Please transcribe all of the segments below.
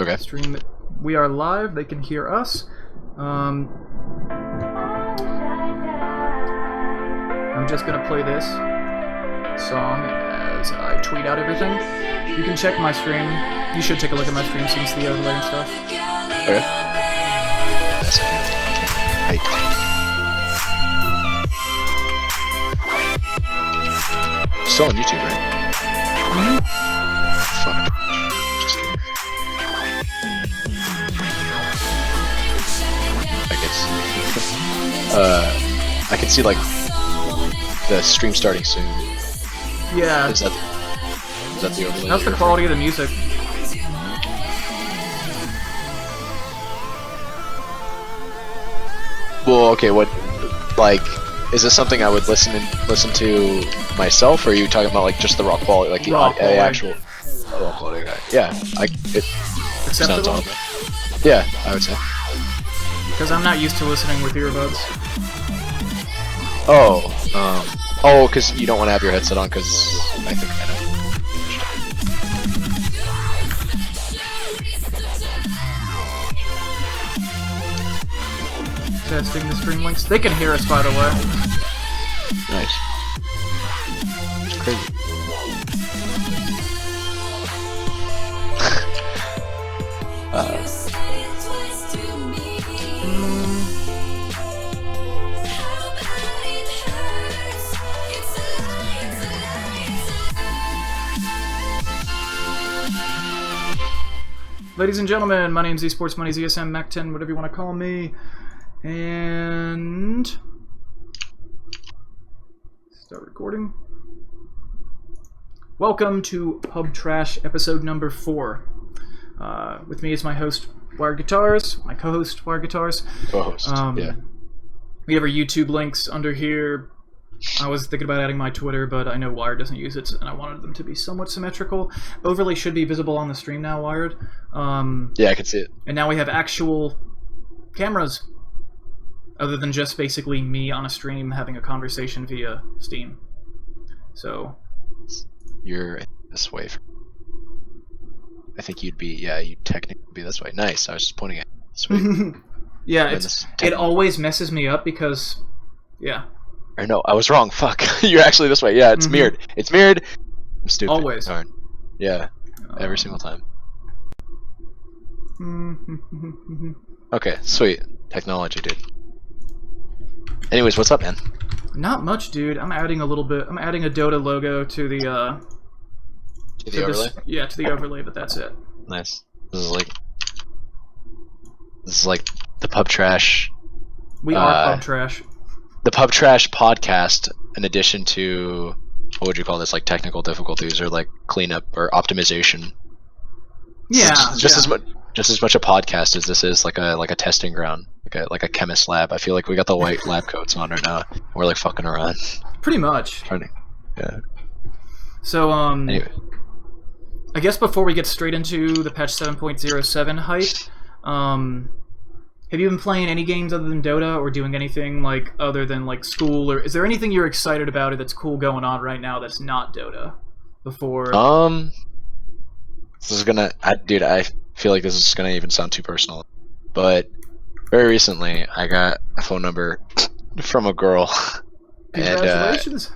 Okay. Stream. We are live. They can hear us. I'm just gonna play this song as I tweet out everything. You can check my stream. You should take a look at my stream since the overlay and stuff. Okay. That's it. Still on YouTube, right? Mm-hmm. Fuck. Just kidding. I can see like the stream starting soon. Yeah. Is that the overlay? That's the quality of the music. Well, okay. What, like, is this something I would listen to myself, or are you talking about like just the raw quality, like the actual raw quality? Okay. Yeah, it sounds audible. Yeah, I would say. Because I'm not used to listening with earbuds. Oh, because you don't want to have your headset on, because I think I know. Testing the stream links. They can hear us, by the way. Nice. It's crazy. Ladies and gentlemen, my name's Esports, money's ESM, Mac10, whatever you want to call me. And start recording. Welcome to Pub Trash episode number 4. With me is my host, WiredGuitars, my co-host, WiredGuitars. Co-host, yeah. We have our YouTube links under here. I was thinking about adding my Twitter, but I know Wired doesn't use it, and I wanted them to be somewhat symmetrical. Overlay should be visible on the stream now, Wired. Yeah, I can see it. And now we have actual cameras, other than just basically me on a stream having a conversation via Steam. So you're this way. I think you'd be, yeah, you'd technically be this way. Nice. I was just pointing at this way. Yeah, it always messes me up because, yeah. Or no, I was wrong. Fuck. You're actually this way. Yeah, it's mirrored. It's mirrored. I'm stupid. Always. Darn. Yeah. Every single time. Okay, sweet. Technology, dude. Anyways, what's up, man? Not much, dude. I'm adding a little bit. I'm adding a DotA logo to the to the overlay? Yeah, to the overlay, but that's it. Nice. This is like the Pub Trash. We are Pub Trash. The Pub Trash podcast, in addition to, what would you call this, like technical difficulties or like cleanup or optimization. Yeah, just as much a podcast as this is like a testing ground, like a chemist lab. I feel like we got the white lab coats on right now. We're like fucking around. Pretty much. Yeah. So anyway, I guess before we get straight into the patch 7.07 hype, have you been playing any games other than Dota, or doing anything like other than like school, or is there anything you're excited about or that's cool going on right now that's not Dota? Before this is gonna, dude, I feel like this is gonna even sound too personal, but very recently I got a phone number from a girl. Congratulations.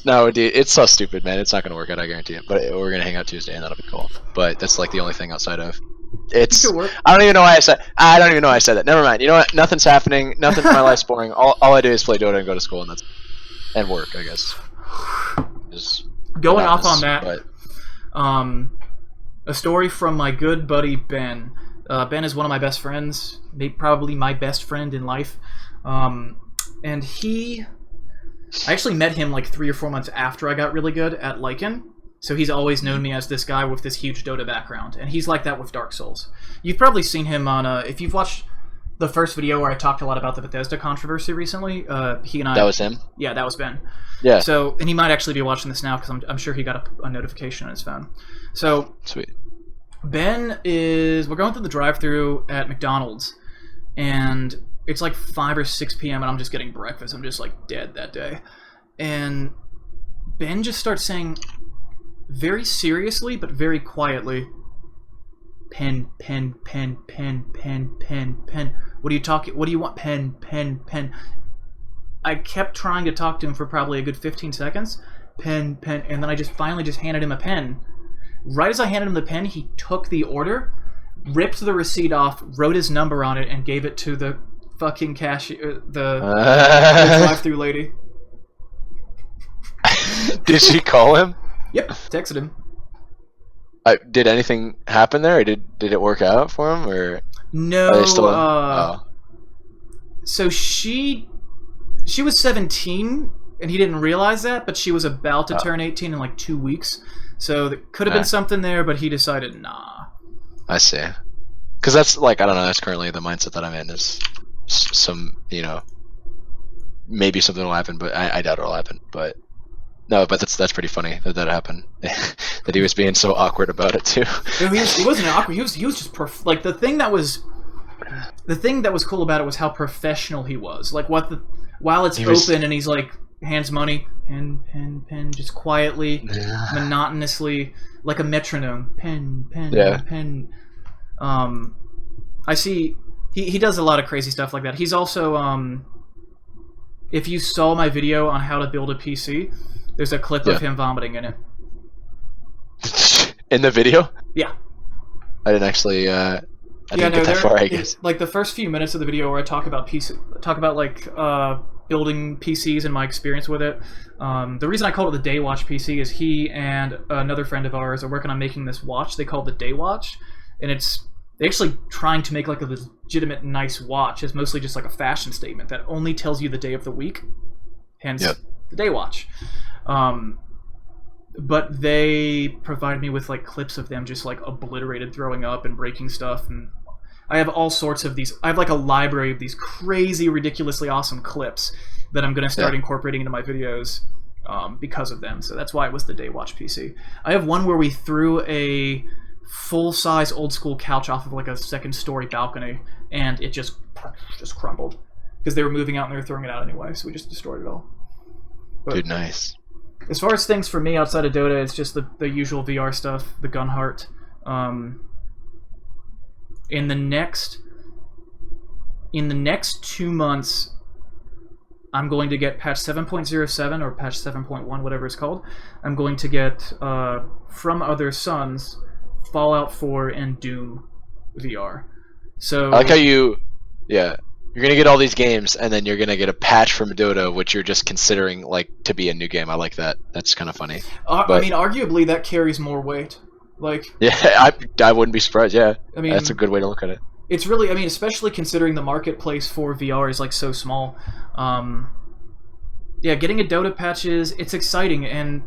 No, dude, it's so stupid, man. It's not gonna work out, I guarantee it. But we're gonna hang out Tuesday, and that'll be cool. But that's like the only thing outside of. I don't even know why I said that. Never mind. You know what? Nothing's happening. Nothing. My life's boring. All I do is play Dota and go to school, and work, I guess. Going off on that, but a story from my good buddy Ben. Ben is one of my best friends, probably my best friend in life, and I actually met him like 3 or 4 months after I got really good at Lycan. So he's always known me as this guy with this huge Dota background, and he's like that with Dark Souls. You've probably seen him on if you've watched the first video where I talked a lot about the Bethesda controversy recently. He and I. That was him. Yeah, that was Ben. Yeah. So, and he might actually be watching this now because I'm sure he got a notification on his phone. So sweet. Ben we're going through the drive-thru at McDonald's, and it's like 5 or 6 p.m. and I'm just getting breakfast. I'm just like dead that day, and Ben just starts saying, very seriously but very quietly, pen, pen, pen, pen, pen, pen, pen. What are you talking? What do you want? Pen, pen, pen. I kept trying to talk to him for probably a good 15 seconds. Pen, pen, and then I just finally just handed him a pen. Right as I handed him the pen, he took the order, ripped the receipt off, wrote his number on it, and gave it to the fucking cashier, the drive-thru lady. Did she call him? Yep, texted him. Did anything happen there? Or did it work out for him, or no? Are they still So she was 17, and he didn't realize that, but she was about to turn 18 in like 2 weeks. So there could have been something there, but he decided, nah. I see. Because that's like, I don't know, that's currently the mindset that I'm in, is some, maybe something will happen, but I doubt it'll happen. But no, but that's pretty funny that happened. That he was being so awkward about it too. No, he wasn't awkward. He was just like the thing that was cool about it was how professional he was. Like while it's open and he's like hands money, pen, just quietly, monotonously, like a metronome. Pen. I see. He does a lot of crazy stuff like that. He's also if you saw my video on how to build a PC, there's a clip of him vomiting in it. In the video? Yeah. I didn't actually. I didn't get that far, I guess. Like the first few minutes of the video where I talk about building PCs and my experience with it. The reason I call it the Daywatch PC is he and another friend of ours are working on making this watch they call the Daywatch, and they're actually trying to make like a legitimate nice watch. It's mostly just like a fashion statement that only tells you the day of the week, hence the Daywatch. But they provided me with like clips of them just like obliterated, throwing up and breaking stuff, and I have all sorts of these. I have like a library of these crazy, ridiculously awesome clips that I'm going to start incorporating into my videos because of them. So that's why it was the Daywatch PC. I have one where we threw a full-size old-school couch off of like a second-story balcony, and it just crumbled because they were moving out and they were throwing it out anyway. So we just destroyed it all. But dude, nice. As far as things for me outside of Dota, it's just the usual VR stuff, the gun heart. In the next 2 months, I'm going to get patch 7.07 or patch 7.1, whatever it's called. I'm going to get From Other Suns, Fallout 4, and Doom VR. So I like how you're gonna get all these games, and then you're gonna get a patch from Dota, which you're just considering like to be a new game. I like that. That's kind of funny. I mean, arguably that carries more weight. Like, yeah, I wouldn't be surprised. Yeah, I mean, that's a good way to look at it. It's really, I mean, especially considering the marketplace for VR is like so small. Yeah, getting a Dota patches, it's exciting, and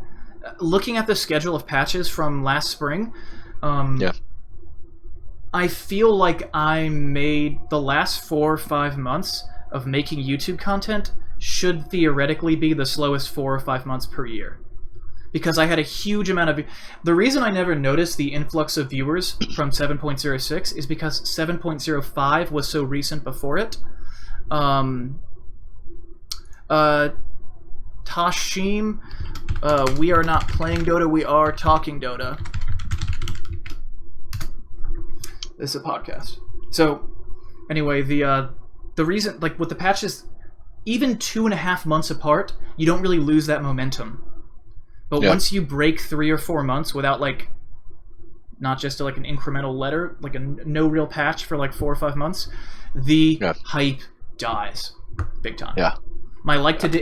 looking at the schedule of patches from last spring, I feel like I made the last 4 or 5 months of making YouTube content should theoretically be the slowest 4 or 5 months per year. Because I had a huge amount of... The reason I never noticed the influx of viewers from 7.06 is because 7.05 was so recent before it. Tashim, we are not playing Dota, we are talking Dota. This is a podcast. So, anyway, the reason, like, with the patches, even 2.5 months apart, you don't really lose that momentum. But once you break 3 or 4 months without, like, not just like an incremental letter, like a no real patch for like 4 or 5 months, the hype dies big time. Yeah. My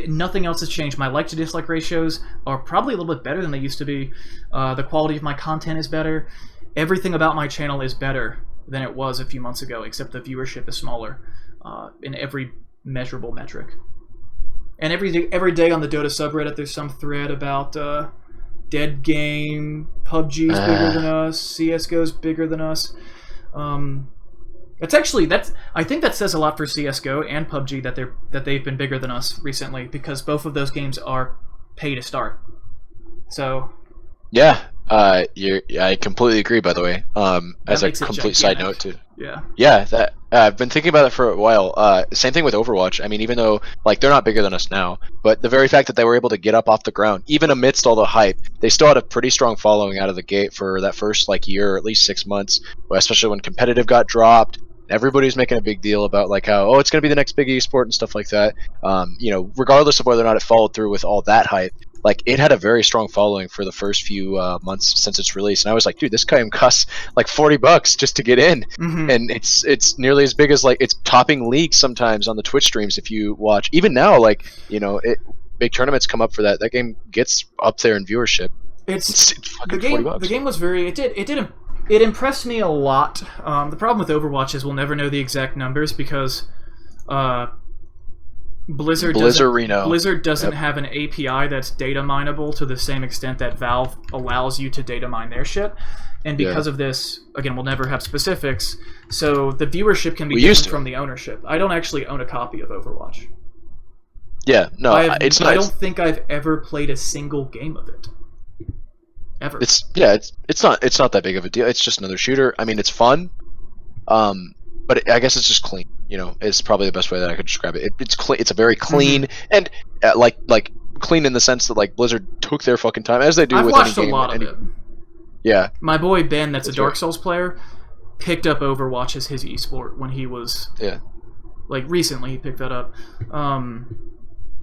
nothing else has changed. My like to dislike ratios are probably a little bit better than they used to be. The quality of my content is better. Everything about my channel is better than it was a few months ago, except the viewership is smaller in every measurable metric. And every day on the Dota subreddit, there's some thread about dead game, PUBG's bigger than us, CSGO's bigger than us. I think that says a lot for CSGO and PUBG that they've been bigger than us recently, because both of those games are pay to start. So yeah, I completely agree. By the way, as a complete side note too. Yeah. Yeah, that I've been thinking about it for a while. Same thing with Overwatch. I mean, even though like they're not bigger than us now, but the very fact that they were able to get up off the ground, even amidst all the hype, they still had a pretty strong following out of the gate for that first like year, or at least 6 months, especially when competitive got dropped. Everybody's making a big deal about like how it's going to be the next big esport and stuff like that. Regardless of whether or not it followed through with all that hype, like it had a very strong following for the first few months since its release, and I was like, dude, this game costs like $40 just to get in, and it's nearly as big as like it's topping leagues sometimes on the Twitch streams if you watch. Even now, like big tournaments come up for that. That game gets up there in viewership. It's fucking $40. The game was very. It impressed me a lot. The problem with Overwatch is we'll never know the exact numbers because Blizzard doesn't have an API that's data mineable to the same extent that Valve allows you to data mine their shit. And because of this, again, we'll never have specifics, so the viewership can be different from the ownership. I don't actually own a copy of Overwatch. Yeah, no, it's not. I don't think I've ever played a single game of it. Ever. It's not that big of a deal. It's just another shooter. I mean, it's fun, but I guess it's just clean. Is probably the best way that I could describe it. It's clean. It's a very clean and like clean in the sense that like Blizzard took their fucking time as they do with any game. I've watched a lot of it. Yeah. My boy Ben, that's a Dark Souls player, picked up Overwatch as his esport when he was like recently he picked that up.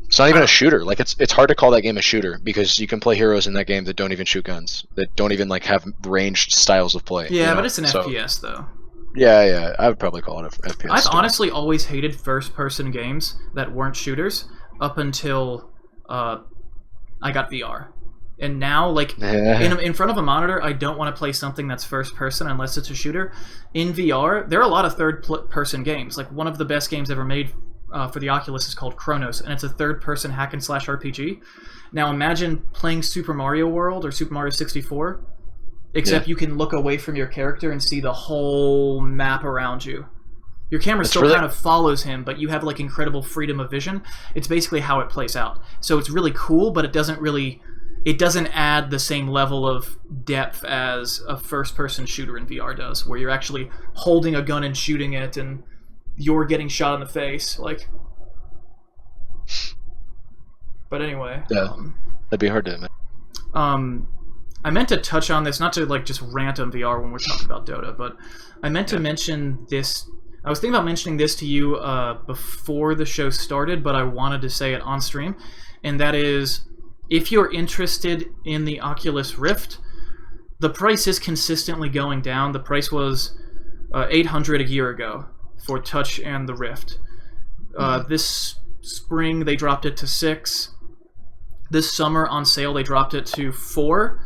It's not even a shooter. Like it's hard to call that game a shooter because you can play heroes in that game that don't even shoot guns, that don't even like have ranged styles of play. Yeah, but it's an FPS though. Yeah, I would probably call it an FPS. I've honestly always hated first-person games that weren't shooters up until I got VR. And now, like, in front of a monitor, I don't want to play something that's first-person unless it's a shooter. In VR, there are a lot of third-person games. Like, one of the best games ever made for the Oculus is called Chronos, and it's a third-person hack-and-slash RPG. Now, imagine playing Super Mario World or Super Mario 64, except you can look away from your character and see the whole map around you. Your camera still kind of follows him, but you have like incredible freedom of vision. It's basically how it plays out. So it's really cool, but it doesn't add the same level of depth as a first-person shooter in VR does, where you're actually holding a gun and shooting it, and you're getting shot in the face. Like, but anyway, that'd be hard to admit. I meant to touch on this, not to like just rant on VR when we're talking about Dota, but I meant to mention this. I was thinking about mentioning this to you before the show started, but I wanted to say it on stream, and that is, if you're interested in the Oculus Rift, the price is consistently going down. The price was $800 a year ago for Touch and the Rift. This spring they dropped it to $6. This summer on sale they dropped it to $4.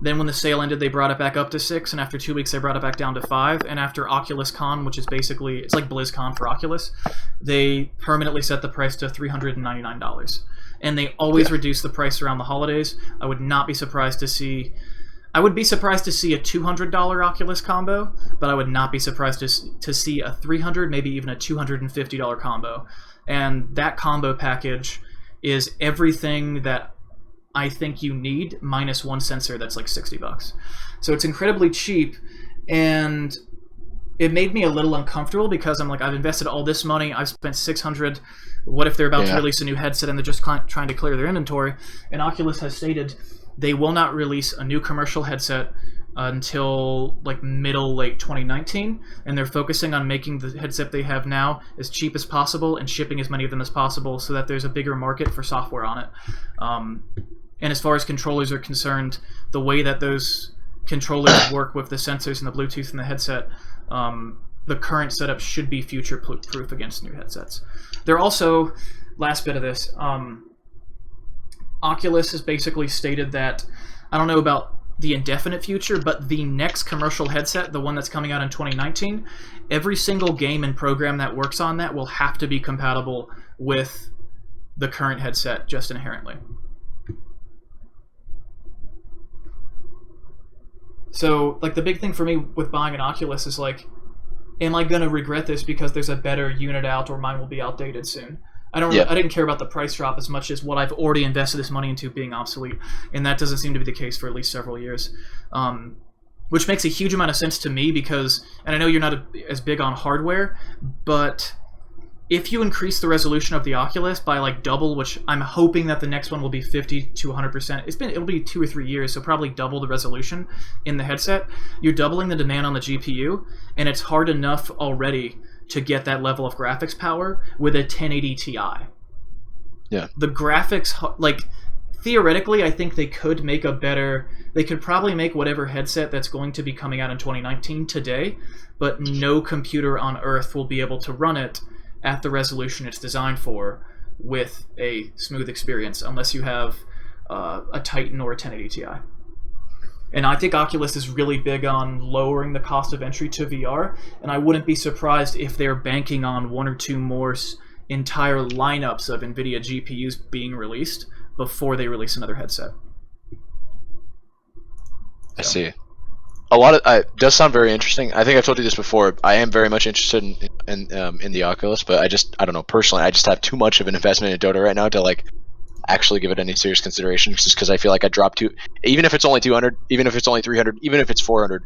Then when the sale ended, they brought it back up to $6, and after 2 weeks, they brought it back down to $5. And after Oculus Con, which is basically, it's like BlizzCon for Oculus, they permanently set the price to $399. And they always reduce the price around the holidays. I would be surprised to see a $200 Oculus combo, but I would not be surprised to see a $300, maybe even a $250 combo. And that combo package is everything that I think you need, minus one sensor that's like $60. So it's incredibly cheap, and it made me a little uncomfortable because I'm like, I've invested all this money, I've spent $600. What if they're about to release a new headset and they're just trying to clear their inventory? And Oculus has stated they will not release a new commercial headset until like late 2019, and they're focusing on making the headset they have now as cheap as possible and shipping as many of them as possible so that there's a bigger market for software on it. And as far as controllers are concerned, the way that those controllers work with the sensors and the Bluetooth in the headset, the current setup should be future-proof against new headsets. They're also, last bit of this, Oculus has basically stated that, I don't know about the indefinite future, but the next commercial headset, the one that's coming out in 2019, every single game and program that works on that will have to be compatible with the current headset just inherently. So, like, the big thing for me with buying an Oculus is, like, am I going to regret this because there's a better unit out or mine will be outdated soon? I didn't care about the price drop as much as what I've already invested this money into being obsolete, and that doesn't seem to be the case for at least several years. which makes a huge amount of sense to me because, and I know you're not as big on hardware, but if you increase the resolution of the Oculus by like double, which I'm hoping that the next one will be 50 to 100%, it'll be 2 or 3 years, so probably double the resolution in the headset. You're doubling the demand on the GPU, and it's hard enough already to get that level of graphics power with a 1080 Ti. Yeah. The graphics, like, theoretically, I think they could probably make whatever headset that's going to be coming out in 2019 today, but no computer on Earth will be able to run it at the resolution it's designed for with a smooth experience, unless you have a Titan or a 1080 Ti. And I think Oculus is really big on lowering the cost of entry to VR, and I wouldn't be surprised if they're banking on 1 or 2 more entire lineups of NVIDIA GPUs being released before they release another headset. I see. A lot of it does sound very interesting. I think I've told you this before. I am very much interested in the Oculus, but I don't know, personally, I just have too much of an investment in Dota right now to like actually give it any serious consideration, just because I feel like I dropped even if it's only 200, even if it's only 300, even if it's 400,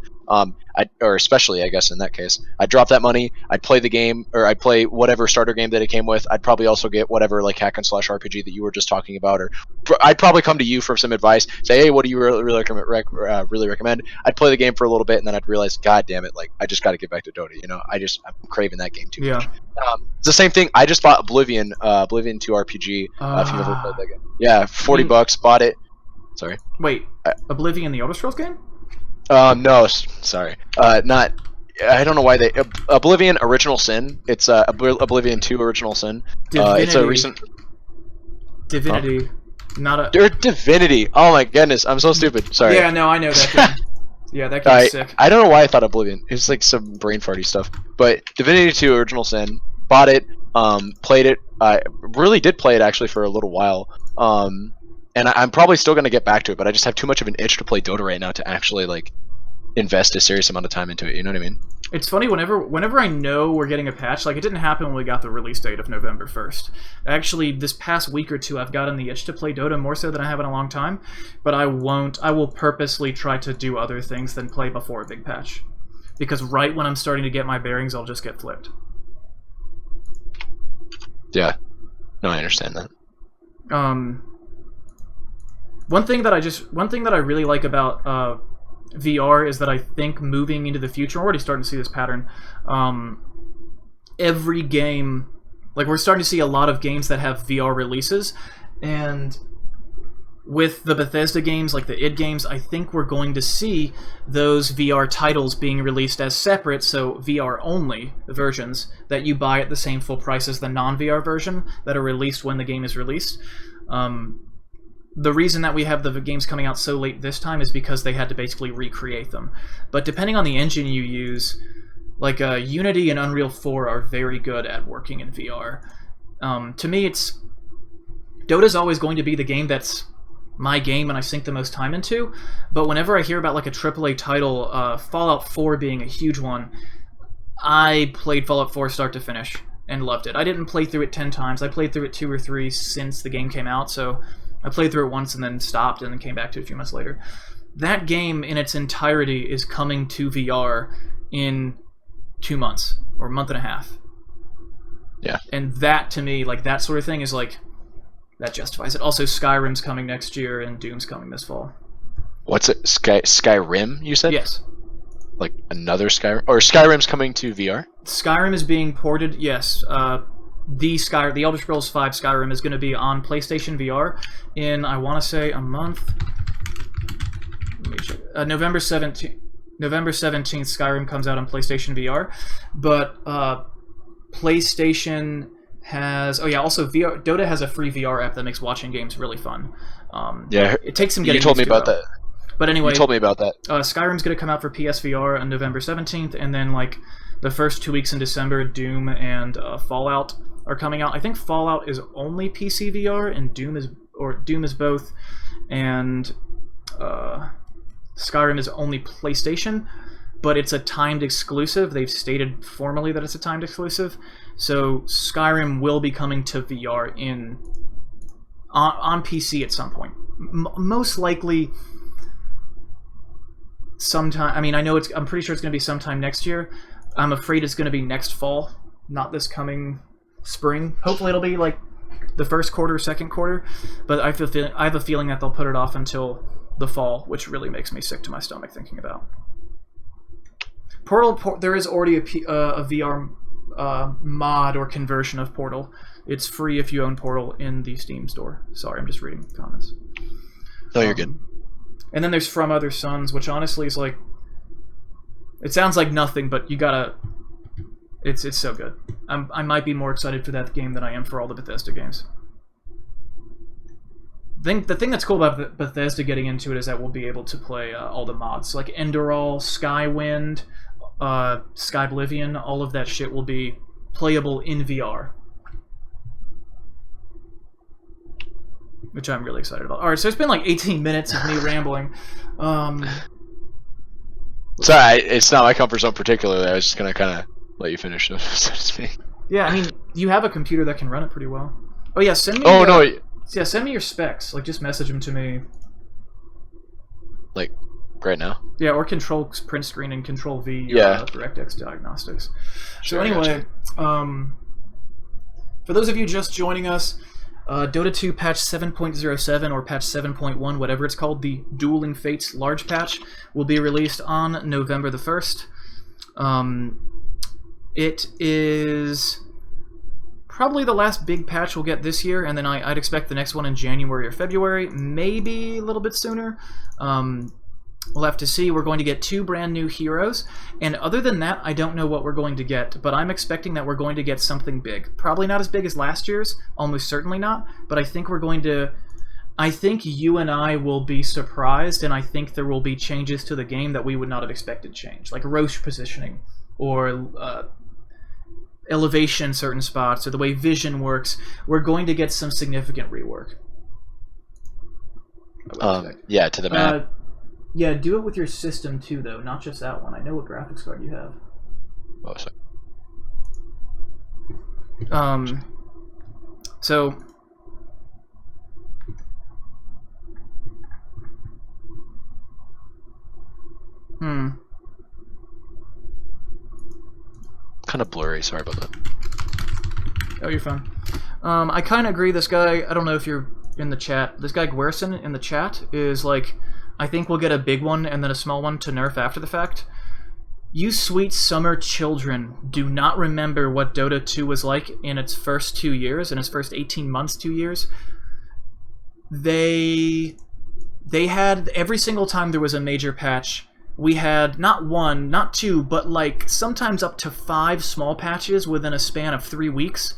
or especially I guess in that case, I'd drop that money, I'd play the game, or I'd play whatever starter game that it came with. I'd probably also get whatever like hack and slash RPG that you were just talking about, or I'd probably come to you for some advice, say, hey, what do you really recommend? I'd play the game for a little bit, and then I'd realize, god damn it, like I just got to get back to Dota. I'm craving that game too much. It's the same thing. I just bought Oblivion 2 RPG. If you've ever played that game, yeah, $40, bought it. Sorry. Wait, Oblivion, the Elder Scrolls game? No, sorry. Not. I don't know why they Oblivion Original Sin. It's Oblivion 2 Original Sin. It's a recent Divinity. Not Divinity. Oh my goodness, I'm so stupid. Sorry. Yeah, no, I know that game. Yeah, that game's sick. I don't know why I thought Oblivion. It's like some brain farty stuff. But Divinity 2 Original Sin. Bought it. Played it. I really did play it actually for a little while. And I'm probably still gonna get back to it, but I just have too much of an itch to play Dota right now to actually like invest a serious amount of time into it. You know what I mean? It's funny, whenever I know we're getting a patch, like it didn't happen when we got the release date of November 1st. Actually, this past week or two, I've gotten the itch to play Dota more so than I have in a long time, but I will purposely try to do other things than play before a big patch. Because right when I'm starting to get my bearings, I'll just get flipped. Yeah. No, I understand that. One thing that I really like about VR is that I think moving into the future, we're already starting to see this pattern. Every game, like we're starting to see a lot of games that have VR releases, and with the Bethesda games, like the id games, I think we're going to see those VR titles being released as separate, so VR-only versions that you buy at the same full price as the non-VR version that are released when the game is released. The reason that we have the games coming out so late this time is because they had to basically recreate them. But depending on the engine you use, like Unity and Unreal 4 are very good at working in VR. To me, Dota's always going to be the game that's my game and I sink the most time into, but whenever I hear about like a AAA title, Fallout 4 being a huge one, I played Fallout 4 start to finish and loved it. I didn't play through it 10 times. I played through it 2 or 3 since the game came out, so I played through it once and then stopped and then came back to it a few months later. That game in its entirety is coming to VR in 2 months or a month and a half. Yeah. And that, to me, like that sort of thing is like, that justifies it. Also, Skyrim's coming next year and Doom's coming this fall. What's it? Skyrim, you said? Yes. Like another Skyrim? Or Skyrim's coming to VR? Skyrim is being ported, yes. The Elder Scrolls V Skyrim is going to be on PlayStation VR in, I want to say, a month. Let me check. November 17th, Skyrim comes out on PlayStation VR. But PlayStation has... Oh yeah, also Dota has a free VR app that makes watching games really fun. Yeah, it takes some getting you told me used to, about that. But anyway, you told me about that. Skyrim's going to come out for PSVR on November 17th, and then like the first 2 weeks in December, Doom and Fallout are coming out. I think Fallout is only PC VR, and Doom is both, and Skyrim is only PlayStation, but it's a timed exclusive. They've stated formally that it's a timed exclusive, so Skyrim will be coming to VR on PC at some point. Most likely, sometime. I mean, I know it's. I'm pretty sure it's going to be sometime next year. I'm afraid it's going to be next fall, not this coming spring. Hopefully, it'll be like the first quarter, second quarter. But I have a feeling that they'll put it off until the fall, which really makes me sick to my stomach thinking about. Portal. There is already a VR mod or conversion of Portal. It's free if you own Portal in the Steam store. Sorry, I'm just reading comments. No, you're good. And then there's From Other Suns, which honestly is like, it sounds like nothing, but you gotta. It's so good. I might be more excited for that game than I am for all the Bethesda games. The thing that's cool about Bethesda getting into it is that we'll be able to play all the mods, like Enderall, Skywind, Skyblivion. All of that shit will be playable in VR, which I'm really excited about. All right, so it's been like 18 minutes of me rambling. Sorry, it's not my comfort zone particularly. I was just gonna kind of let you finish, so to speak. Yeah, I mean, you have a computer that can run it pretty well. Oh yeah, send me. Oh no. Yeah, send me your specs. Like, just message them to me. Like, right now? Yeah, or Control Print Screen and Control V. Yeah. DirectX Diagnostics. Sure, So anyway, for those of you just joining us, Dota 2 patch 7.07 or patch 7.1, whatever it's called, the Dueling Fates large patch, will be released on November the 1st. It is probably the last big patch we'll get this year, and then I'd expect the next one in January or February, maybe a little bit sooner. We'll have to see. We're going to get 2 brand new heroes, and other than that, I don't know what we're going to get, but I'm expecting that we're going to get something big. Probably not as big as last year's, almost certainly not, but I think we're going to... I think you and I will be surprised, and I think there will be changes to the game that we would not have expected change, like Roche positioning, or elevation in certain spots, or the way vision works. We're going to get some significant rework. Yeah, to the map. Yeah, do it with your system too, though, not just that one. I know what graphics card you have. Oh, sorry. So... Kind of blurry, sorry about that. Oh, you're fine. I kind of agree. This guy, I don't know if you're in the chat, this guy Gwerson in the chat is like, I think we'll get a big one and then a small one to nerf after the fact. You sweet summer children do not remember what Dota 2 was like in its first 2 years, in its first 18 months, 2 years. They had, every single time there was a major patch, we had not 1, not 2, but like sometimes up to 5 small patches within a span of 3 weeks,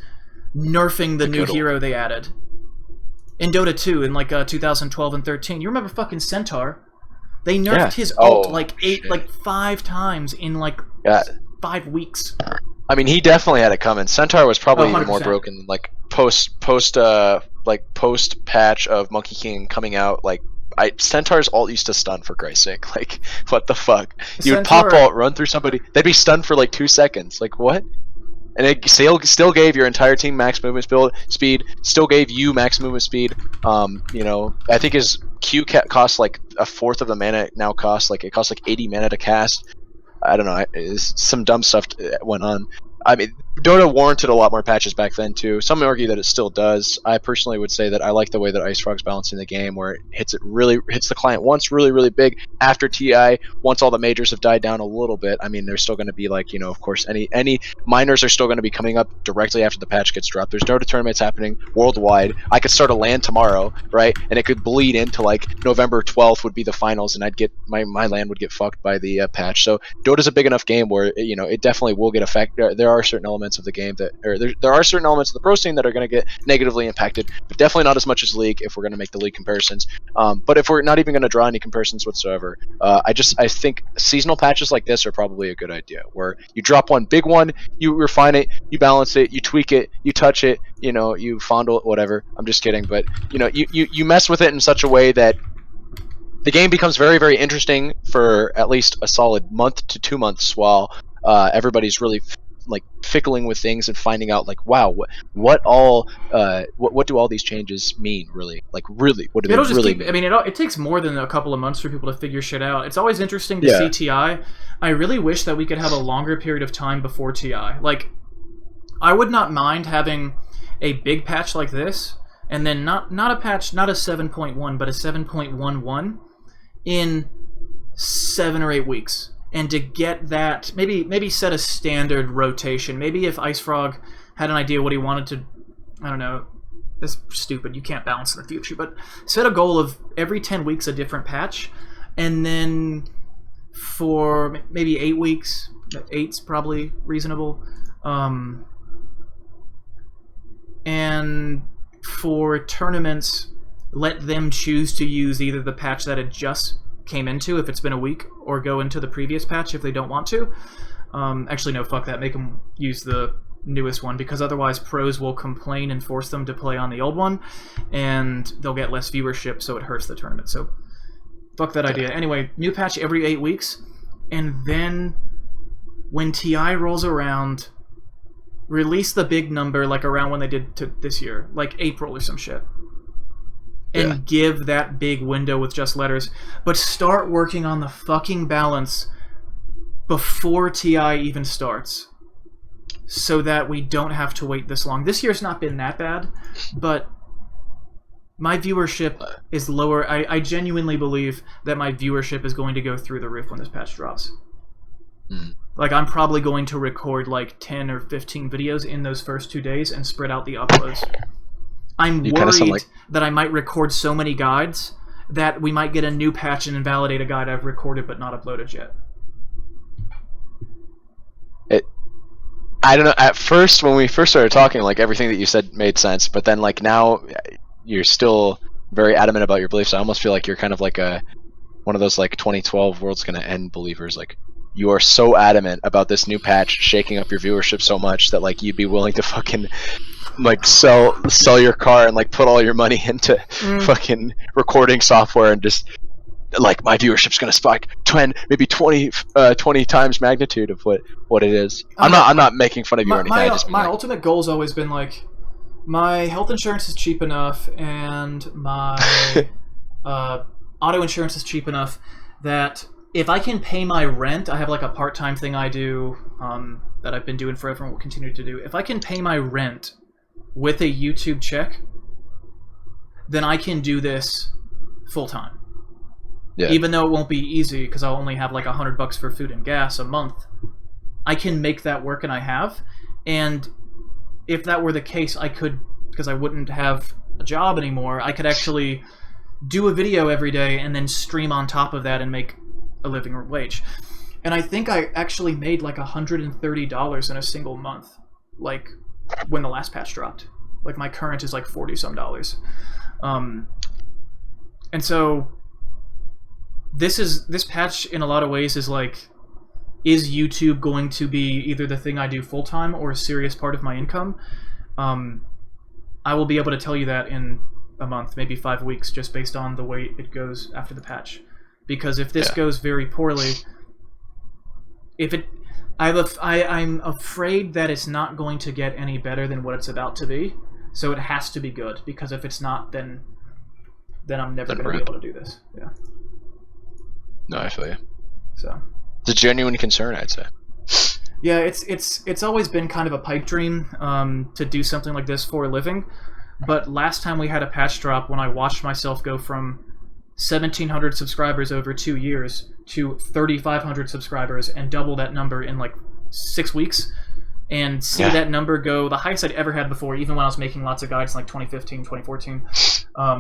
nerfing the new hero they added. In Dota 2, in like 2012 and 13. You remember fucking Centaur? They nerfed his ult like 5 times in like 5 weeks. I mean, he definitely had it coming. Centaur was probably even more broken than like post patch of Monkey King coming out. Like, Centaur's ult used to stun, for Christ's sake. Like, what the fuck? You would pop ult, run through somebody, they'd be stunned for like 2 seconds. Like, what? And it still gave your entire team max movement speed, still gave you max movement speed. You know, I think his Q costs like a fourth of the mana it now costs. Like, it costs like 80 mana to cast. I don't know, some dumb stuff went on. I mean, Dota warranted a lot more patches back then too. Some argue that it still does. I personally would say that I like the way that IceFrog's balancing the game, where it hits the client once really big. After TI, once all the majors have died down a little bit, I mean, there's still going to be, like, you know, of course, any minors are still going to be coming up directly after the patch gets dropped. There's Dota tournaments happening worldwide. I could start a LAN tomorrow, right? And it could bleed into like November 12th would be the finals, and I'd get my LAN would get fucked by the patch. So Dota's a big enough game where, you know, it definitely will get affected. There are certain elements of the game that, or there are certain elements of the pro scene that are going to get negatively impacted, but definitely not as much as League if we're going to make the League comparisons. But if we're not even going to draw any comparisons whatsoever, I think seasonal patches like this are probably a good idea, where you drop one big one, you refine it, you balance it, you tweak it, you touch it, you know, you fondle it, whatever. I'm just kidding, but you know, you mess with it in such a way that the game becomes very interesting for at least a solid month to 2 months, while everybody's really like fickling with things and finding out like, wow, what do all these changes mean really? Like really, what do they really mean? I mean, it takes more than a couple of months for people to figure shit out. It's always interesting to see TI. I really wish that we could have a longer period of time before TI. Like, I would not mind having a big patch like this, and then not a patch, not a 7.1, but a 7.11 in 7 or 8 weeks. And to get that, maybe set a standard rotation. Maybe if IceFrog had an idea what he wanted to, I don't know, that's stupid, you can't balance in the future, but set a goal of every 10 weeks a different patch, and then for maybe 8 weeks, 8's probably reasonable, and for tournaments, let them choose to use either the patch that it just came into if it's been a week, or go into the previous patch if they don't want to. Actually, no, fuck that. Make them use the newest one, because otherwise pros will complain and force them to play on the old one, and they'll get less viewership, so it hurts the tournament. So fuck that idea. Anyway, new patch every 8 weeks, and then when TI rolls around, release the big number like around when they did to this year, like April or some shit. And give that big window with just letters, but start working on the fucking balance before TI even starts, so that we don't have to wait this long. This year's not been that bad, but my viewership is lower. I genuinely believe that my viewership is going to go through the roof when this patch drops. Like, I'm probably going to record like 10 or 15 videos in those first 2 days and spread out the uploads. I'm worried that I might record so many guides that we might get a new patch and invalidate a guide I've recorded but not uploaded yet. I don't know. At first, when we first started talking, like, everything that you said made sense, but then like now you're still very adamant about your beliefs. I almost feel like you're kind of like one of those like 2012 world's gonna end believers. Like, you are so adamant about this new patch shaking up your viewership so much that like you'd be willing to fucking like sell your car and like put all your money into fucking recording software, and just like, my viewership's gonna spike 10, maybe 20 times magnitude of what it is. I'm not making fun of you or anything. My ultimate goal's always been like, my health insurance is cheap enough and my auto insurance is cheap enough that if I can pay my rent, I have like a part-time thing I do that I've been doing forever and will continue to do. If I can pay my rent with a YouTube check, then I can do this full-time. Yeah. Even though it won't be easy, because I'll only have like $100 for food and gas a month, I can make that work, and I have. And if that were the case, I could, because I wouldn't have a job anymore, I could actually do a video every day and then stream on top of that and make a living wage. And I think I actually made like $130 in a single month, like when the last patch dropped. Like, my current is like $40-some. And so this patch in a lot of ways is like, is YouTube going to be either the thing I do full time or a serious part of my income? I will be able to tell you that in a month, maybe 5 weeks, just based on the way it goes after the patch. Because if this goes very poorly, I'm afraid that it's not going to get any better than what it's about to be. So it has to be good, because if it's not, then I'm never going to be able to do this. Yeah. No, I feel you. So it's a genuine concern, I'd say. Yeah, it's always been kind of a pipe dream to do something like this for a living. But last time we had a patch drop, when I watched myself go from 1,700 subscribers over 2 years to 3,500 subscribers and double that number in like 6 weeks, and see that number go, the highest I'd ever had before, even when I was making lots of guides in like 2015, 2014,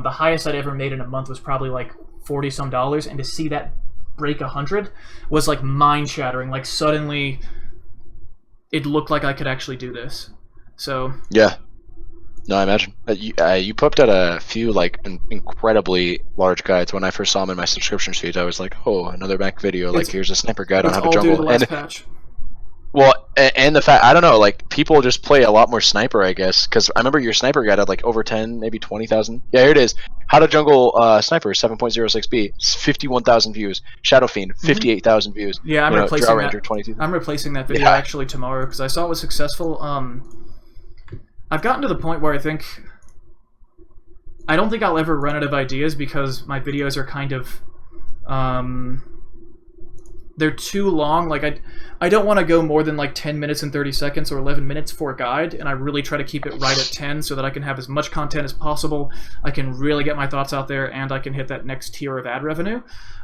the highest I'd ever made in a month was probably like $40-some, and to see that break 100 was like mind-shattering. Like, suddenly it looked like I could actually do this. So yeah. No, I imagine. You popped out a few like incredibly large guides. When I first saw them in my subscription feed, I was like, "Oh, another Mac video! Like, here's a sniper guide on how to jungle." Last patch. Well, and the fact, I don't know, like, people just play a lot more sniper, I guess, because I remember your sniper guide had like over 10, maybe 20,000. Yeah, here it is. How to Jungle Sniper 7.06b, 51,000 views. Shadow Fiend 58,000 views. Yeah, I'm replacing Drow that. Ranger 22. I'm replacing that video actually tomorrow because I saw it was successful. I've gotten to the point where I don't think I'll ever run out of ideas because my videos are kind of they're too long. Like I don't want to go more than like 10 minutes and 30 seconds or 11 minutes for a guide, and I really try to keep it right at 10 so that I can have as much content as possible. I can really get my thoughts out there, and I can hit that next tier of ad revenue.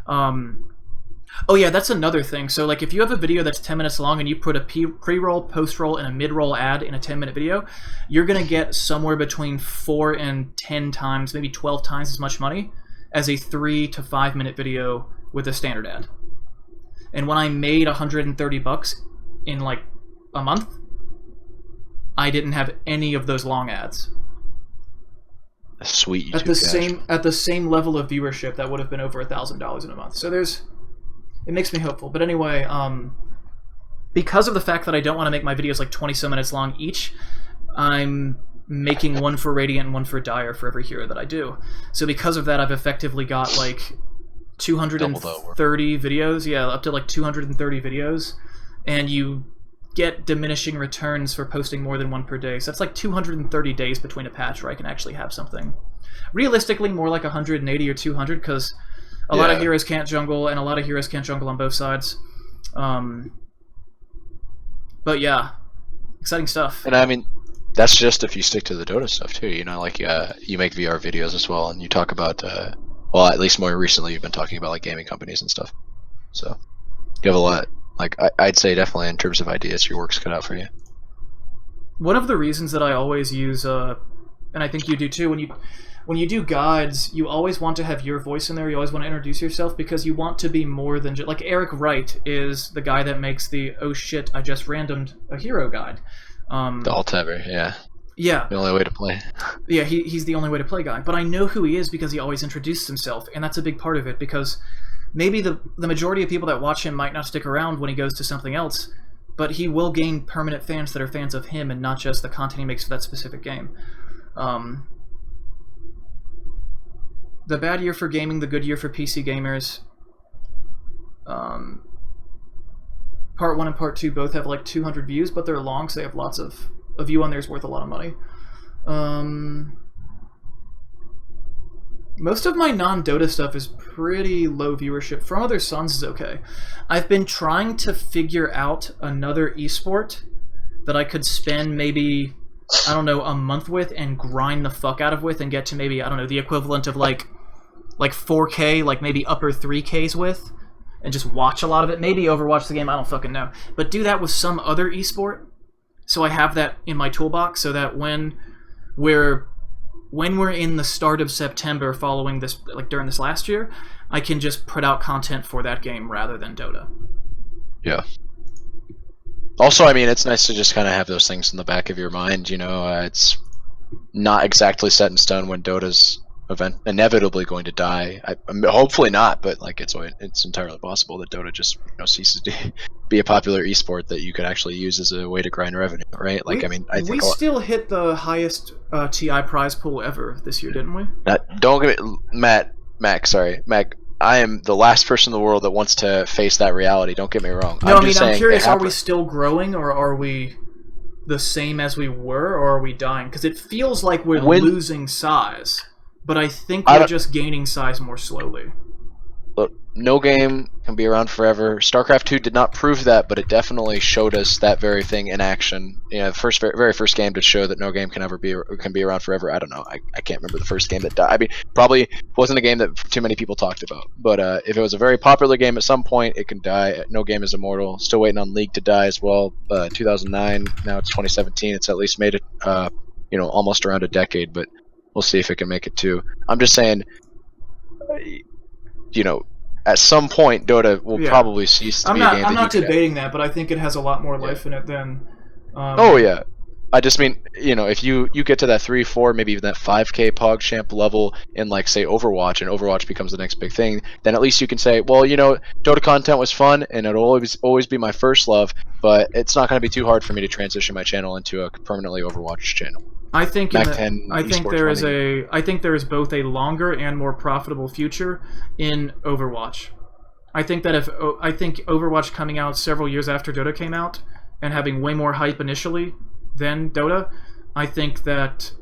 Oh yeah, that's another thing. So like if you have a video that's 10 minutes long and you put a pre-roll, post-roll, and a mid-roll ad in a 10-minute video, you're going to get somewhere between 4 and 10 times, maybe 12 times as much money as a 3 to 5 minute video with a standard ad. And when I made $130 in like a month, I didn't have any of those long ads. Sweet. At the same level of viewership, that would have been over $1,000 in a month. So it makes me hopeful. But anyway, because of the fact that I don't want to make my videos like 20-some minutes long each, I'm making one for Radiant and one for Dire for every hero that I do. So because of that, I've effectively got like 230 videos, yeah, up to like 230 videos, and you get diminishing returns for posting more than one per day. So that's like 230 days between a patch where I can actually have something. Realistically, more like 180 or 200, because a lot of heroes can't jungle, and a lot of heroes can't jungle on both sides. But yeah, exciting stuff. And I mean, that's just if you stick to the Dota stuff too. You know, like you make VR videos as well, and you talk about. Well, at least more recently, you've been talking about like gaming companies and stuff. So you have a lot. Like I'd say definitely in terms of ideas, your work's cut out for you. One of the reasons that I always use, and I think you do too, when you do guides, you always want to have your voice in there. You always want to introduce yourself because you want to be more than just like Eric Wright is the guy that makes the oh shit I just randomed a hero guide. The alt-ever, yeah. Yeah. The only way to play. Yeah, he's the only way to play guy. But I know who he is because he always introduces himself, and that's a big part of it, because maybe the majority of people that watch him might not stick around when he goes to something else, but he will gain permanent fans that are fans of him and not just the content he makes for that specific game. The bad year for gaming, the good year for PC gamers. Part 1 and Part 2 both have like 200 views, but they're long, so they have lots of... A view on there is worth a lot of money. Most of my non-Dota stuff is pretty low viewership. From Other Suns is okay. I've been trying to figure out another esport that I could spend maybe, I don't know, a month with and grind the fuck out of with and get to maybe, I don't know, the equivalent of like 4K, like maybe upper 3Ks with, and just watch a lot of it. Maybe Overwatch the game, I don't fucking know. But do that with some other esport. So I have that in my toolbox so that when we're in the start of September following this, like during this last year, I can just put out content for that game rather than Dota. Yeah. Also, I mean, it's nice to just kind of have those things in the back of your mind, you know. It's not exactly set in stone when Dota's inevitably going to die. Hopefully not, but like it's entirely possible that Dota just ceases to be a popular esport that you could actually use as a way to grind revenue, right? Like I think we still hit the highest TI prize pool ever this year, didn't we? Don't get me, Mac. I am the last person in the world that wants to face that reality. Don't get me wrong. No, I'm curious. Are we still growing, or are we the same as we were, or are we dying? Because it feels like we're losing size. But I think we're just gaining size more slowly. Look, no game can be around forever. StarCraft 2 did not prove that, but it definitely showed us that very thing in action. You know, the very first game to show that no game can ever be around forever. I don't know. I can't remember the first game that died. I mean, probably wasn't a game that too many people talked about. But if it was a very popular game at some point, it can die. No game is immortal. Still waiting on League to die as well. 2009. Now it's 2017. It's at least made it. Almost around a decade, but. We'll see if it can make it too. I'm just saying, at some point, Dota will probably cease to be a game. I'm not debating that, but I think it has a lot more life in it than. Oh yeah, I just mean, if you get to that 3, 4, maybe even that 5K PogChamp level in, like, say, Overwatch, and Overwatch becomes the next big thing, then at least you can say, well, Dota content was fun, and it'll always be my first love, but it's not going to be too hard for me to transition my channel into a permanently Overwatch channel. I think there is both a longer and more profitable future in Overwatch. I think Overwatch coming out several years after Dota came out and having way more hype initially than Dota, I think that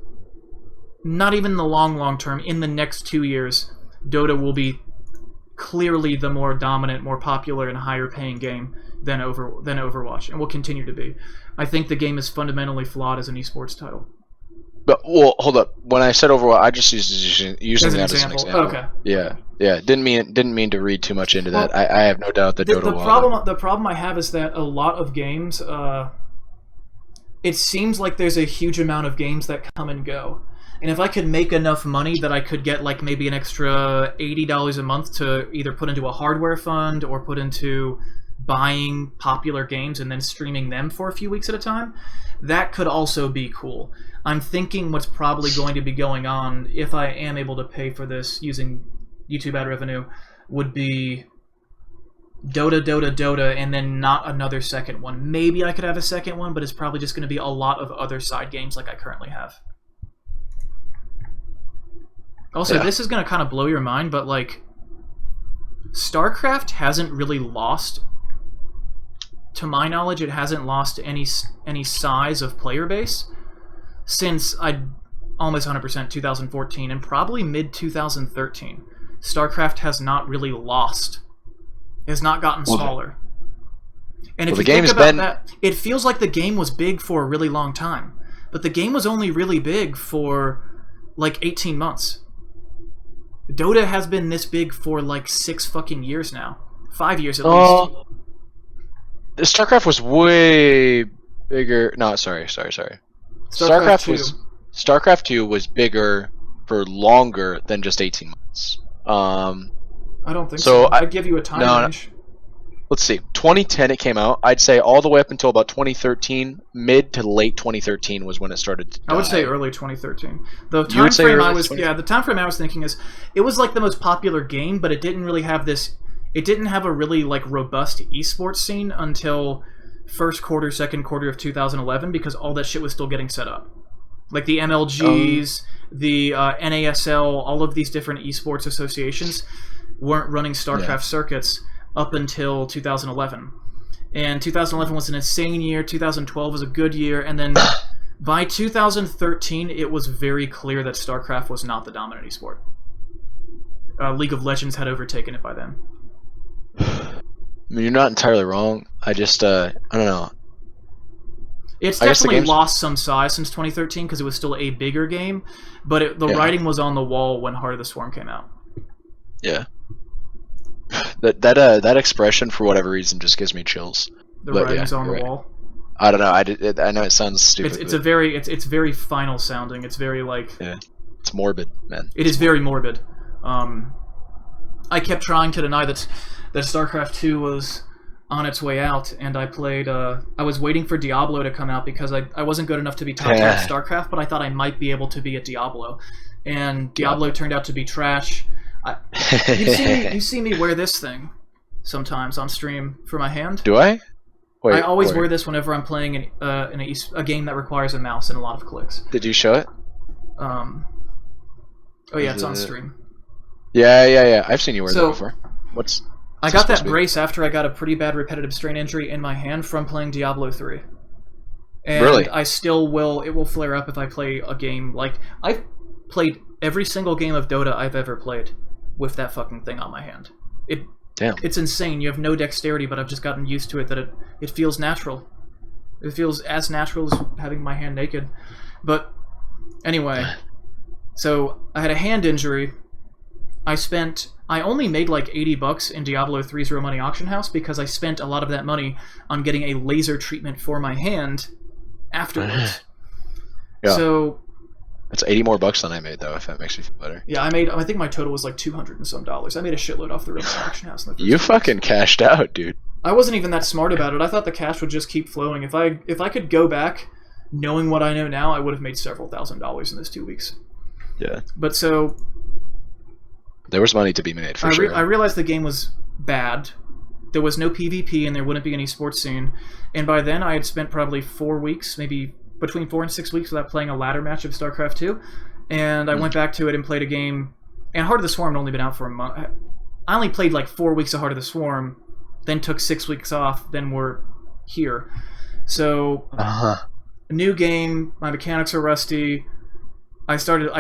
not even in the long term, in the next 2 years, Dota will be clearly the more dominant, more popular, and higher paying game than Overwatch, and will continue to be. I think the game is fundamentally flawed as an esports title. But hold up. When I said Overwatch, I just using that as an example. Okay. Yeah. Didn't mean to read too much into that. I have no doubt that Dota will. The problem I have is that a lot of games, it seems like there's a huge amount of games that come and go. And if I could make enough money that I could get like maybe an extra $80 a month to either put into a hardware fund or put into buying popular games and then streaming them for a few weeks at a time, that could also be cool. I'm thinking what's probably going to be going on, if I am able to pay for this using YouTube ad revenue, would be Dota, and then not another second one. Maybe I could have a second one, but it's probably just going to be a lot of other side games like I currently have. Also, This is going to kind of blow your mind, but like, StarCraft hasn't really lost, to my knowledge, it hasn't lost any size of player base since almost 100% 2014 and probably mid-2013. StarCraft has not really lost. It has not gotten smaller. And if you think about that, it feels like the game was big for a really long time. But the game was only really big for like 18 months. Dota has been this big for like 6 fucking years now. 5 years at least. StarCraft was way bigger. No, sorry. StarCraft 2 was bigger for longer than just 18 months. I don't think so. I'd give you a time range. Let's see. 2010 it came out. I'd say all the way up until about 2013, mid to late 2013 was when it started to die. I would say early 2013. The time frame I was thinking is it was like the most popular game, but it didn't really have this. It didn't have a really like robust esports scene until first quarter, second quarter of 2011 because all that shit was still getting set up. Like the MLGs, the NASL, all of these different esports associations weren't running StarCraft circuits up until 2011. And 2011 was an insane year, 2012 was a good year, and then by 2013 it was very clear that StarCraft was not the dominant esport. League of Legends had overtaken it by then. I mean, you're not entirely wrong. I just, I don't know. It's definitely lost some size since 2013 because it was still a bigger game, but the writing was on the wall when Heart of the Swarm came out. Yeah. That expression, for whatever reason, just gives me chills. The writing's on the wall. I don't know. I know it sounds stupid. It's very final sounding. It's very like. Yeah. It's morbid, man. It is very morbid. I kept trying to deny that StarCraft 2 was on its way out, and I played. I was waiting for Diablo to come out because I wasn't good enough to be top 10 at StarCraft, but I thought I might be able to be at Diablo, and Diablo turned out to be trash. You see me wear this thing sometimes on stream for my hand. Do I? Wait, I always wear this whenever I'm playing in a game that requires a mouse and a lot of clicks. Did you show it? Oh yeah, it's on stream. Yeah. I've seen you wear that before. I got that brace after I got a pretty bad repetitive strain injury in my hand from playing Diablo 3. And really? I still will. It will flare up if I play a game like I've played every single game of Dota I've ever played with that fucking thing on my hand. Damn. It's insane. You have no dexterity, but I've just gotten used to it that it feels natural. It feels as natural as having my hand naked. But anyway, so I had a hand injury. I only made like $80 in Diablo 3's Real Money Auction House because I spent a lot of that money on getting a laser treatment for my hand afterwards. Yeah. So that's $80 more than I made, though, if that makes you feel better. Yeah, I think my total was like $200 and some. I made a shitload off the Real Money Auction House. You fucking cashed out, dude. I wasn't even that smart about it. I thought the cash would just keep flowing. If I could go back knowing what I know now, I would have made several $1,000s in those 2 weeks. Yeah. But so there was money to be made for sure. I realized the game was bad. There was no PvP and there wouldn't be any sports scene. And by then I had spent probably 4 weeks, maybe between 4 and 6 weeks without playing a ladder match of StarCraft 2. And I went back to it and played a game. And Heart of the Swarm had only been out for a month. I only played like 4 weeks of Heart of the Swarm, then took 6 weeks off, then we're here. So, new game, my mechanics are rusty. I felt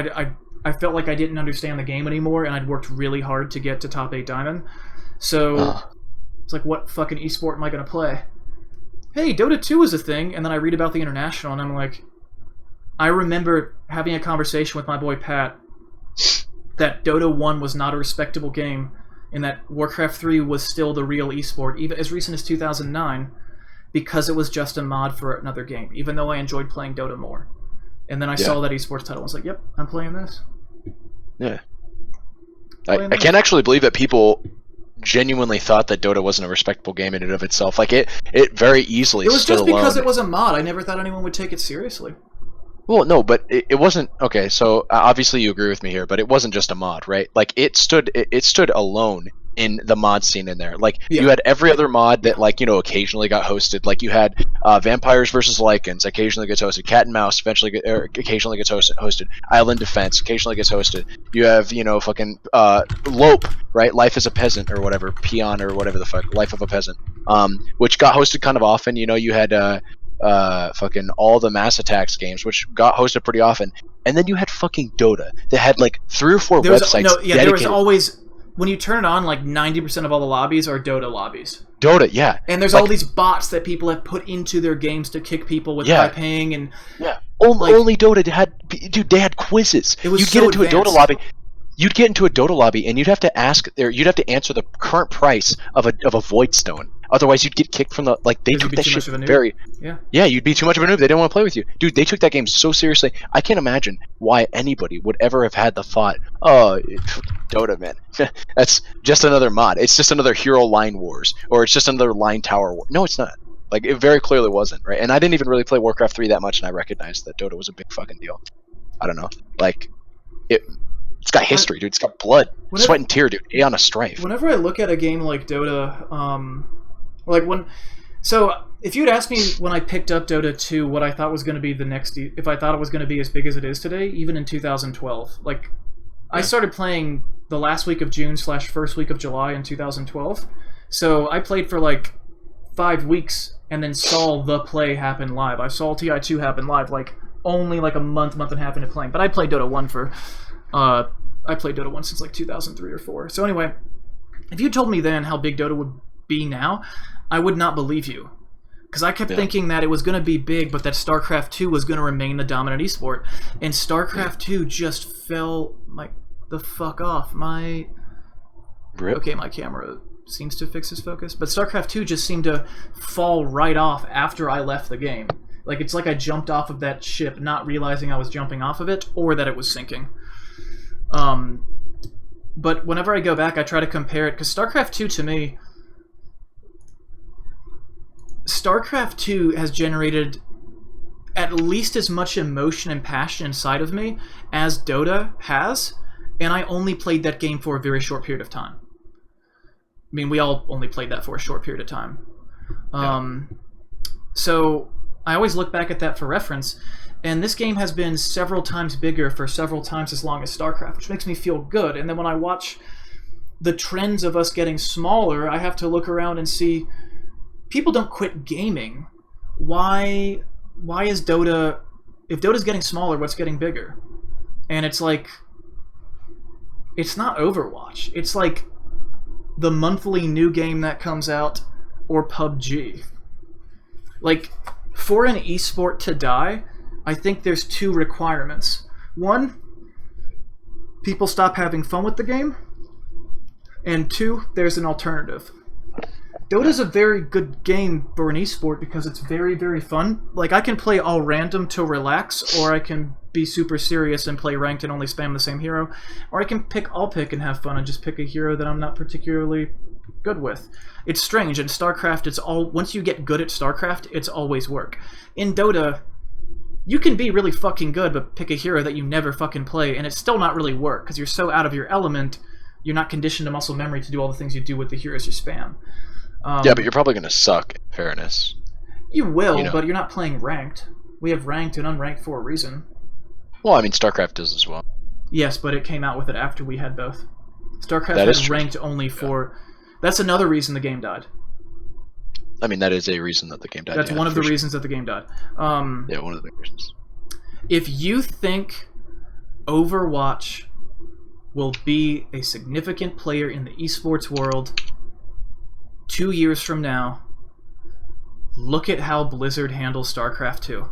like I didn't understand the game anymore, and I'd worked really hard to get to top 8 diamond. So, it's like, what fucking esport am I going to play? Hey, Dota 2 is a thing, and then I read about the International, and I'm like, I remember having a conversation with my boy Pat that Dota 1 was not a respectable game, and that Warcraft 3 was still the real esport, even as recent as 2009, because it was just a mod for another game, even though I enjoyed playing Dota more. And then I saw that esports title, and I was like, yep, I'm playing this. Yeah. I can't actually believe that people genuinely thought that Dota wasn't a respectable game in and of itself. Like, it very easily It was stood just because alone. it was a mod. I never thought anyone would take it seriously. Well, no, but it wasn't. Okay, so obviously you agree with me here, but it wasn't just a mod, right? Like, it stood alone in the mod scene in there. Like, you had every other mod that, like, you know, occasionally got hosted. Like, you had Vampires versus Lycans occasionally gets hosted. Cat and Mouse occasionally gets hosted. Island Defense occasionally gets hosted. You have, you know, fucking Lope, right? Life as a Peasant or whatever, Peon or whatever the fuck, Life of a Peasant, which got hosted kind of often. You know, you had fucking all the Mass Attacks games, which got hosted pretty often. And then you had fucking Dota that had like 3 or 4 websites. There was always, when you turn it on, like 90% of all the lobbies are Dota lobbies. Dota, yeah. And there's all these bots that people have put into their games to kick people with high paying and only Dota had, dude. They had quizzes. It was You'd so get into advanced. a Dota lobby. You'd get into a Dota lobby and you'd have to answer the current price of a Void Stone. Otherwise, you'd get kicked from the, like, they took that shit very... Yeah, you'd be too much of a noob. They didn't want to play with you. Dude, they took that game so seriously. I can't imagine why anybody would ever have had the thought, oh, Dota, man. That's just another mod. It's just another Hero Line Wars. Or it's just another Line Tower War. No, it's not. Like, it very clearly wasn't, right? And I didn't even really play Warcraft 3 that much, and I recognized that Dota was a big fucking deal. I don't know. Like, it's got history, dude. It's got blood, sweat, and tear, dude. Aeon of Strife. Whenever I look at a game like Dota, so if you'd asked me when I picked up Dota 2 what I thought was going to be the next, if I thought it was going to be as big as it is today, even in 2012, like, I started playing the last week of June / first week of July in 2012, so I played for like 5 weeks and then saw the play happen live. I saw TI2 happen live, like, only like a month and a half into playing, but I played Dota 1 for... I played Dota 1 since like 2003 or 4. So anyway, if you told me then how big Dota would be now, I would not believe you. Because I kept thinking that it was going to be big, but that StarCraft 2 was going to remain the dominant esport. And StarCraft 2 just fell the fuck off. Okay, my camera seems to fix its focus. But StarCraft 2 just seemed to fall right off after I left the game. Like, it's like I jumped off of that ship, not realizing I was jumping off of it, or that it was sinking. But whenever I go back, I try to compare it, because StarCraft 2 to me, StarCraft 2 has generated at least as much emotion and passion inside of me as Dota has, and I only played that game for a very short period of time. I mean, we all only played that for a short period of time. So I always look back at that for reference, and this game has been several times bigger for several times as long as StarCraft, which makes me feel good. And then when I watch the trends of us getting smaller, I have to look around and see people don't quit gaming. Why is Dota... If Dota's getting smaller, what's getting bigger? And it's like... It's not Overwatch. It's like the monthly new game that comes out, or PUBG. Like, for an esport to die, I think there's 2 requirements. 1, people stop having fun with the game, and 2, there's an alternative. Dota's a very good game for an esport because it's very, very fun. Like, I can play all random to relax, or I can be super serious and play ranked and only spam the same hero, or I can I'll pick and have fun and just pick a hero that I'm not particularly good with. It's strange. In StarCraft, once you get good at StarCraft, it's always work. In Dota, You can be really fucking good, but pick a hero that you never fucking play, and it's still not really work, because you're so out of your element, you're not conditioned to muscle memory to do all the things you do with the heroes you spam. Yeah, but you're probably going to suck, in fairness. You will, but you're not playing ranked. We have ranked and unranked for a reason. Well, I mean, StarCraft does as well. Yes, but it came out with it after we had both. StarCraft had ranked only for... That's another reason the game died. I mean, that is a reason that the game died. That's one of the reasons that the game died. Yeah, one of the reasons. If you think Overwatch will be a significant player in the esports world 2 years from now, look at how Blizzard handles StarCraft 2.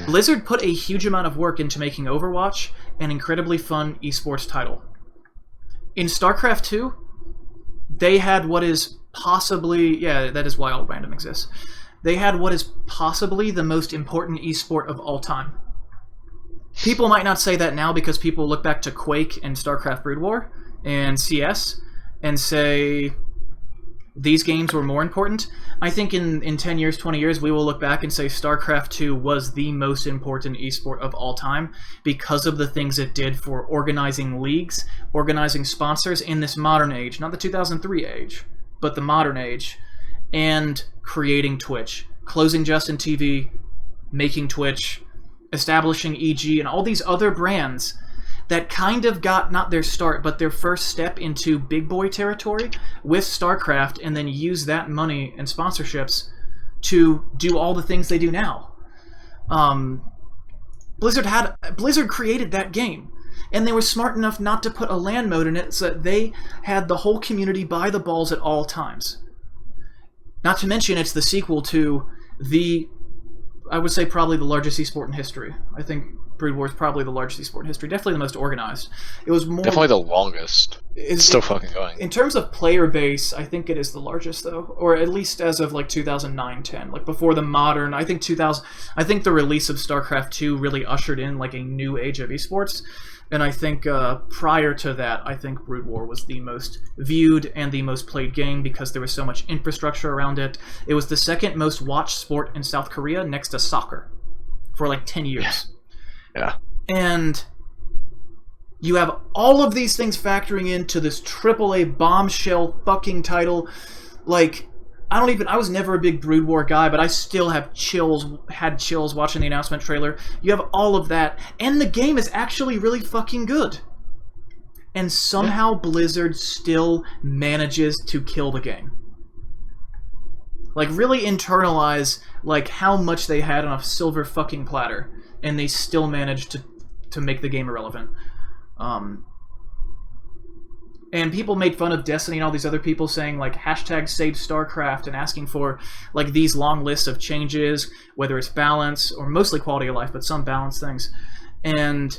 Blizzard put a huge amount of work into making Overwatch an incredibly fun esports title. In StarCraft 2, they had what is possibly... Yeah, that is why all random exists. They had what is possibly the most important esport of all time. People might not say that now because people look back to Quake and StarCraft Brood War and CS and say these games were more important. I think in 10 years, 20 years, we will look back and say StarCraft 2 was the most important esport of all time because of the things it did for organizing leagues, organizing sponsors in this modern age, not the 2003 age, but the modern age, and creating Twitch, closing Justin TV, making Twitch, establishing EG, and all these other brands that kind of got not their start, but their first step into big boy territory with StarCraft, and then use that money and sponsorships to do all the things they do now. Blizzard created that game, and they were smart enough not to put a LAN mode in it so that they had the whole community by the balls at all times. Not to mention it's the sequel to I would say probably the largest esport in history. I think Brood War is probably the largest esport in history. Definitely the most organized. It was more... Definitely the longest. It's still fucking going. In terms of player base, I think it is the largest, though. Or at least as of, like, 2009-10. Like, before the modern... I think the release of StarCraft 2 really ushered in, like, a new age of esports. And I think prior to that, I think Brood War was the most viewed and the most played game because there was so much infrastructure around it. It was the second most watched sport in South Korea next to soccer for like 10 years. Yeah. And you have all of these things factoring into this AAA bombshell fucking title. Like, I was never a big Brood War guy, but I still had chills watching the announcement trailer. You have all of that, and the game is actually really fucking good. And somehow Blizzard still manages to kill the game. Like, really internalize, like, how much they had on a silver fucking platter, and they still managed to make the game irrelevant. And people made fun of Destiny and all these other people saying, like, hashtag save StarCraft and asking for, like, these long lists of changes, whether it's balance or mostly quality of life, but some balance things. And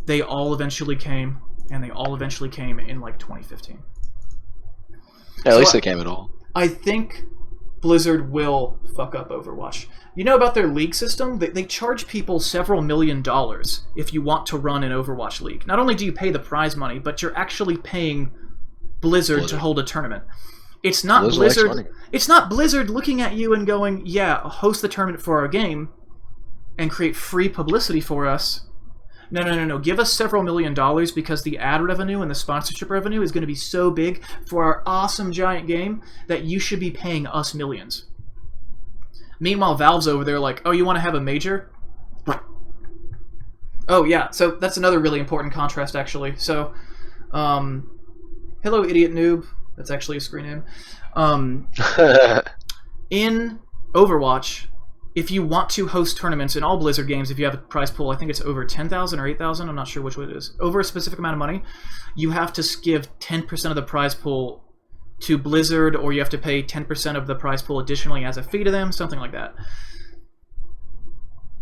they all eventually came, and they all eventually came in, like, 2015. Yeah, at least they came at all. I think Blizzard will fuck up Overwatch. You know about their league system? They charge people several $1 million if you want to run an Overwatch league. Not only do you pay the prize money, but you're actually paying Blizzard to hold a tournament. It's not Blizzard. It's not Blizzard looking at you and going, "Yeah, host the tournament for our game and create free publicity for us." No. Give us several $1 million because the ad revenue and the sponsorship revenue is going to be so big for our awesome giant game that you should be paying us millions. Meanwhile, Valve's over there like, oh, you want to have a major? Oh, yeah, so that's another really important contrast, actually. So, hello, idiot noob. That's actually a screen name. In Overwatch, if you want to host tournaments in all Blizzard games, if you have a prize pool, I think it's over 10,000 or 8,000, I'm not sure which one it is, over a specific amount of money, you have to give 10% of the prize pool to Blizzard, or you have to pay 10% of the prize pool additionally as a fee to them, something like that.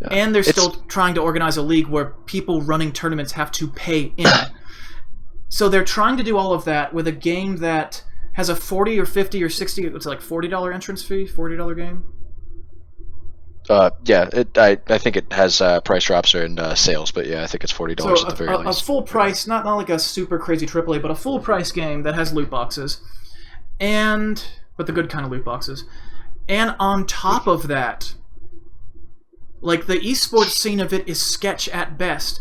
Yeah. And they're still trying to organize a league where people running tournaments have to pay in. So they're trying to do all of that with a game that has a $40 or $50 or $60, it's like $40 entrance fee, $40 game. Yeah, I think it has price drops and sales, but yeah, I think it's $40 at the very least. A full price, not like a super crazy AAA, but a full price game that has loot boxes. But the good kind of loot boxes. And on top of that, Like, the esports scene of it is sketch at best.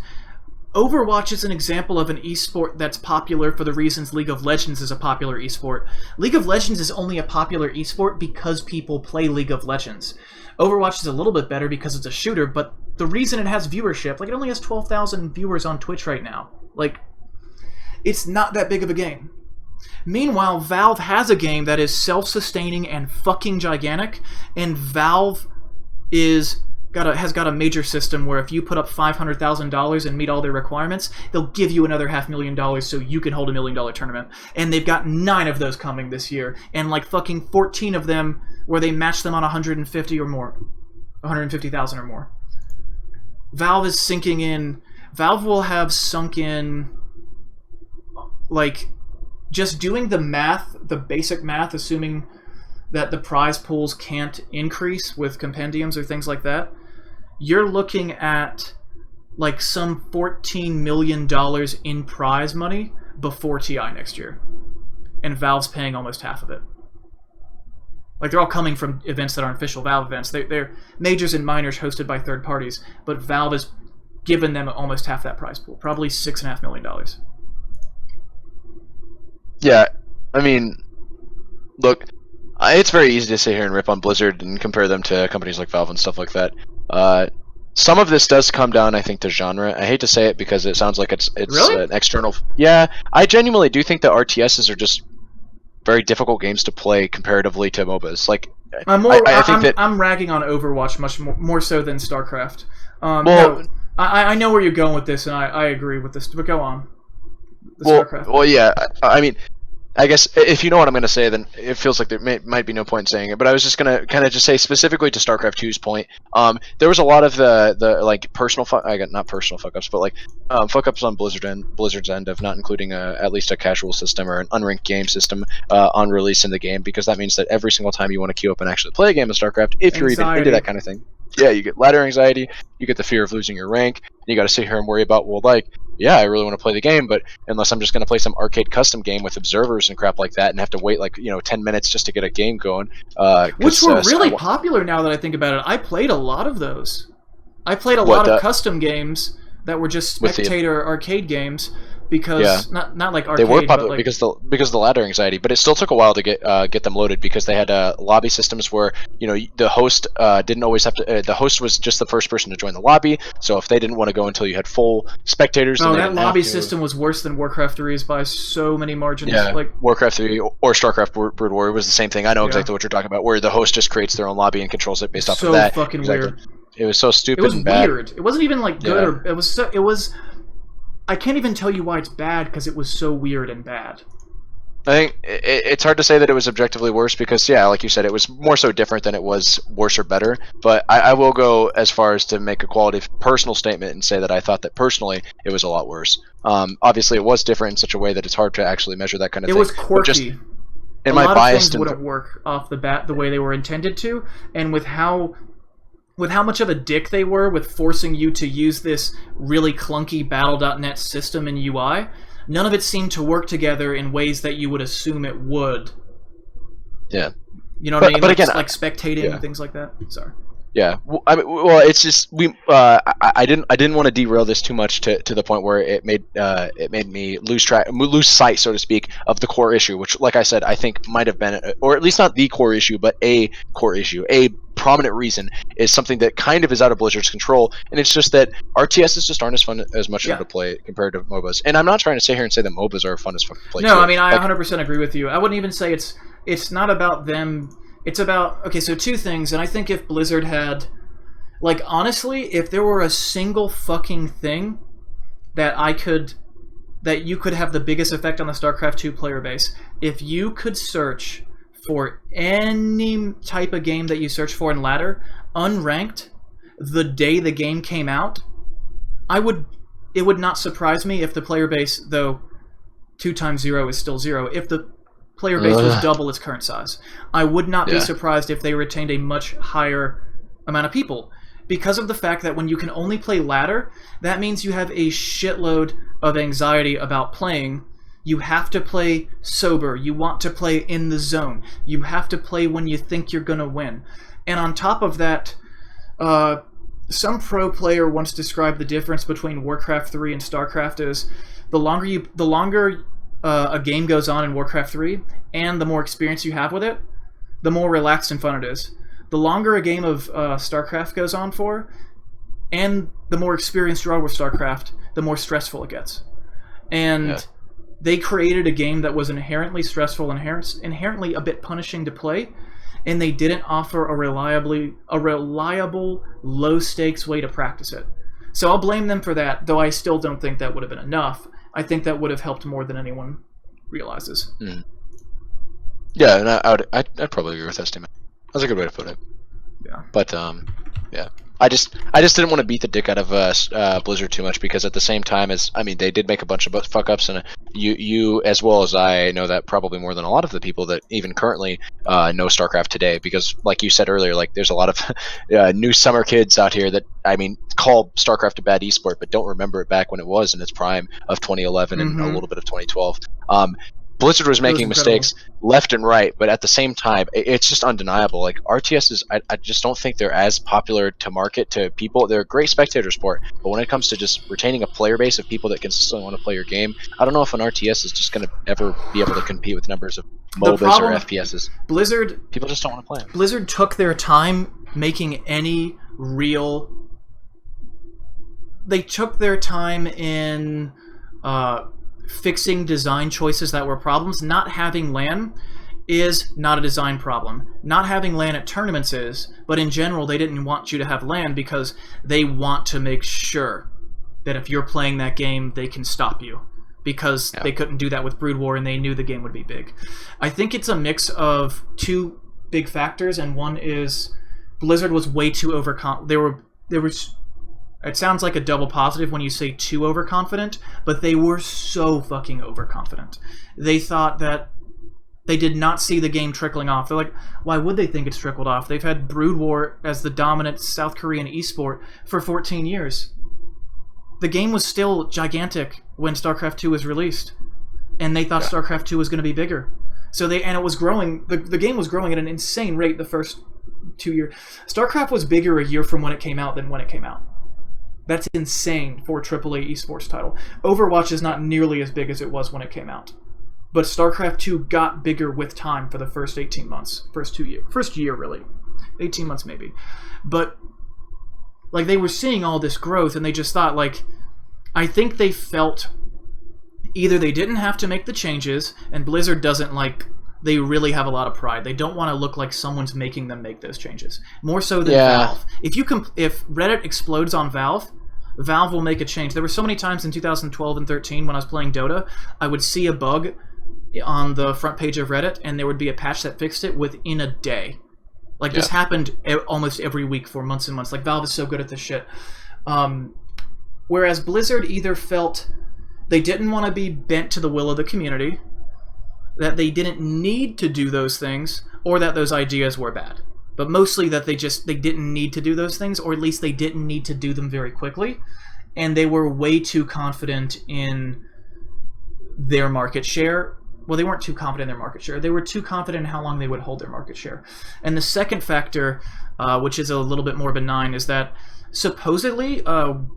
Overwatch is an example of an esport that's popular for the reasons League of Legends is a popular esport. League of Legends is only a popular esport because people play League of Legends. Overwatch is a little bit better because it's a shooter, but the reason it has viewership, like, it only has 12,000 viewers on Twitch right now. Like, it's not that big of a game. Meanwhile, Valve has a game that is self-sustaining and fucking gigantic, and Valve has got a major system where if you put up $500,000 and meet all their requirements, they'll give you another $500,000 so you can hold $1 million tournament. And they've got 9 of those coming this year, and like fucking 14 of them where they match them on 150 or more, 150,000 or more. Valve is sinking in. Valve will have sunk in, like, just doing the math, the basic math, assuming that the prize pools can't increase with compendiums or things like that, you're looking at like some $14 million in prize money before TI next year. And Valve's paying almost half of it. Like, they're all coming from events that aren't official Valve events. They're majors and minors hosted by third parties, but Valve has given them almost half that prize pool, probably $6.5 million. Yeah, I mean, look, it's very easy to sit here and rip on Blizzard and compare them to companies like Valve and stuff like that. Some of this does come down, I think, to genre. I hate to say it because it sounds like it's Really? an external. Yeah, I genuinely do think that RTSs are just very difficult games to play comparatively to MOBAs. Like, I'm ragging on Overwatch much more so than StarCraft. I know where you're going with this, and I agree with this. But go on. StarCraft. Well, yeah. I mean, I guess if you know what I'm going to say, then it feels like there might be no point in saying it. But I was just going to kind of just say specifically to StarCraft 2's point. There was a lot of the like personal not personal fuck ups, but like fuck ups on Blizzard's end of not including at least a casual system or an unranked game system on release in the game, because that means that every single time you want to queue up and actually play a game of StarCraft, if you're even into that kind of thing, yeah, you get ladder anxiety, you get the fear of losing your rank, and you got to sit here and worry about, well, like, yeah, I really want to play the game, but unless I'm just going to play some arcade custom game with observers and crap like that and have to wait, like, 10 minutes just to get a game going. Which were really popular now that I think about it. I played a lot of those. I played a lot of custom games that were just spectator arcade games. Because not like arcade, they were popular, like, because of the ladder anxiety, but it still took a while to get them loaded because they had lobby systems where the host didn't always have to. The host was just the first person to join the lobby, so if they didn't want to go until you had full spectators, then that lobby system was worse than Warcraft 3's by so many margins. Yeah, like Warcraft 3 or StarCraft Brood Warrior was the same thing. I know exactly what you're talking about, where the host just creates their own lobby and controls it based off of that. So fucking weird. It was so stupid. It was and bad. weird. It wasn't even like good. Or, it was. I can't even tell you why it's bad because it was so weird and bad. I think it's hard to say that it was objectively worse because, yeah, like you said, it was more so different than it was worse or better. But I will go as far as to make a quality personal statement and say that I thought that personally it was a lot worse. Obviously, it was different in such a way that it's hard to actually measure that kind of thing. It was quirky. A lot of things wouldn't work off the bat the way they were intended to, and with how much of a dick they were with forcing you to use this really clunky Battle.net system and UI, none of it seemed to work together in ways that you would assume it would. Yeah. You know what I mean? But again, like spectating and things like that. Sorry. Yeah, well, it's just I didn't want to derail this too much to the point where it made me lose sight, so to speak, of the core issue, which, like I said, I think might have been, or at least not the core issue, but a core issue, a prominent reason is something that kind of is out of Blizzard's control, and it's just that RTSs just aren't as fun as much fun to play compared to MOBAs. And I'm not trying to sit here and say that MOBAs are fun as fuck to play. No, I mean, I 100% agree with you. I wouldn't even say it's not about them. It's about, okay, so two things, and I think if Blizzard had, like, honestly, if there were a single fucking thing that you could have the biggest effect on the StarCraft 2 player base, if you could search for any type of game that you search for in ladder, unranked, the day the game came out, it would not surprise me if the player base, though 2 times 0 is still 0, if the player base was double its current size. I would not be surprised if they retained a much higher amount of people. Because of the fact that when you can only play ladder, that means you have a shitload of anxiety about playing. You have to play sober. You want to play in the zone. You have to play when you think you're going to win. And on top of that, some pro player once described the difference between Warcraft 3 and StarCraft as the longer a game goes on in Warcraft 3 and the more experience you have with it, the more relaxed and fun it is. The longer a game of StarCraft goes on for, and the more experienced you are with StarCraft, the more stressful it gets. And they created a game that was inherently stressful, inherently a bit punishing to play, and they didn't offer a reliable, low-stakes way to practice it. So I'll blame them for that, though I still don't think that would have been enough. I think that would have helped more than anyone realizes. Mm. Yeah, and I'd probably agree with that statement. That's a good way to put it. Yeah. But yeah, I just didn't want to beat the dick out of Blizzard too much, because at the same time, they did make a bunch of fuck ups, and you as well as I know that probably more than a lot of the people that even currently know StarCraft today, because like you said earlier, like there's a lot of new summer kids out here that call StarCraft a bad esport, but don't remember it back when it was in its prime of 2011 and a little bit of 2012. Blizzard was making mistakes left and right, but at the same time, it's just undeniable. Like RTS I just don't think they're as popular to market to people. They're a great spectator sport, but when it comes to just retaining a player base of people that consistently want to play your game, I don't know if an RTS is just going to ever be able to compete with numbers of MOBAs or FPSs. People just don't want to play them. Blizzard took their time making any real. They took their time in. Fixing design choices that were problems. Not having LAN is not a design problem. Not having LAN at tournaments is, but in general they didn't want you to have LAN because they want to make sure that if you're playing that game they can stop you, because they couldn't do that with Brood War and they knew the game would be big. I think it's a mix of two big factors, and one is Blizzard was way too overconfident. It sounds like a double positive when you say too overconfident, but they were so fucking overconfident. They thought that they did not see the game trickling off. They're like, why would they think it's trickled off? They've had Brood War as the dominant South Korean esport for 14 years. The game was still gigantic when StarCraft 2 was released, and they thought StarCraft 2 was going to be bigger. And it was growing. The game was growing at an insane rate the first 2 years. StarCraft was bigger a year from when it came out than when it came out. That's insane for a AAA esports title. Overwatch is not nearly as big as it was when it came out. But StarCraft 2 got bigger with time for the first 18 months. First year, really. 18 months, maybe. But, like, they were seeing all this growth, and they just thought, like, I think they felt either they didn't have to make the changes, and Blizzard doesn't, like, they really have a lot of pride. They don't want to look like someone's making them make those changes. More so than Valve. If Reddit explodes on Valve will make a change. There were so many times in 2012 and 13 when I was playing Dota, I would see a bug on the front page of Reddit, and there would be a patch that fixed it within a day. Like, this happened almost every week for months and months. Like, Valve is so good at this shit. Whereas Blizzard either felt they didn't want to be bent to the will of the community, that they didn't need to do those things, or that those ideas were bad. But mostly that they didn't need to do those things, or at least they didn't need to do them very quickly, and they were way too confident in their market share. Well, they weren't too confident in their market share. They were too confident in how long they would hold their market share. And the second factor, which is a little bit more benign, is that supposedly, well,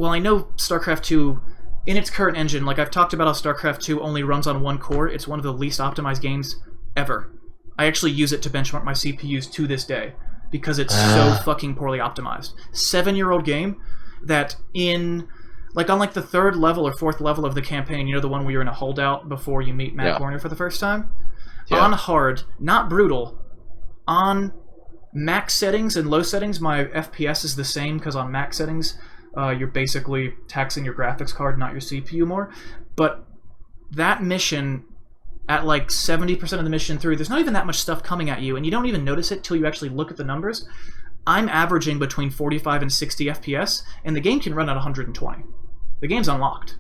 I know StarCraft 2... in its current engine, like I've talked about how StarCraft 2 only runs on one core. It's one of the least optimized games ever. I actually use it to benchmark my CPUs to this day because it's so fucking poorly optimized. 7-year-old game that on the third level or fourth level of the campaign, you know, the one where you're in a holdout before you meet Matt Warner for the first time? Yeah. On hard, not brutal, on max settings and low settings, my FPS is the same because on max settings, you're basically taxing your graphics card, not your CPU more. But that mission, at like 70% of the mission through, there's not even that much stuff coming at you, and you don't even notice it till you actually look at the numbers. I'm averaging between 45 and 60 FPS, and the game can run at 120. The game's unlocked.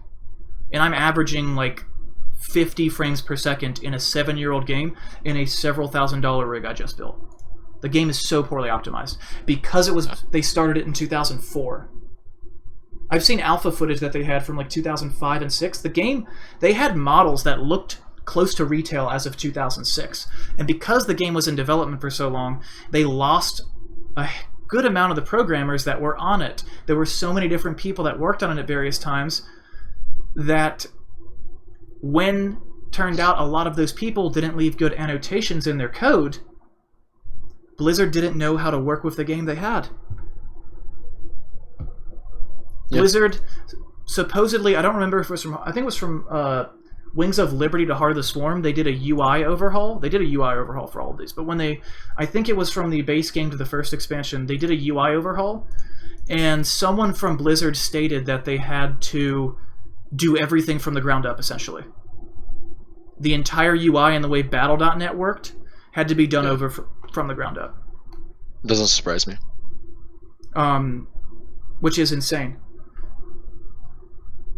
And I'm averaging like 50 frames per second in a 7-year-old game in a several $1,000 rig I just built. The game is so poorly optimized. Because they started it in 2004. I've seen alpha footage that they had from like 2005 and 6. The game, they had models that looked close to retail as of 2006. And because the game was in development for so long, they lost a good amount of the programmers that were on it. There were so many different people that worked on it at various times that when turned out a lot of those people didn't leave good annotations in their code, Blizzard didn't know how to work with the game they had. Yep. Blizzard, supposedly, I don't remember if it was from, I think it was from Wings of Liberty to Heart of the Swarm, they did a UI overhaul. They did a UI overhaul for all of these, but when they, I think it was from the base game to the first expansion, they did a UI overhaul, and someone from Blizzard stated that they had to do everything from the ground up, essentially. The entire UI and the way Battle.net worked had to be done over from the ground up. Doesn't surprise me. Which is insane.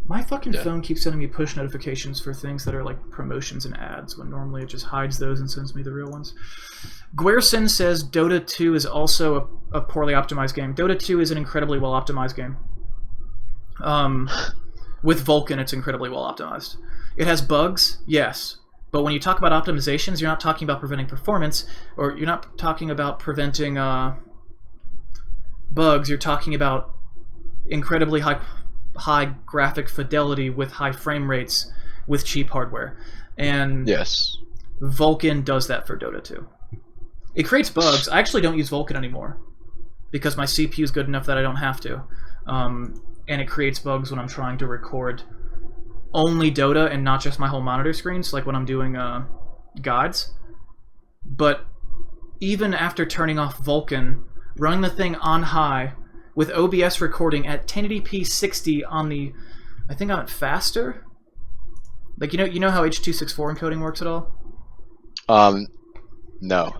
My fucking phone keeps sending me push notifications for things that are like promotions and ads, when normally it just hides those and sends me the real ones. Guerson says Dota 2 is also a poorly optimized game. Dota 2 is an incredibly well optimized game. With Vulkan, it's incredibly well optimized. It has bugs, yes. But when you talk about optimizations, you're not talking about preventing performance, or you're not talking about preventing bugs. You're talking about incredibly high graphic fidelity with high frame rates with cheap hardware. And yes, Vulkan does that for Dota 2. It creates bugs. I actually don't use Vulkan anymore because my CPU is good enough that I don't have to. And it creates bugs when I'm trying to record only Dota and not just my whole monitor screens, like when I'm doing guides. But even after turning off Vulkan, running the thing on high with OBS recording at 1080p 60 on the, I think on it faster. Like you know how H.264 encoding works at all? No,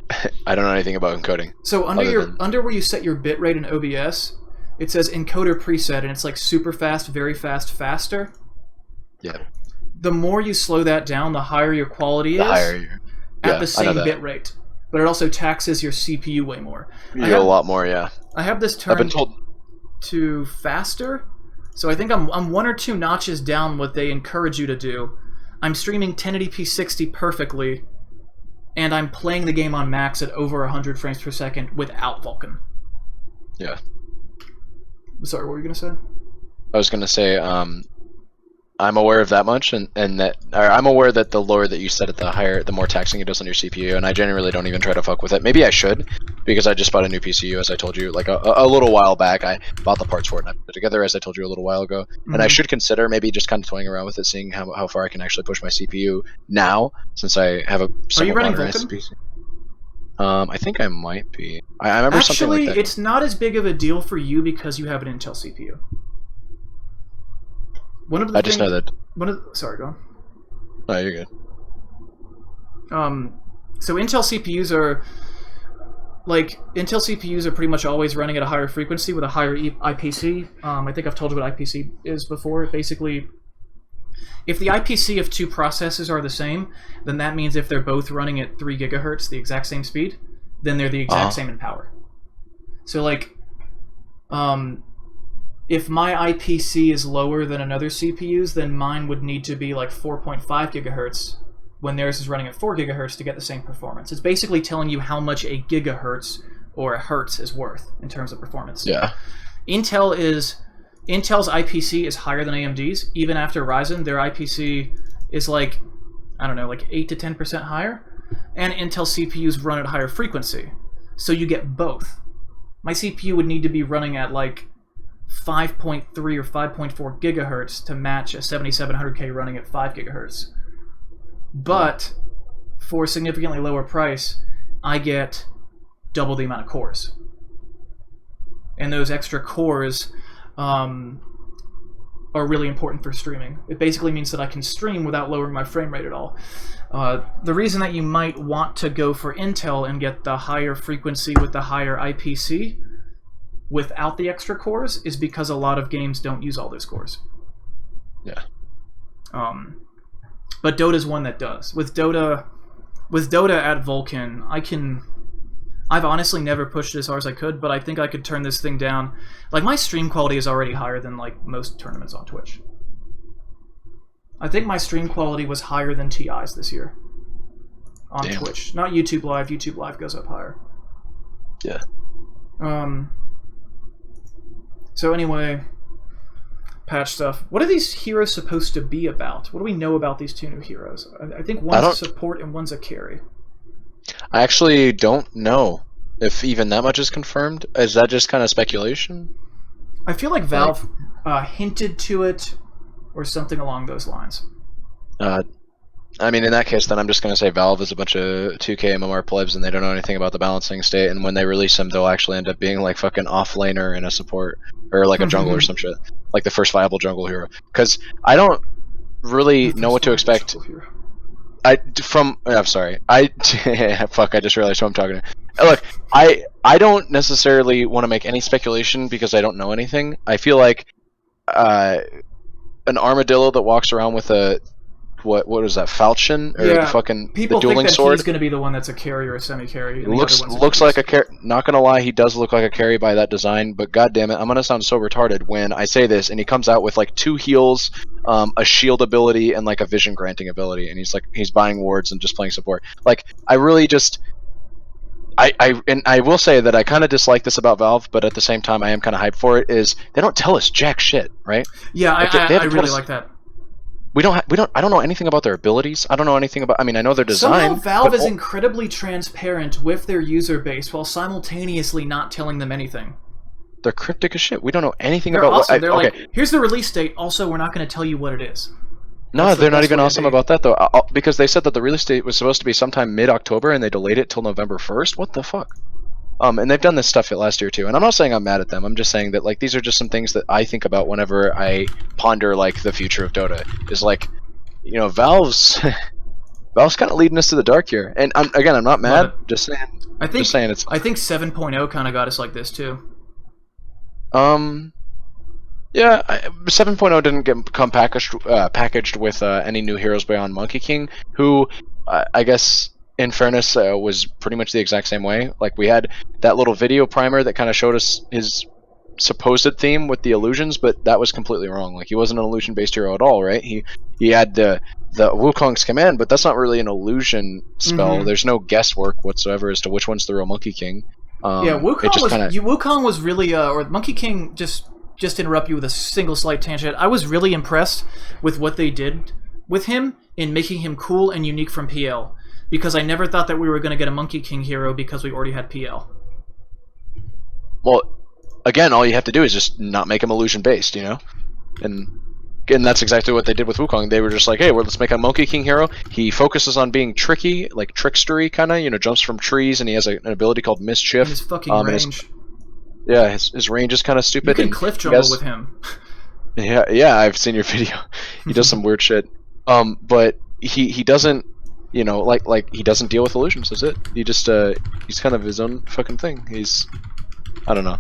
I don't know anything about encoding. So under where you set your bitrate in OBS, it says encoder preset, and it's like super fast, very fast, faster. Yeah. The more you slow that down, the higher your quality is. At the same bitrate. But it also taxes your CPU way more. A lot more, yeah. I have this turned to faster, so I think I'm 1 or 2 notches down what they encourage you to do. I'm streaming 1080p 60 perfectly, and I'm playing the game on max at over 100 frames per second without Vulkan. Yeah. Sorry, what were you going to say? I was going to say, I'm aware of that much, and that I'm aware that the lower that you set it, the more taxing it is on your CPU, and I generally don't even try to fuck with it. Maybe I should, because I just bought a new PCU, as I told you, like a little while back. I bought the parts for it and I put it together, as I told you a little while ago. And I should consider maybe just kind of toying around with it, seeing how far I can actually push my CPU now, since I have a somewhat modernized PC. I think I might be. I remember something like that. Actually, it's not as big of a deal for you because you have an Intel CPU. Just know that. Sorry, go on. No, you're good. So Intel CPUs are pretty much always running at a higher frequency with a higher IPC. I think I've told you what IPC is before. Basically, if the IPC of 2 processors are the same, then that means if they're both running at 3 gigahertz, the exact same speed, then they're the exact same in power. So like, if my IPC is lower than another CPU's, then mine would need to be like 4.5 gigahertz when theirs is running at 4 gigahertz to get the same performance. It's basically telling you how much a gigahertz or a hertz is worth in terms of performance. Yeah. Intel's IPC is higher than AMD's. Even after Ryzen, their IPC is like, I don't know, like 8 to 10% higher. And Intel CPUs run at higher frequency. So you get both. My CPU would need to be running at like 5.3 or 5.4 gigahertz to match a 7700K running at 5 gigahertz. But for a significantly lower price, I get double the amount of cores. And those extra cores are really important for streaming. It basically means that I can stream without lowering my frame rate at all. The reason that you might want to go for Intel and get the higher frequency with the higher IPC without the extra cores is because a lot of games don't use all those cores. Yeah. But Dota's one that does. With Dota at Vulkan, I've honestly never pushed it as hard as I could, but I think I could turn this thing down. Like, my stream quality is already higher than like most tournaments on Twitch. I think my stream quality was higher than TI's this year on Twitch. Not YouTube Live. YouTube Live goes up higher. Yeah. So anyway, patch stuff. What are these heroes supposed to be about? What do we know about these two new heroes? I think one's a support and one's a carry. I actually don't know if even that much is confirmed. Is that just kind of speculation? I feel like Valve hinted to it or something along those lines. I mean, in that case, then I'm just going to say Valve is a bunch of 2K MMR plebs and they don't know anything about the balancing state, and when they release them, they'll actually end up being like fucking off-laner and a support, or like a jungle or some shit. Like the first viable jungle hero. Because I don't really know what to expect. I'm sorry. Fuck, I just realized who I'm talking to. Look, I don't necessarily want to make any speculation because I don't know anything. I feel like an armadillo that walks around with a what is that, falchion or the fucking people the dueling think that sword? he's going to be the one that's a carry or a semi-carry. Looks like a carry. Not gonna lie, he does look like a carry by that design. But god damn it, I'm gonna sound so retarded when I say this. And he comes out with like 2 heals, a shield ability, and like a vision granting ability. And he's buying wards and just playing support. Like I really just. I will say that I kind of dislike this about Valve, but at the same time I am kind of hyped for it. Is they don't tell us jack shit, right? Yeah, like I really like that. I don't know anything about their abilities. I don't know anything about. I mean, I know their design. Somehow Valve is incredibly transparent with their user base while simultaneously not telling them anything. They're cryptic as shit. We don't know anything They're about awesome. what. They're like, here's the release date. Also, we're not going to tell you what it is. No, they're not even awesome about that though, because they said that the release date was supposed to be sometime mid-October and they delayed it till November 1st. What the fuck? And they've done this stuff last year too. And I'm not saying I'm mad at them. I'm just saying that like these are just some things that I think about whenever I ponder like the future of Dota. Is like, you know, Valve's kind of leading us to the dark here. And I'm not mad. Just saying. I think 7.0 kind of got us like this too. Yeah, 7.0 didn't come packaged with any new heroes beyond Monkey King, who I guess in fairness was pretty much the exact same way. Like we had that little video primer that kind of showed us his supposed theme with the illusions, but that was completely wrong. Like he wasn't an illusion based hero at all, right? He had the Wukong's command, but that's not really an illusion spell. There's no guesswork whatsoever as to which one's the real Monkey King. Yeah, Wukong was really or Monkey King just interrupt you with a single slight tangent. I was really impressed with what they did with him in making him cool and unique from PL, because I never thought that we were going to get a Monkey King hero because we already had PL. Well, again, all you have to do is just not make him illusion based, you know, and that's exactly what they did with Wukong. They were just like, hey, let's make a Monkey King hero. He focuses on being tricky, like trickstery kind of, you know, jumps from trees, and he has an ability called Mischief. And his fucking range. His range is kind of stupid. You can cliff jumble with him. Yeah, I've seen your video. He does some weird shit. But he doesn't, you know, like he doesn't deal with illusions. That's it. He just he's kind of his own fucking thing. I don't know.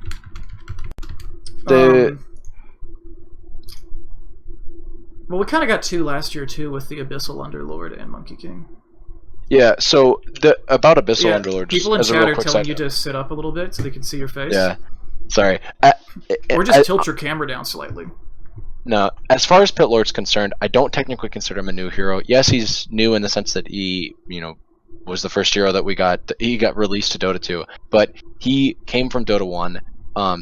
Well, we kind of got 2 last year too with the Abyssal Underlord and Monkey King. Yeah, so about Abyssal Underlord. People in chat are telling you to sit up a little bit so they can see your face. Yeah, sorry. Or just tilt your camera down slightly. No, as far as Pit Lord's concerned, I don't technically consider him a new hero. Yes, he's new in the sense that he, you know, was the first hero that we got. He got released to Dota 2, but he came from Dota 1.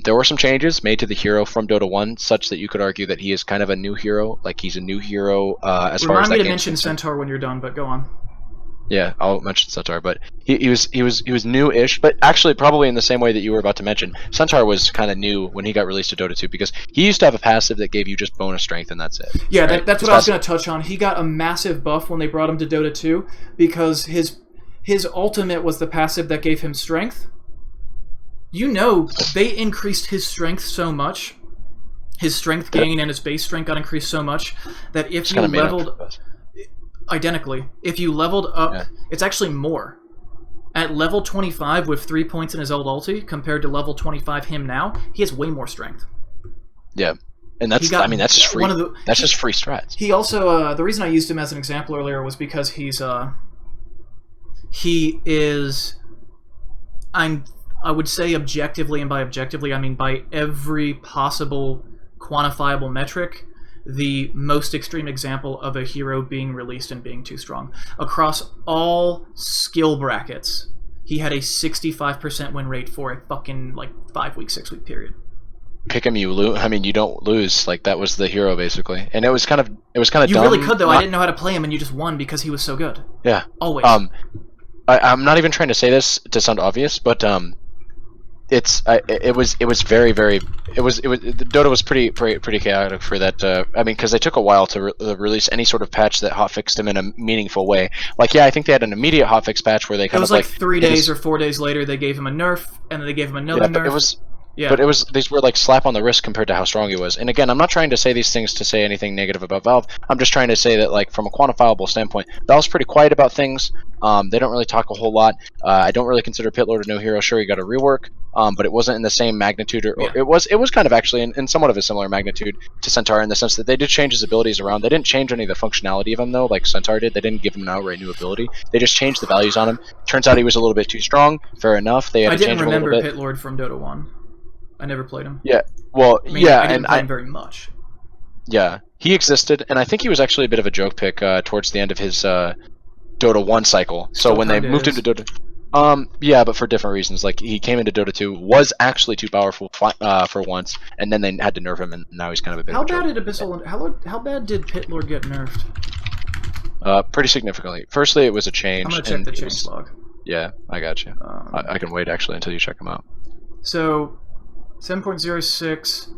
There were some changes made to the hero from Dota 1, such that you could argue that he is kind of a new hero. Like he's a new hero as far as that. Remind me to mention Centaur when you're done, but go on. Yeah, I'll mention Centaur, but he was new-ish, but actually probably in the same way that you were about to mention. Centaur was kind of new when he got released to Dota 2 because he used to have a passive that gave you just bonus strength and that's it. Yeah, right? That's what I was going to touch on. He got a massive buff when they brought him to Dota 2 because his ultimate was the passive that gave him strength. You know, they increased his strength so much. His strength gain and his base strength got increased so much that if you leveled identically, if you leveled up, it's actually more. At level 25 with 3 points in his old ulti compared to level 25 him now, he has way more strength. Yeah, and that's just free. That's just free strats. He also the reason I used him as an example earlier was because he is I would say objectively, and by objectively I mean by every possible quantifiable metric, the most extreme example of a hero being released and being too strong. Across all skill brackets, he had a 65% win rate for a fucking, 5-week, 6-week period. pick him, you lose. I mean, you don't lose. Like that was the hero basically, and it was kind of You dumb. really could though. I didn't know how to play him, and you just won because he was so good. Yeah. Always. I'm not even trying to say this to sound obvious, but it was very the Dota was pretty chaotic for that. I mean, because they took a while to release any sort of patch that hotfixed him in a meaningful way. Like, yeah, I think they had an immediate hotfix patch where they kind of like 3 days or 4 days later they gave him a nerf, and then they gave him another nerf. But it was. Yeah. But these were like slap on the wrist compared to how strong he was. And again, I'm not trying to say these things to say anything negative about Valve. I'm just trying to say that, like, from a quantifiable standpoint, Valve's pretty quiet about things. They don't really talk a whole lot. I don't really consider Pitlord a new hero. Sure, he got a rework, but it wasn't in the same magnitude, or it was kind of actually in somewhat of a similar magnitude to Centaur in the sense that they did change his abilities around. They didn't change any of the functionality of him though, like Centaur did. They didn't give him an outright new ability. They just changed the values on him. Turns out he was a little bit too strong. Fair enough. They had to change him a little bit. I didn't remember Pitlord from Dota 1. I never played him. Yeah, well, I mean, I didn't play him very much. Yeah, he existed, and I think he was actually a bit of a joke pick towards the end of his Dota 1 cycle. So when they moved into Dota, yeah, but for different reasons. Like, he came into Dota 2, was actually too powerful for once, and then they had to nerf him, and now he's kind of a bit. How bad did how bad did Pitlord get nerfed? Pretty significantly. Firstly, it was a change. I'm gonna check the change log. Yeah, I got you. I can wait actually until you check them out. So. 7.06,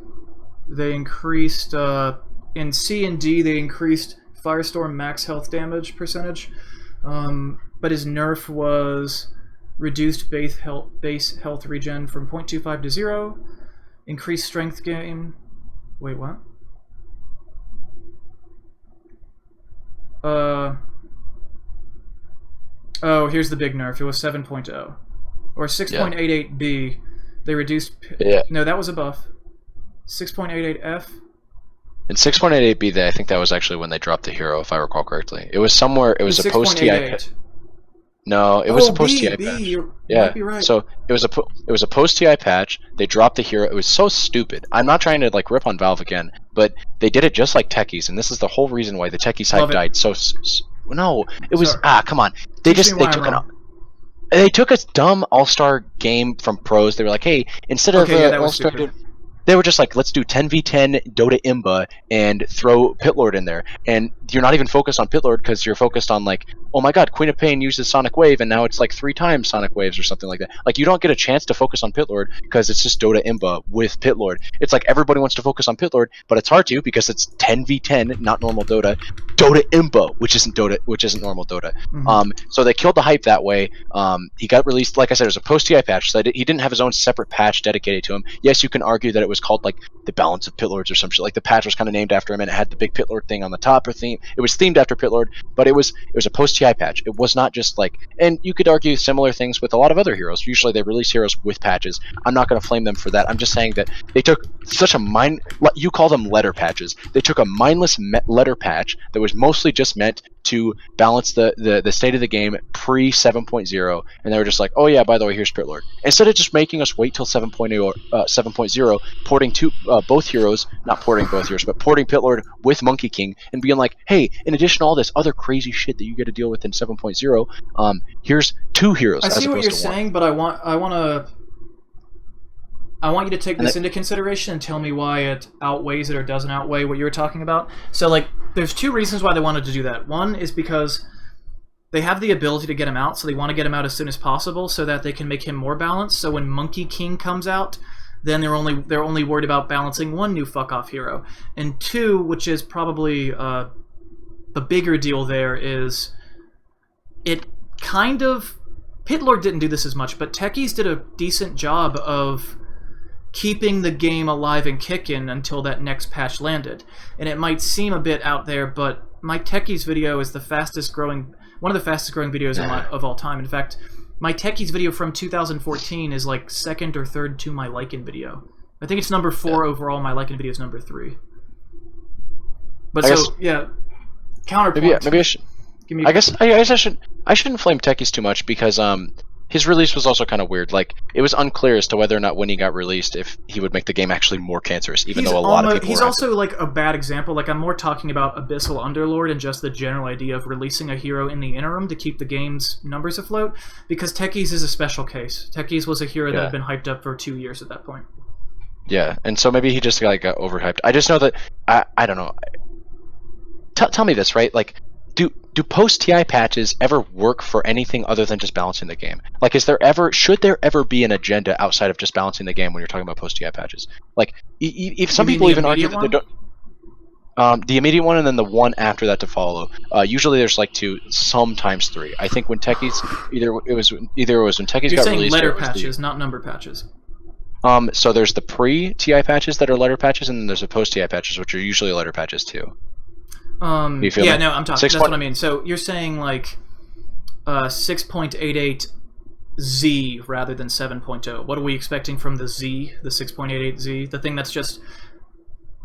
they increased, in C and D, they increased Firestorm max health damage percentage, but his nerf was reduced base health regen from 0.25 to 0, increased strength gain, wait, what? Oh, here's the big nerf, it was 7.0, or 6.88B. They reduced... No, that was a buff. 6.88F? In 6.88B, I think that was actually when they dropped the hero, if I recall correctly. It was somewhere... It was a post-TI... No, it was a post-TI patch. You might be right. So it was a post-TI patch. They dropped the hero. It was so stupid. I'm not trying to like rip on Valve again, but they did it just like Techies, and this is the whole reason why the Techies hype died. No, it was... come on. They took a dumb all-star game from pros. They were like, hey, instead of all-star, they were just like, let's do 10v10 Dota Imba and throw Pitlord in there. And you're not even focused on Pitlord because you're focused on like, oh my god, Queen of Pain uses Sonic Wave and now it's like 3 times Sonic Waves or something like that. Like, you don't get a chance to focus on Pitlord because it's just Dota Imba with Pitlord. It's like everybody wants to focus on Pitlord, but it's hard to because it's 10v10, not normal Dota. Dota Imba, which isn't normal Dota. Mm-hmm. So they killed the hype that way. He got released, like I said, it was a post-TI patch, so he didn't have his own separate patch dedicated to him. Yes, you can argue that it was called like the Balance of Pitlords or some shit. Like, the patch was kind of named after him, and it had the big Pitlord thing on the top, or theme. It was themed after Pitlord, but it was a post-TI patch. It was not just like, and you could argue similar things with a lot of other heroes. Usually they release heroes with patches. I'm not going to flame them for that. I'm just saying that they took such a you call them letter patches. They took a mindless letter patch that was mostly just meant to balance the state of the game pre 7.0, and they were just like, oh yeah, by the way, here's Pitlord. Instead of just making us wait till 7.0, porting both heroes, not porting both heroes, but porting Pitlord with Monkey King, and being like, hey, in addition to all this other crazy shit that you get to deal with in 7.0, here's 2 heroes. I see what you're saying, but I want you to take this into consideration and tell me why it outweighs it or doesn't outweigh what you were talking about. So, like, there's 2 reasons why they wanted to do that. One is because they have the ability to get him out, so they want to get him out as soon as possible so that they can make him more balanced. So when Monkey King comes out, then they're only worried about balancing one new fuck-off hero. And 2, which is probably the bigger deal there, is it kind of... Pitlord didn't do this as much, but Techies did a decent job of keeping the game alive and kicking until that next patch landed. And it might seem a bit out there, but my Techies video is one of the fastest growing videos of all time. In fact, my Techies video from 2014 is like 2nd or 3rd to my Lycan video. I think it's number 4 overall. My Lycan video is number 3. But counterpoint. Maybe I should. I guess I shouldn't flame Techies too much because his release was also kind of weird. Like, it was unclear as to whether or not when he got released, if he would make the game actually more cancerous, even though a lot of people He's also, like, a bad example. Like, I'm more talking about Abyssal Underlord and just the general idea of releasing a hero in the interim to keep the game's numbers afloat, because Techies is a special case. Techies was a hero that had been hyped up for 2 years at that point. Yeah, and so maybe he just like got overhyped. I just know that I don't know. Tell me this, right? Like, do post TI patches ever work for anything other than just balancing the game? Like, should there ever be an agenda outside of just balancing the game when you're talking about post TI patches? Like, if some people even argue that they don't. The immediate one and then the one after that to follow. Usually there's like 2, sometimes 3. I think when techies either it was when techies You're got saying released. letter patches, not number patches. So there's the pre-TI patches that are letter patches, and then there's the post-TI patches, which are usually letter patches too. Yeah, me? no, I'm talking. That's what I mean. So you're saying like 6.88 Z rather than 7.0. What are we expecting from the Z, the 6.88 Z, the thing that's just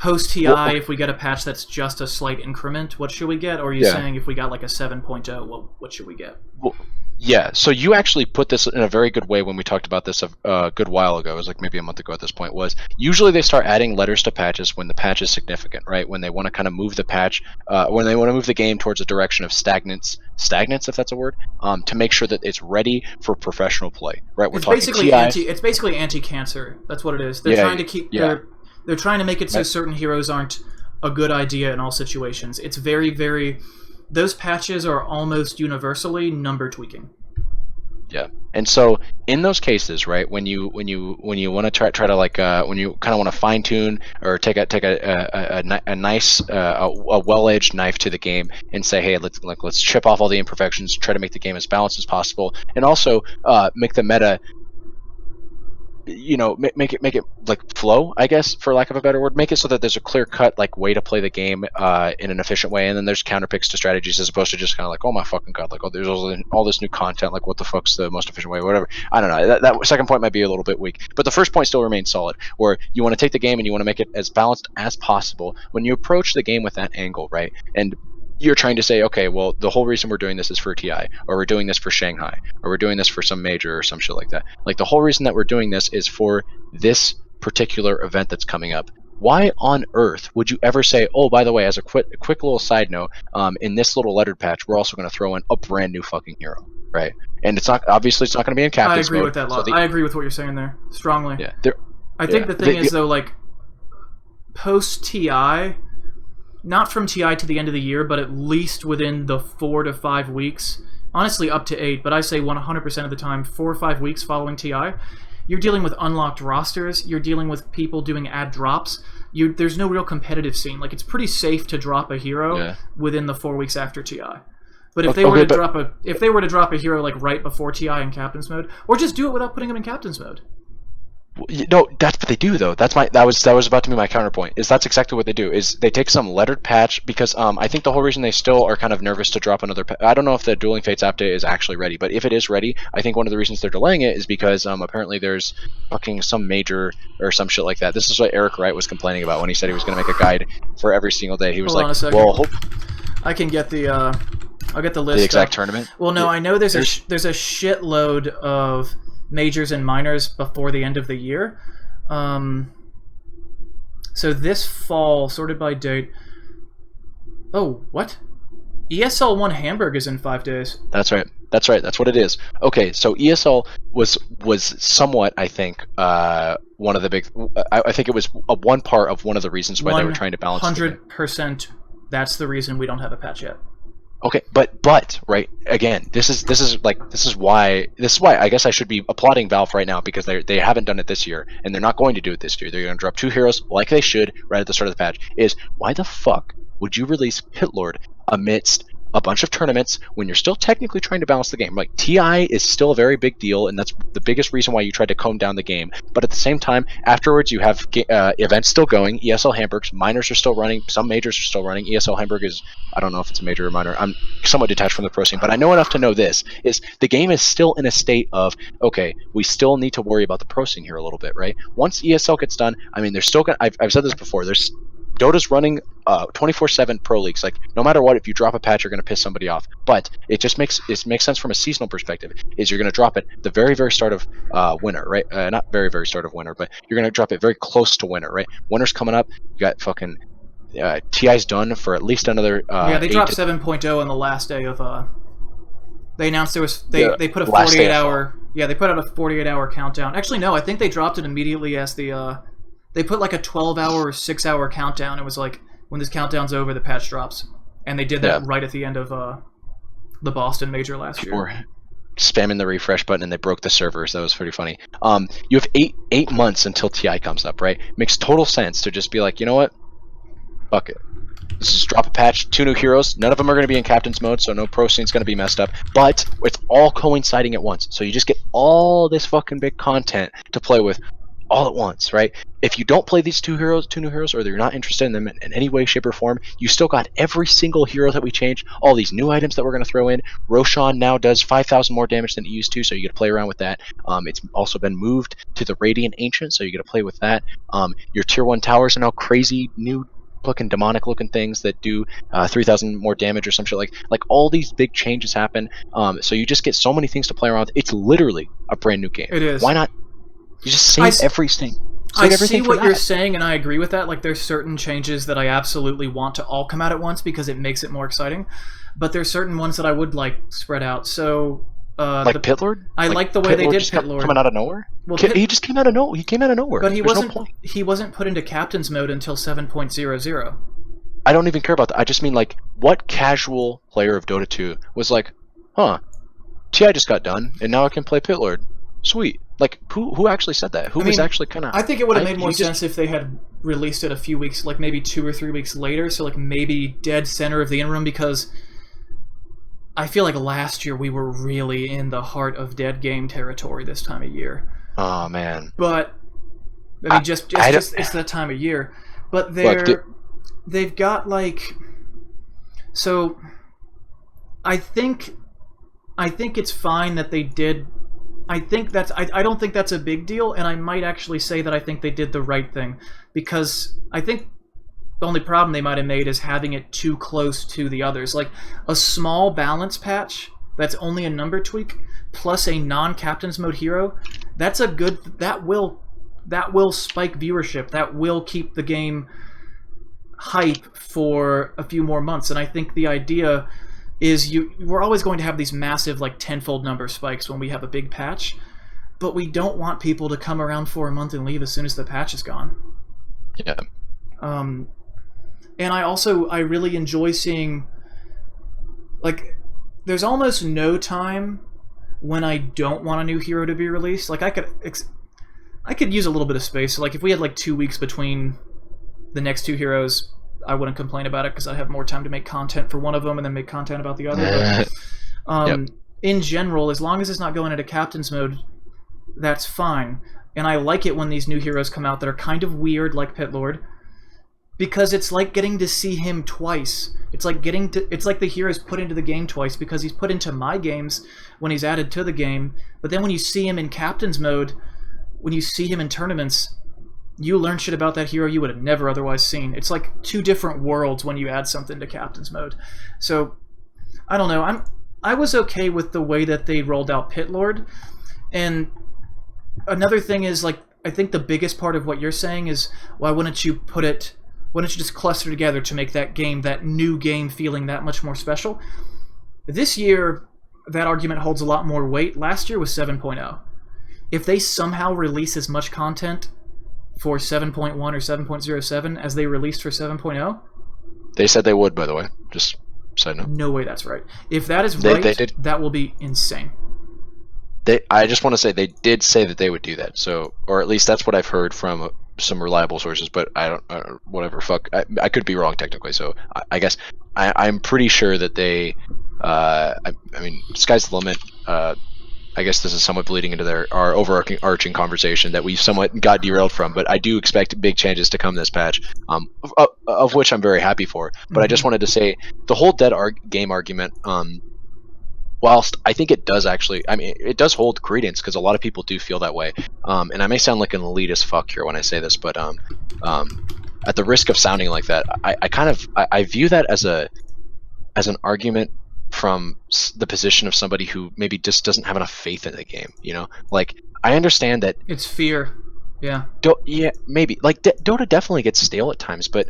post TI? Well, if we get a patch that's just a slight increment, what should we get? Or are you saying if we got like a 7.0, what should we get? Well, yeah, so you actually put this in a very good way when we talked about this a good while ago. It was like maybe a month ago at this point. Was usually they start adding letters to patches when the patch is significant, right? When they want to kind of move the patch, when they want to move the game towards a direction of stagnance, if that's a word, to make sure that it's ready for professional play, right? It's basically anti-cancer. That's what it is. They're trying to keep. They're trying to make it so certain heroes aren't a good idea in all situations. It's very, very. Those patches are almost universally number tweaking. Yeah, and so in those cases, right, when you want to try to like when you kind of want to fine tune or take a nice a well-edged knife to the game and say, hey, let's chip off all the imperfections, try to make the game as balanced as possible, and also make the meta. Make it like flow, I guess, for lack of a better word. Make it so that there's a clear cut like way to play the game in an efficient way, and then there's counterpicks to strategies as opposed to just kind of like, oh my fucking god, like, oh, there's all this new content, like what the fuck's the most efficient way, whatever. I don't know. That second point might be a little bit weak, but the first point still remains solid, where you want to take the game and you want to make it as balanced as possible when you approach the game with that angle, right? And you're trying to say, okay, well, the whole reason we're doing this is for TI, or we're doing this for Shanghai, or we're doing this for some major or some shit like that. Like, the whole reason that we're doing this is for this particular event that's coming up. Why on earth would you ever say, oh, by the way, as a quick little side note, in this little lettered patch, we're also going to throw in a brand new fucking hero, right? And it's not going to be in captain's mode. I agree with that. I agree with what you're saying there strongly. Yeah, I think the thing is though, like post TI. Not from TI to the end of the year, but at least within the 4 to 5 weeks. Honestly, up to 8, but I say 100% of the time, 4 or 5 weeks following TI. You're dealing with unlocked rosters. You're dealing with people doing ad drops. There's no real competitive scene. Like, it's pretty safe to drop a hero within the 4 weeks after TI. But if they were to drop a hero like right before TI in captain's mode, or just do it without putting him in captain's mode. No, that's what they do though. That was about to be my counterpoint. Is that's exactly what they do? Is they take some lettered patch because I think the whole reason they still are kind of nervous to drop another. I don't know if the Dueling Fates update is actually ready, but if it is ready, I think one of the reasons they're delaying it is because apparently there's fucking some major or some shit like that. This is what Eric Wright was complaining about when he said he was going to make a guide for every single day. He was Hold on a second. well, I can get the. I'll get the list. The exact tournament. Well, no, I know there's a shitload of majors and minors before the end of the year. So this fall, sorted by date. Oh, what? ESL 1 Hamburg is in 5 days. That's right. That's what it is. Okay, so ESL was somewhat, I think, one of the big. I think it was one part of one of the reasons why they were trying to balance. 100%. That's the reason we don't have a patch yet. Okay, but right again, this is why I guess I should be applauding Valve right now because they haven't done it this year and they're not going to do it this year. They're going to drop 2 heroes like they should right at the start of the patch. Is why the fuck would you release Pit Lord amidst a bunch of tournaments when you're still technically trying to balance the game? Like, TI is still a very big deal, and that's the biggest reason why you tried to comb down the game. But at the same time, afterwards, you have events still going. ESL Hamburg's minors are still running. Some majors are still running. ESL Hamburg is, I don't know if it's a major or minor. I'm somewhat detached from the pro scene, but I know enough to know this, is the game is still in a state of, okay, we still need to worry about the pro scene here a little bit, right? Once ESL gets done, I mean, there's still going to, I've said this before, there's Dota's running 24/7 pro leagues. Like, no matter what, if you drop a patch, you're going to piss somebody off. But it just makes sense from a seasonal perspective. Is you're going to drop it the very, very start of winter, right? Not very, very start of winter, but you're going to drop it very close to winter, right? Winter's coming up. You got fucking TI's done for at least another. They dropped 7.0 on the last day of. They announced there was they put a 48-hour. Yeah, they put out a 48-hour countdown. Actually, no, I think they dropped it immediately as the They put like a 12-hour or 6-hour countdown. It was like, when this countdown's over, the patch drops. And they did that right at the end of the Boston Major last year. Spamming the refresh button, and they broke the servers. That was pretty funny. You have eight months until TI comes up, right? Makes total sense to just be like, you know what? Fuck it. Let's just drop a patch, 2 new heroes. None of them are going to be in captain's mode, so no pro scene's going to be messed up. But it's all coinciding at once. So you just get all this fucking big content to play with all at once, right? If you don't play these two new heroes, or you're not interested in them in any way, shape, or form, you still got every single hero that we changed, all these new items that we're going to throw in. Roshan now does 5,000 more damage than it used to, so you get to play around with that. It's also been moved to the Radiant Ancient, so you get to play with that. Your tier 1 towers are now crazy new looking demonic looking things that do 3,000 more damage or some shit. Like all these big changes happen, so you just get so many things to play around with. It's literally a brand new game. It is. Why not? You just save everything. I see what you're saying, and I agree with that. Like, there's certain changes that I absolutely want to all come out at once because it makes it more exciting. But there's certain ones that I would like spread out. So, like Pit Lord? I like the way they did Pit Lord coming out of nowhere. Well, he just came out of nowhere. He came out of nowhere. But he wasn't put into Captain's mode until 7.00. I don't even care about that. I just mean, like, what casual player of Dota 2 was like, huh, TI just got done, and now I can play Pit Lord. Sweet. Like, who actually said that? Who was actually kind of... I think it would have made more sense if they had released it a few weeks, like maybe 2 or 3 weeks later, so like maybe dead center of the in-room, because I feel like last year we were really in the heart of dead game territory this time of year. Oh, man. But, I mean, it's that time of year. But they've got, like... So, I think it's fine that they did... I don't think that's a big deal, and I might actually say that I think they did the right thing, because I think the only problem they might have made is having it too close to the others. Like, a small balance patch that's only a number tweak plus a non-captain's mode hero, that's a good... That will spike viewership. That will keep the game hype for a few more months, and I think the idea is we're always going to have these massive, like, tenfold number spikes when we have a big patch, but we don't want people to come around for a month and leave as soon as the patch is gone. Yeah. And I really enjoy seeing, like, there's almost no time when I don't want a new hero to be released. Like, I could use a little bit of space. So, like, if we had like 2 weeks between the next 2 heroes, I wouldn't complain about it because I have more time to make content for one of them and then make content about the other. But, in general, as long as it's not going into Captain's mode, that's fine. And I like it when these new heroes come out that are kind of weird, like Pit Lord, because it's like getting to see him twice. It's like the hero's put into the game twice, because he's put into my games when he's added to the game. But then when you see him in Captain's mode, when you see him in tournaments, you learn shit about that hero you would have never otherwise seen. It's like 2 different worlds when you add something to Captain's mode. So, I don't know. I was okay with the way that they rolled out Pit Lord. And another thing is, like, I think the biggest part of what you're saying is, why wouldn't you just cluster together to make that game, that new game feeling that much more special? This year, that argument holds a lot more weight. Last year was 7.0. If they somehow release as much content for 7.1 or 7.07 as they released for 7.0... They said they would, by the way. Just side note. No way that's right. If that is right, that will be insane. I just want to say they did say that they would do that. So, or at least that's what I've heard from some reliable sources, but I don't... whatever, fuck. I could be wrong technically, so I guess I'm pretty sure that they... I mean, sky's the limit. I guess this is somewhat bleeding into our overarching conversation that we somewhat got derailed from, but I do expect big changes to come this patch, of which I'm very happy for. But I just wanted to say, the whole dead game argument, whilst I think it does actually, I mean, it does hold credence, because a lot of people do feel that way. And I may sound like an elitist fuck here when I say this, but at the risk of sounding like that, I view that as an argument from the position of somebody who maybe just doesn't have enough faith in the game, you know? Like, I understand that... It's fear. Yeah. Yeah, maybe. Like, Dota definitely gets stale at times, but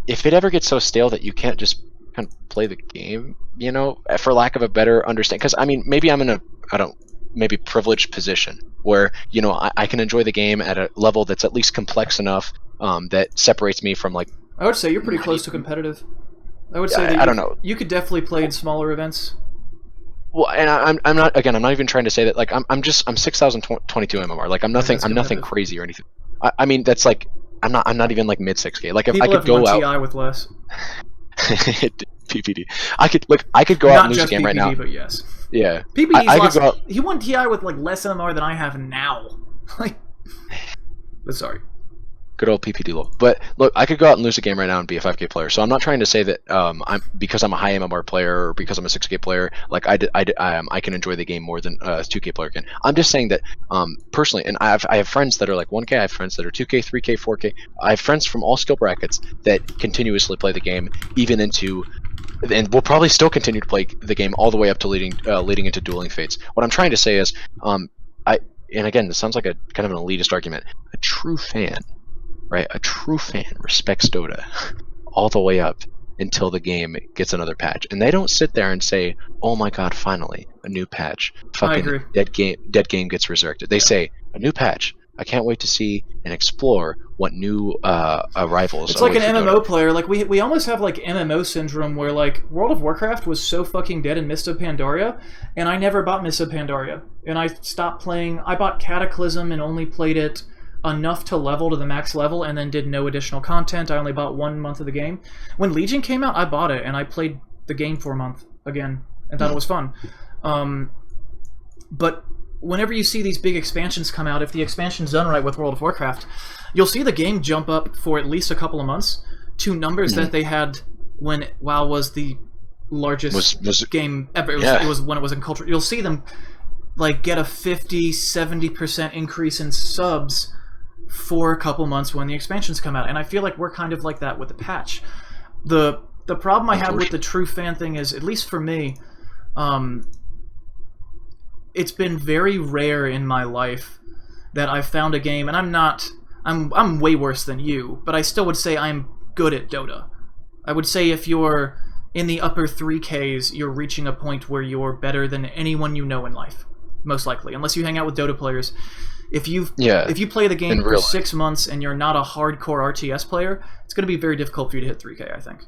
if it ever gets so stale that you can't just kind of play the game, you know, for lack of a better understanding... Because, I mean, maybe I'm in a... I don't maybe privileged position where, you know, I can enjoy the game at a level that's at least complex enough that separates me from like. I would say you're pretty close to competitive. I would say that I don't know. You could definitely play in smaller events. Well, and I'm not even trying to say that like I'm 6,022 MMR. Like I'm nothing crazy or anything. I mean that's like I'm not even like mid 6K. Like if People I could go out. TI with less. PPD. I could go out and lose a game PPD, right now. But yes. Yeah. PPD. I could go out. He won TI with like less MMR than I have now. Like. But sorry. Good old PPD lol. But look, I could go out and lose a game right now and be a 5K player. So I'm not trying to say that because I'm a high MMR player or because I'm a 6K player, like I can enjoy the game more than a 2K player can. I'm just saying that personally, and I have friends that are like 1K. I have friends that are 2K, 3K, 4K. I have friends from all skill brackets that continuously play the game, even into, and will probably still continue to play the game all the way up to leading into Dueling Fates. What I'm trying to say is, and again, this sounds like a kind of an elitist argument. A true fan. Right, a true fan respects Dota all the way up until the game gets another patch, and they don't sit there and say, "Oh my God, finally a new patch!" Fucking dead game gets resurrected. They say, "A new patch. I can't wait to see and explore what new arrivals." It's like an MMO player. Like we almost have like MMO syndrome, where like World of Warcraft was so fucking dead in Mist of Pandaria, and I never bought Mist of Pandaria, and I stopped playing. I bought Cataclysm and only played it enough to level to the max level and then did no additional content. I only bought 1 month of the game. When Legion came out, I bought it and I played the game for a month again and thought it was fun. But whenever you see these big expansions come out, if the expansion's done right with World of Warcraft, you'll see the game jump up for at least a couple of months to numbers that they had when WoW was the largest game ever. It was when it was in culture. You'll see them like get a 50-70% increase in subs for a couple months when the expansions come out, and I feel like we're kind of like that with the patch. The problem I have with the true fan thing is, at least for me, it's been very rare in my life that I've found a game, and I'm way worse than you, but I still would say I'm good at Dota. I would say if you're in the upper 3Ks, you're reaching a point where you're better than anyone you know in life, most likely, unless you hang out with Dota players. If you play the game for 6 months and you're not a hardcore RTS player, it's going to be very difficult for you to hit 3K, I think,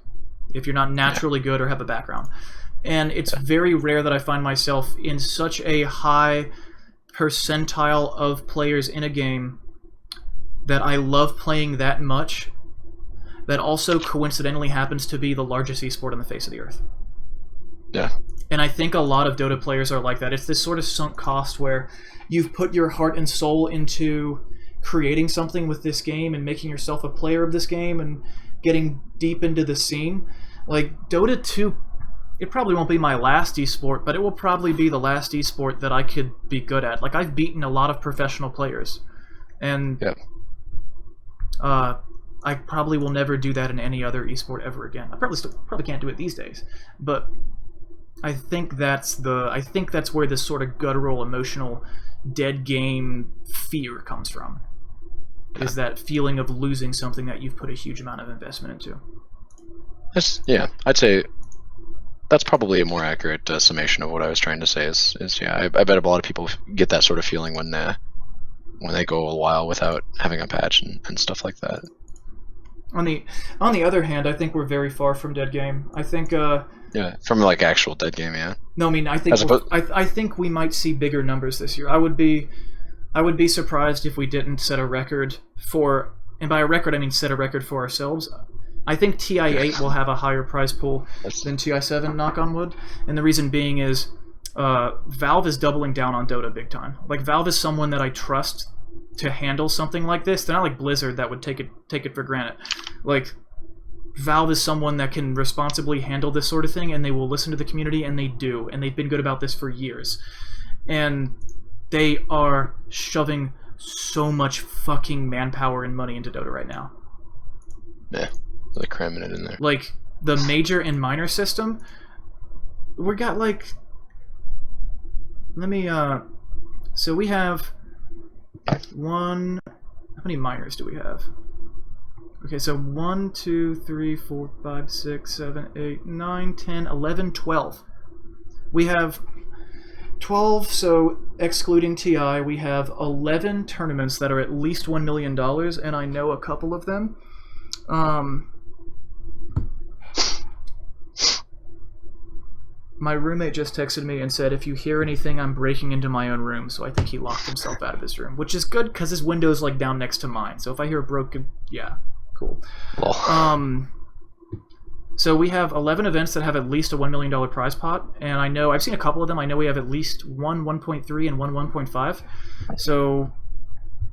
if you're not naturally good or have a background. And it's very rare that I find myself in such a high percentile of players in a game that I love playing that much, that also coincidentally happens to be the largest esport on the face of the earth. Yeah. And I think a lot of Dota players are like that. It's this sort of sunk cost where you've put your heart and soul into creating something with this game and making yourself a player of this game and getting deep into the scene. Like, Dota 2, it probably won't be my last esport, but it will probably be the last esport that I could be good at. Like, I've beaten a lot of professional players, and I probably will never do that in any other esport ever again. I probably can't do it these days, but I think that's where this sort of guttural, emotional, dead game fear comes from. Is that feeling of losing something that you've put a huge amount of investment into. I'd say that's probably a more accurate summation of what I was trying to say. I bet a lot of people get that sort of feeling when they go a while without having a patch and stuff like that. On the other hand, I think we're very far from dead game. I think from like actual dead game, yeah. No, I mean, I think we might see bigger numbers this year. I would be surprised if we didn't set a record for, and by a record I mean set a record for ourselves. I think TI8 will have a higher prize pool than TI7, knock on wood. And the reason being is Valve is doubling down on Dota big time. Like, Valve is someone that I trust to handle something like this. They're not like Blizzard that would take it for granted. Like, Valve is someone that can responsibly handle this sort of thing, and they will listen to the community, and they do. And they've been good about this for years. And they are shoving so much fucking manpower and money into Dota right now. Yeah. Like cramming it in there. Like, the major and minor system, we got like, so we have how many minors do we have? Okay, so 1, 2, 3, 4, 5, 6, 7, 8, 9, 10, 11, 12. We have 12, so excluding TI, we have 11 tournaments that are at least $1 million, and I know a couple of them. My roommate just texted me and said, if you hear anything, I'm breaking into my own room, so I think he locked himself out of his room, which is good because his window's like down next to mine, so if I hear a broken... yeah, cool. Well. So we have 11 events that have at least a $1 million prize pot, and I know I've seen a couple of them. I know we have at least one 1.3 and one 1.5. So,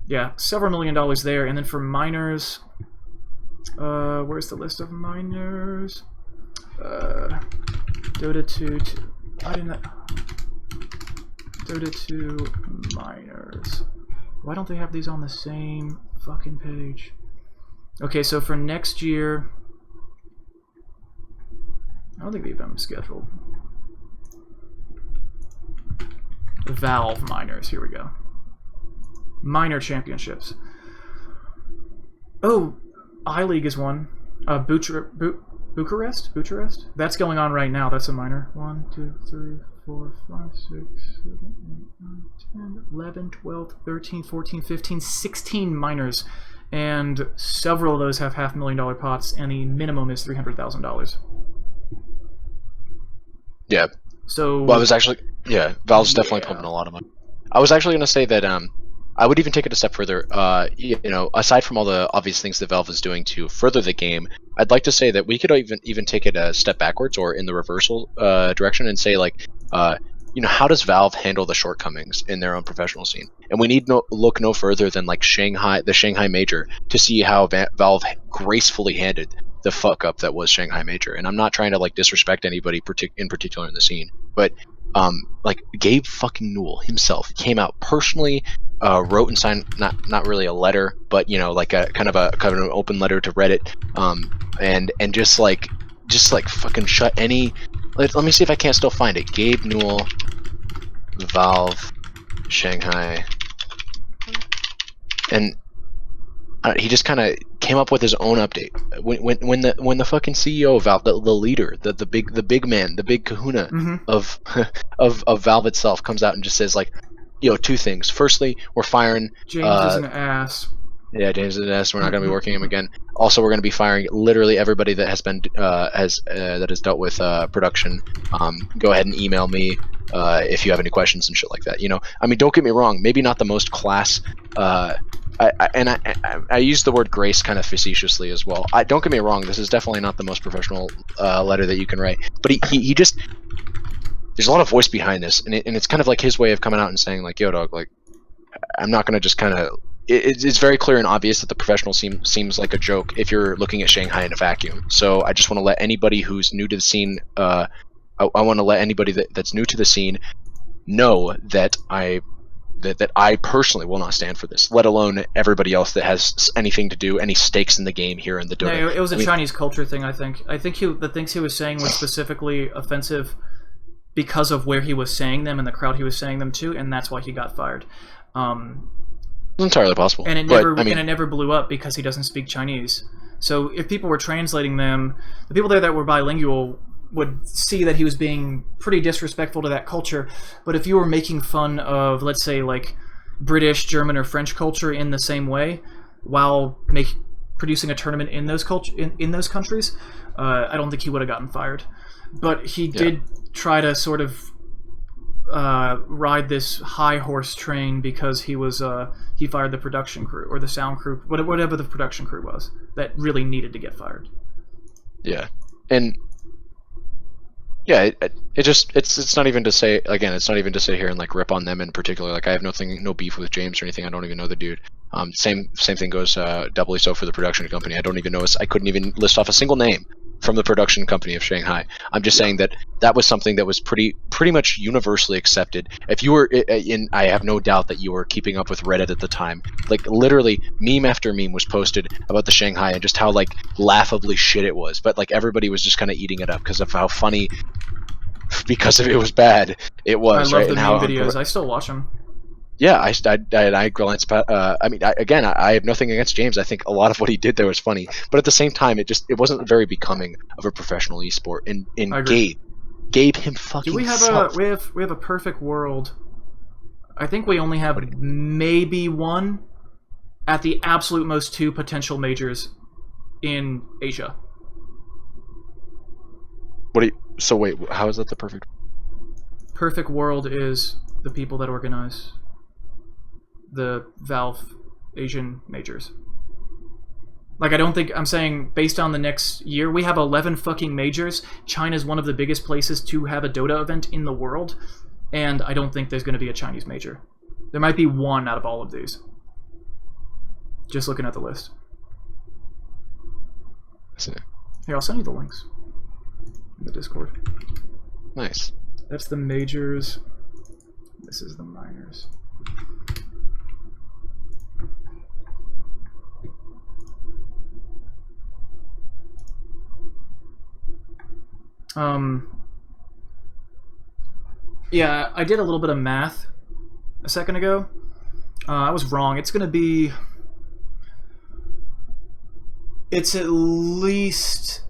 yeah, several $1 million there. And then for minors, where's the list of minors? Dota 2. I didn't. Dota 2 minors. Why don't they have these on the same fucking page? Okay, so for next year. I don't think they've been scheduled. Valve minors, here we go. Minor championships. Oh, I-League is one. Bucharest? That's going on right now. That's a minor. 1, 2, 3, 4, 5, 6, 7, 8, 9, 10, 11, 12, 13, 14, 15, 16 minors. And several of those have $500,000 pots, and the minimum is $300,000. Yeah. So. Well, I was actually... yeah, Valve's definitely pumping a lot of money. I was actually going to say that I would even take it a step further. You know, aside from all the obvious things that Valve is doing to further the game, I'd like to say that we could even take it a step backwards or in the reversal direction and say, like, you know, how does Valve handle the shortcomings in their own professional scene? And we need look no further than like the Shanghai Major to see how Valve gracefully handed the fuck up that was Shanghai Major. And I'm not trying to like disrespect anybody in particular in the scene, but like Gabe fucking Newell himself came out personally, wrote and signed not really a letter, but you know, like a kind of an open letter to Reddit, and just like fucking shut any. Let me see if I can't still find it. Gabe Newell, Valve, Shanghai, and he just kind of came up with his own update. When the fucking CEO of Valve, the leader, the big man, the big kahuna of Valve itself comes out and just says like, you know, two things. Firstly, we're firing James is an ass. Yeah, James is an ass. We're not going to be working him again. Also, we're going to be firing literally everybody that has been that has dealt with production. Go ahead and email me if you have any questions and shit like that. You know, I mean, don't get me wrong. Maybe not the most class. I use the word grace kind of facetiously as well. Don't get me wrong. This is definitely not the most professional letter that you can write. But he just, there's a lot of voice behind this, and it's kind of like his way of coming out and saying like, yo, dog, like, I'm not going to just kind of. It's very clear and obvious that the professional seems like a joke if you're looking at Shanghai in a vacuum. So I just want to let anybody who's new to the scene, I want to let anybody that's new to the scene know that that I personally will not stand for this, let alone everybody else that has anything to do, any stakes in the game here in the Dota. No, it was a Chinese culture thing, I think. I think the things he was saying were specifically offensive because of where he was saying them and the crowd he was saying them to, and that's why he got fired. It's entirely possible. And it never blew up because he doesn't speak Chinese. So if people were translating them, the people there that were bilingual would see that he was being pretty disrespectful to that culture. But if you were making fun of, let's say, like British, German, or French culture in the same way, while producing a tournament in those in those countries, I don't think he would have gotten fired. But he did try to sort of ride this high horse train because he fired the production crew or the sound crew, whatever the production crew was that really needed to get fired. Yeah, and yeah, it's not even to say, again, it's not even to sit here and like rip on them in particular. Like I have no beef with James or anything. I don't even know the dude. Same thing goes doubly so for the production company. I don't even know. I couldn't even list off a single name from the production company of Shanghai. I'm just saying that was something that was pretty much universally accepted. If you were I have no doubt that you were keeping up with Reddit at the time. Like literally meme after meme was posted about the Shanghai and just how like laughably shit it was. But like everybody was just kind of eating it up because of how funny, because of it was bad it was. I love right? the and meme videos. I still watch them. Yeah, I glance past. I mean, I have nothing against James. I think a lot of what he did there was funny, but at the same time, it wasn't very becoming of a professional esport. And Gabe him fucking Do we have self. we have a perfect world? I think we only have maybe one, at the absolute most, 2 potential majors in Asia. So wait, how is that the perfect? Perfect world is the people that organize the Valve Asian majors. Like, I don't think, I'm saying based on the next year, we have 11 fucking majors. China's one of the biggest places to have a Dota event in the world, and I don't think there's going to be a Chinese major. There might be one out of all of these. Just looking at the list. Here, I'll send you the links in the Discord. Nice. That's the majors. This is the minors. Yeah, I did a little bit of math a second ago. I was wrong. It's gonna be... It's at least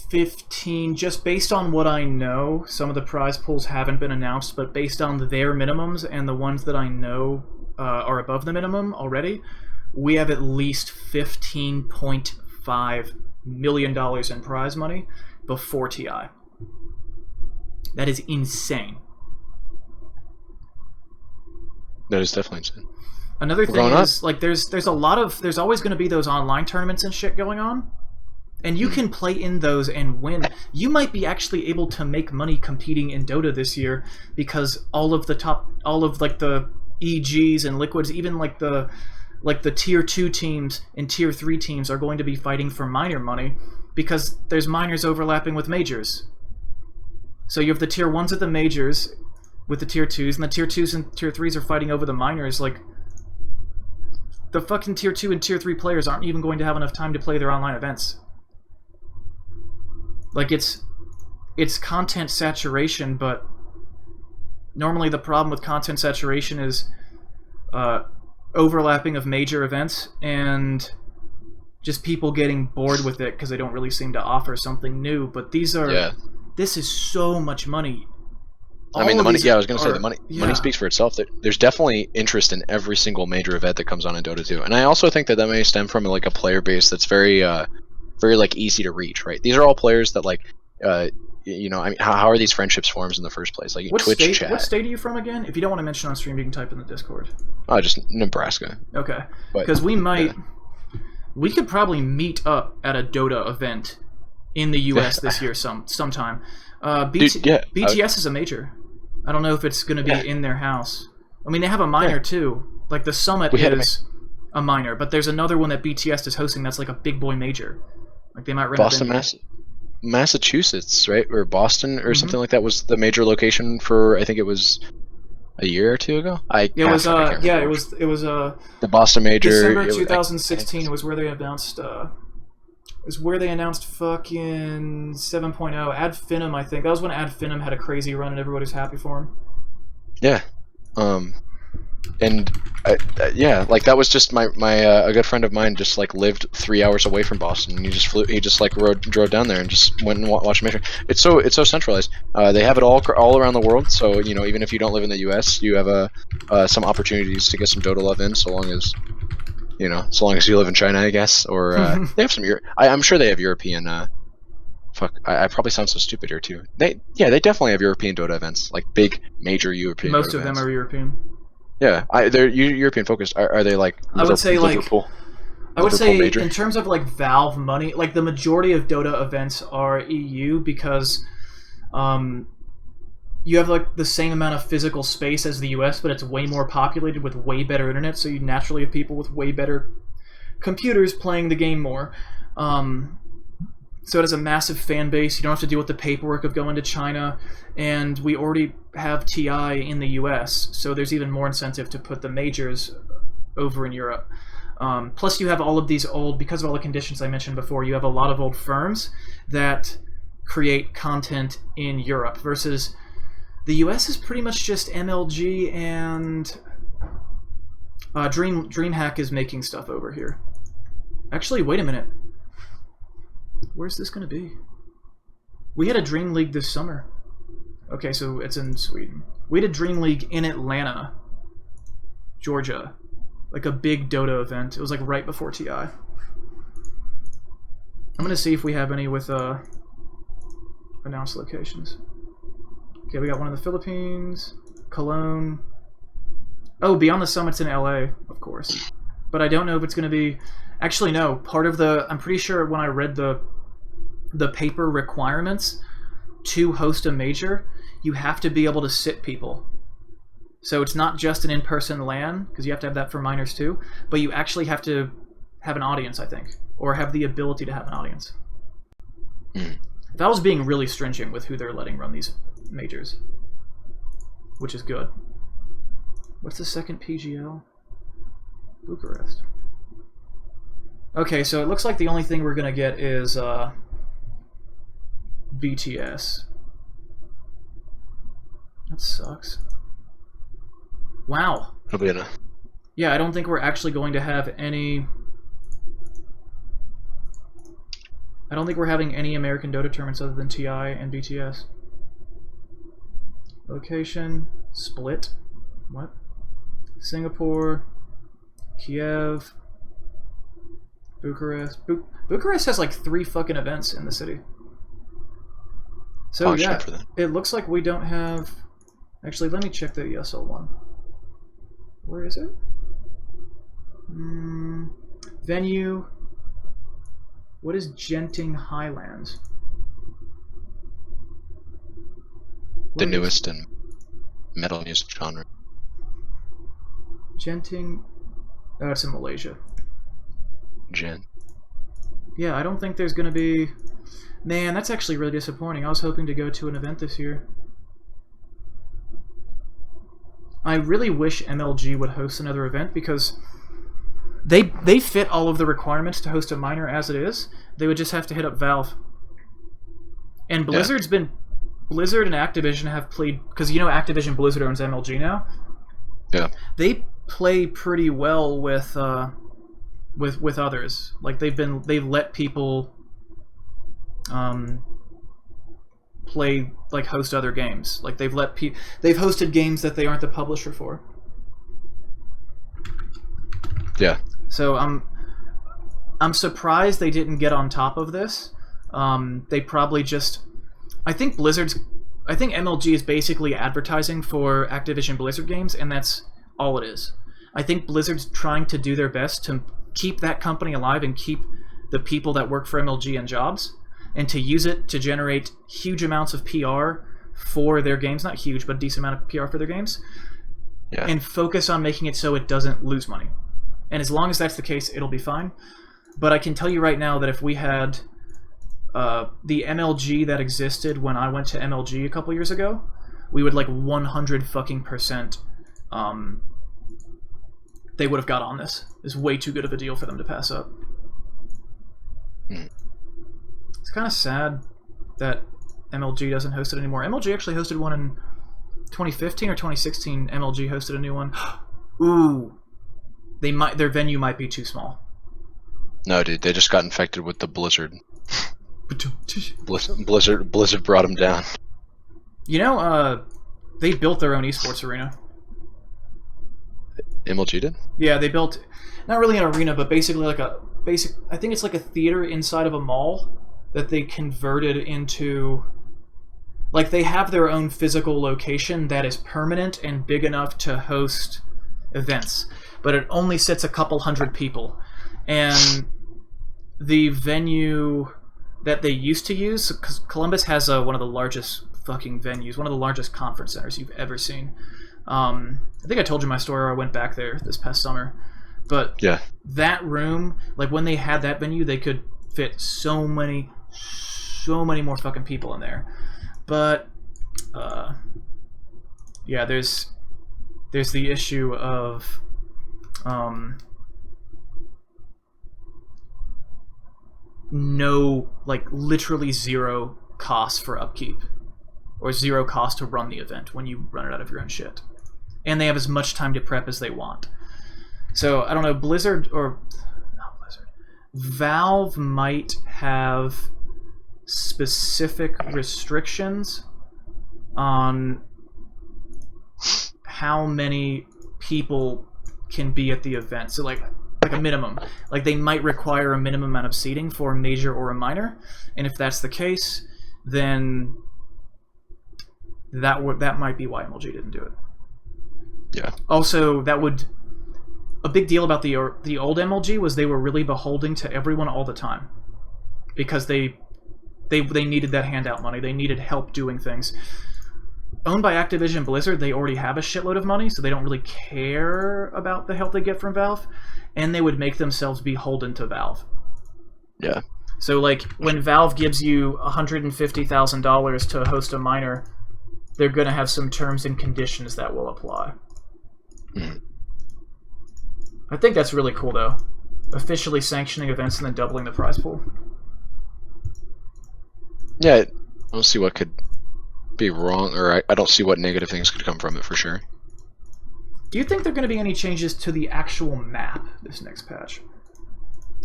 15, just based on what I know. Some of the prize pools haven't been announced, but based on their minimums and the ones that I know are above the minimum already, we have at least $15.5 million in prize money before TI. That is insane. That is definitely insane. Another thing is, like, there's always going to be those online tournaments and shit going on, and you can play in those and win. You might be actually able to make money competing in Dota this year, because all of like the EGs and Liquids, even like the tier 2 teams and tier 3 teams are going to be fighting for minor money, because there's minors overlapping with majors. So you have the tier 1s at the majors with the tier 2s, and the tier 2s and tier 3s are fighting over the minors. Like, the fucking tier 2 and tier 3 players aren't even going to have enough time to play their online events. Like, it's content saturation, but normally the problem with content saturation is overlapping of major events and just people getting bored with it because they don't really seem to offer something new. But these are... Yeah. This is so much money. I mean, the money. Yeah, I was going to say the money. Yeah. Money speaks for itself. There's definitely interest in every single major event that comes on in Dota 2, and I also think that may stem from like a player base that's very like easy to reach. Right? These are all players that like, you know, I mean, how are these friendships formed in the first place? Like Twitch chat. What state are you from again? If you don't want to mention on stream, you can type in the Discord. Oh, just Nebraska. Okay. Because we might, we could probably meet up at a Dota event in the U.S. this year sometime. BTS is a major. I don't know if it's going to be in their house. I mean, they have a minor too. Like the Summit is a minor, but there's another one that BTS is hosting that's like a big boy major. Like they might run Boston, Massachusetts, right? Or Boston or something like that was the major location for, I think it was a year or two ago. It was the Boston major. December 2016 was where they announced fucking 7.0. Ad Finum, I think. That was when Ad Finum had a crazy run and everybody was happy for him. Yeah. And yeah, like that was just my a good friend of mine just like lived 3 hours away from Boston. And he just like drove down there and just went and watched a major. It's so centralized. They have it all around the world. So you know, even if you don't live in the U.S., you have some opportunities to get some Dota love in, so long as you live in China, I guess. Or they have some I'm sure they have European. I probably sound so stupid here too. They definitely have European Dota events, like big major European. Most Dota of them events. are European. Yeah, they're European focused. Are they like? I would say major? In terms of like Valve money, like the majority of Dota events are EU because, you have like the same amount of physical space as the US, but it's way more populated with way better internet. So you naturally have people with way better computers playing the game more. So it has a massive fan base. You don't have to deal with the paperwork of going to China, and we already have TI in the US, so there's even more incentive to put the majors over in Europe. Plus you have all of these old, because of all the conditions I mentioned before, you have a lot of old firms that create content in Europe, versus the US is pretty much just MLG and DreamHack is making stuff over here. Actually, wait a minute. Where's this going to be? We had a Dream League this summer. Okay, so it's in Sweden. We did Dream League in Atlanta, Georgia. Like a big Dota event. It was like right before TI. I'm gonna see if we have any with announced locations. Okay, we got one in the Philippines, Cologne. Oh, Beyond the Summit's in LA, of course. But I don't know if it's gonna be. Actually, no. Part of the. I'm pretty sure when I read the paper requirements to host a major, you have to be able to sit people. So it's not just an in-person LAN, because you have to have that for minors too, but you actually have to have an audience, I think, or have the ability to have an audience. That was being really stringent with who they're letting run these majors, which is good. What's the second PGL? Bucharest. Okay, so it looks like the only thing we're going to get is BTS. That sucks. Wow. It'll be in a... Yeah, I don't think we're actually going to have any... I don't think we're having any American Dota tournaments other than TI and BTS. Location, Split. What? Singapore, Kiev, Bucharest. Bucharest has like 3 fucking events in the city. So yeah, it looks like we don't have... Actually, let me check the ESL one. Where is it? Venue. What is Genting Highlands? The newest in metal music genre. Genting. Oh, it's in Malaysia. Gent. Yeah, I don't think there's gonna be... Man, that's actually really disappointing. I was hoping to go to an event this year. I really wish MLG would host another event because they fit all of the requirements to host a minor as it is. They would just have to hit up Valve. And Blizzard's been... Blizzard and Activision have played... Because you know Activision Blizzard owns MLG now? Yeah. They play pretty well with others. Like they've let people play, like, host other games. Like they've hosted games that they aren't the publisher for. Yeah. So I'm surprised they didn't get on top of this. They probably just... I think MLG is basically advertising for Activision Blizzard games, and that's all it is. I think Blizzard's trying to do their best to keep that company alive and keep the people that work for MLG in jobs, and to use it to generate huge amounts of PR for their games. Not huge, but a decent amount of PR for their games. Yeah. And focus on making it so it doesn't lose money. And as long as that's the case, it'll be fine. But I can tell you right now that if we had the MLG that existed when I went to MLG a couple years ago, we would like 100% they would have got on this. It's way too good of a deal for them to pass up. It's kind of sad that MLG doesn't host it anymore. MLG actually hosted one in 2015 or 2016. MLG hosted a new one. Ooh, their venue might be too small. No, dude, they just got infected with the Blizzard. Blizzard brought them down. You know, they built their own esports arena. MLG did? Yeah, they built, not really an arena, but basically like I think it's like a theater inside of a mall that they converted into, like, they have their own physical location that is permanent and big enough to host events, but it only sits a couple hundred people. And the venue that they used to use, because Columbus has one of the largest fucking venues, one of the largest conference centers you've ever seen. I think I told you my story where I went back there this past summer. But yeah, that room, like when they had that venue, they could fit so many more fucking people in there. But yeah, there's the issue of no, like, literally zero cost for upkeep, or zero cost to run the event when you run it out of your own shit. And they have as much time to prep as they want. So, I don't know, Valve might have specific restrictions on how many people can be at the event. So like a minimum. Like they might require a minimum amount of seating for a major or a minor, and if that's the case, then that might be why MLG didn't do it. Yeah. Also, a big deal about the old MLG was they were really beholden to everyone all the time, because they needed that handout money. They needed help doing things. Owned by Activision Blizzard, they already have a shitload of money, so they don't really care about the help they get from Valve, and they would make themselves beholden to Valve. Yeah. So, like, when Valve gives you $150,000 to host a minor, they're going to have some terms and conditions that will apply. Mm. I think that's really cool, though. Officially sanctioning events and then doubling the prize pool. Yeah, I don't see what could be wrong, or I don't see what negative things could come from it for sure. Do you think there are going to be any changes to the actual map this next patch?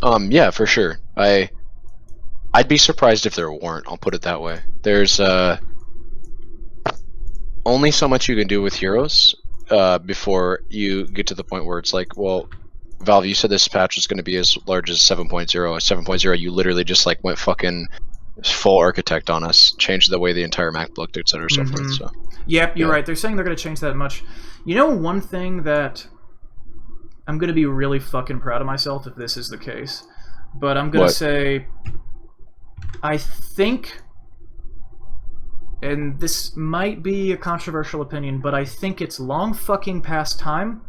Yeah, for sure. I'd be surprised if there weren't, I'll put it that way. There's only so much you can do with heroes before you get to the point where it's like, well, Valve, you said this patch was going to be as large as 7.0. At 7.0, you literally just like went fucking full architect on us, changed the way the entire map looked, etc. So forth. So. Yep, you're right. They're saying they're going to change that much. You know, one thing that I'm going to be really fucking proud of myself if this is the case, but I'm going to say, I think, and this might be a controversial opinion, but I think it's long fucking past time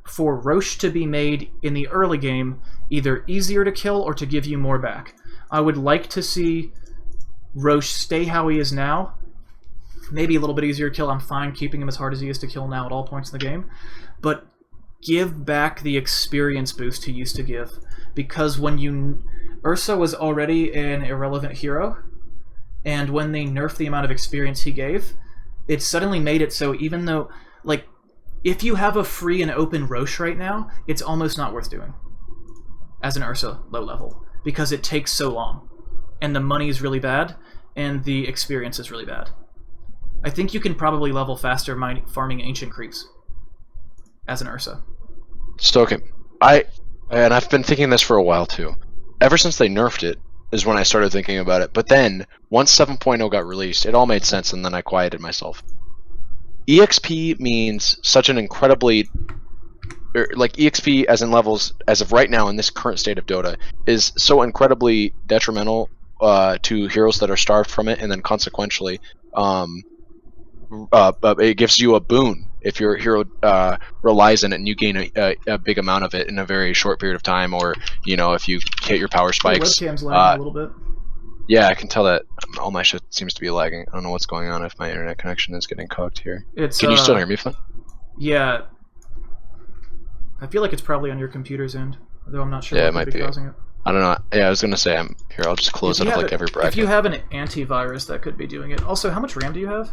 for Roche to be made in the early game either easier to kill or to give you more back. I would like to see Roche stay how he is now. Maybe a little bit easier to kill. I'm fine keeping him as hard as he is to kill now at all points in the game. But give back the experience boost he used to give. Because when Ursa was already an irrelevant hero, and when they nerfed the amount of experience he gave, it suddenly made it so even though, like, if you have a free and open Roche right now, it's almost not worth doing as an Ursa low level. Because it takes so long. And the money is really bad, and the experience is really bad. I think you can probably level faster farming ancient creeps as an Ursa. Stoke, I've been thinking this for a while too. Ever since they nerfed it is when I started thinking about it. But then, once 7.0 got released, it all made sense, and then I quieted myself. EXP means such an incredibly... like, EXP as in levels, as of right now in this current state of Dota, is so incredibly detrimental to heroes that are starved from it, and then consequentially, it gives you a boon if your hero relies on it and you gain a big amount of it in a very short period of time, or, you know, if you hit your power spikes. Your webcam's lagging a little bit. Yeah, I can tell that all my shit seems to be lagging. I don't know what's going on if my internet connection is getting cooked here. Can you still hear me fine? Yeah. I feel like it's probably on your computer's end, though I'm not sure what might be causing it. I don't know. Yeah, I was gonna say here. I'll just close it up like every bracket. If you have an antivirus, that could be doing it. Also, how much RAM do you have?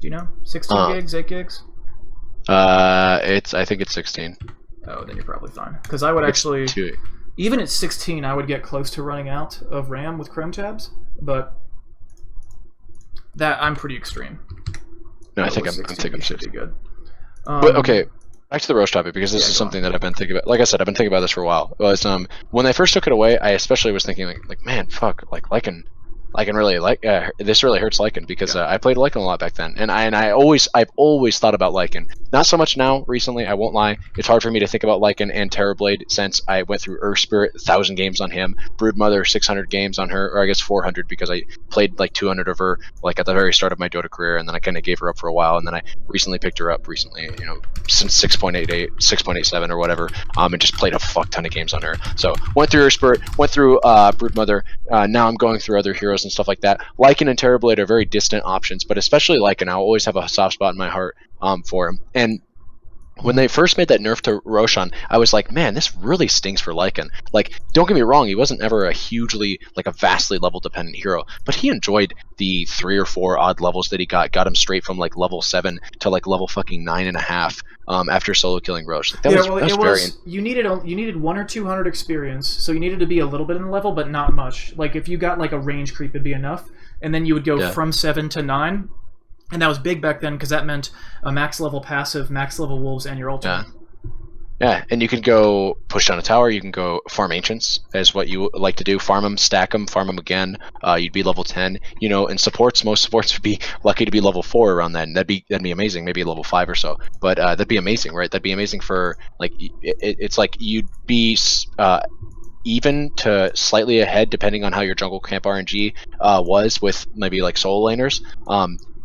Do you know? 16 gigs, 8 gigs? I think it's 16. Oh, then you're probably fine. Because I would actually, even at 16, I would get close to running out of RAM with Chrome tabs, but I'm pretty extreme. No, I think I'm 60. Good. But okay. Back to the Roche topic, because this is something that I've been thinking about. Like I said, I've been thinking about this for a while. It was when they first took it away, I especially was thinking like man, fuck, like Lycan really this really hurts Lycan, because I played Lycan a lot back then, and I've always thought about Lycan. Not so much now recently, I won't lie. It's hard for me to think about Lycan and Terrorblade since I went through Earth Spirit, 1,000 games on him, Broodmother, 600 games on her, or I guess 400 because I played like 200 of her like at the very start of my Dota career, and then I kind of gave her up for a while, and then I recently picked her up you know, since 6.88, 6.87 or whatever, and just played a fuck ton of games on her. So went through Earth Spirit, went through Broodmother, now I'm going through other heroes and stuff like that. Lycan and Terrorblade are very distant options, but especially Lycan, I'll always have a soft spot in my heart for him. And when they first made that nerf to Roshan, I was like, man, this really stings for Lycan. Like, don't get me wrong, he wasn't ever a vastly level dependent hero, but he enjoyed the 3 or 4 odd levels that he got him straight from like level 7 to like level fucking 9.5 after solo killing Roche. Like, you needed 1 or 200 experience, so you needed to be a little bit in the level, but not much. Like if you got like a range creep, it'd be enough, and then you would go from 7 to 9. And that was big back then because that meant a max level passive, max level wolves, and your ultimate. Yeah, and you can go push down a tower. You can go farm ancients, as what you like to do. Farm them, stack them, farm them again. You'd be level 10. You know, in supports, most supports would be lucky to be level 4 around then. That'd be amazing. Maybe level 5 or so. But that'd be amazing, right? That'd be amazing for like it's like you'd be even to slightly ahead depending on how your jungle camp RNG was with maybe like solo laners.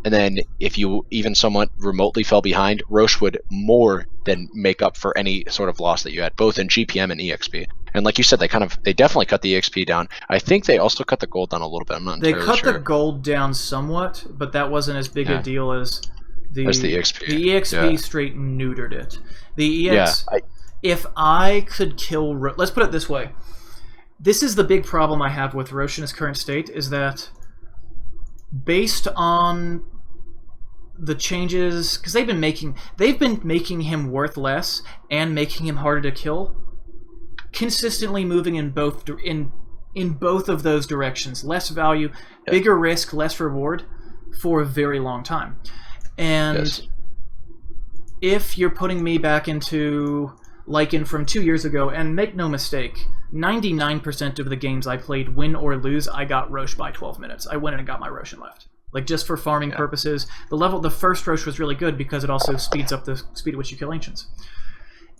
And then if you even somewhat remotely fell behind, Roche would more than make up for any sort of loss that you had, both in GPM and EXP. And like you said, they definitely cut the EXP down. I think they also cut the gold down a little bit. I'm not entirely sure. They cut the gold down somewhat, but that wasn't as big a deal as the EXP. The EXP straight neutered it. The EX. If I could kill, let's put it this way. This is the big problem I have with Roche in his current state, is that based on the changes, because they've been making him worth less and making him harder to kill, consistently moving in both of those directions. Less value, bigger risk, less reward for a very long time. And if you're putting me back into Lycan from 2 years ago, and make no mistake, 99% of the games I played, win or lose, I got Roche by 12 minutes. I went in and got my Roche and left. Like, just for farming purposes. The first Roche was really good because it also speeds up the speed at which you kill Ancients.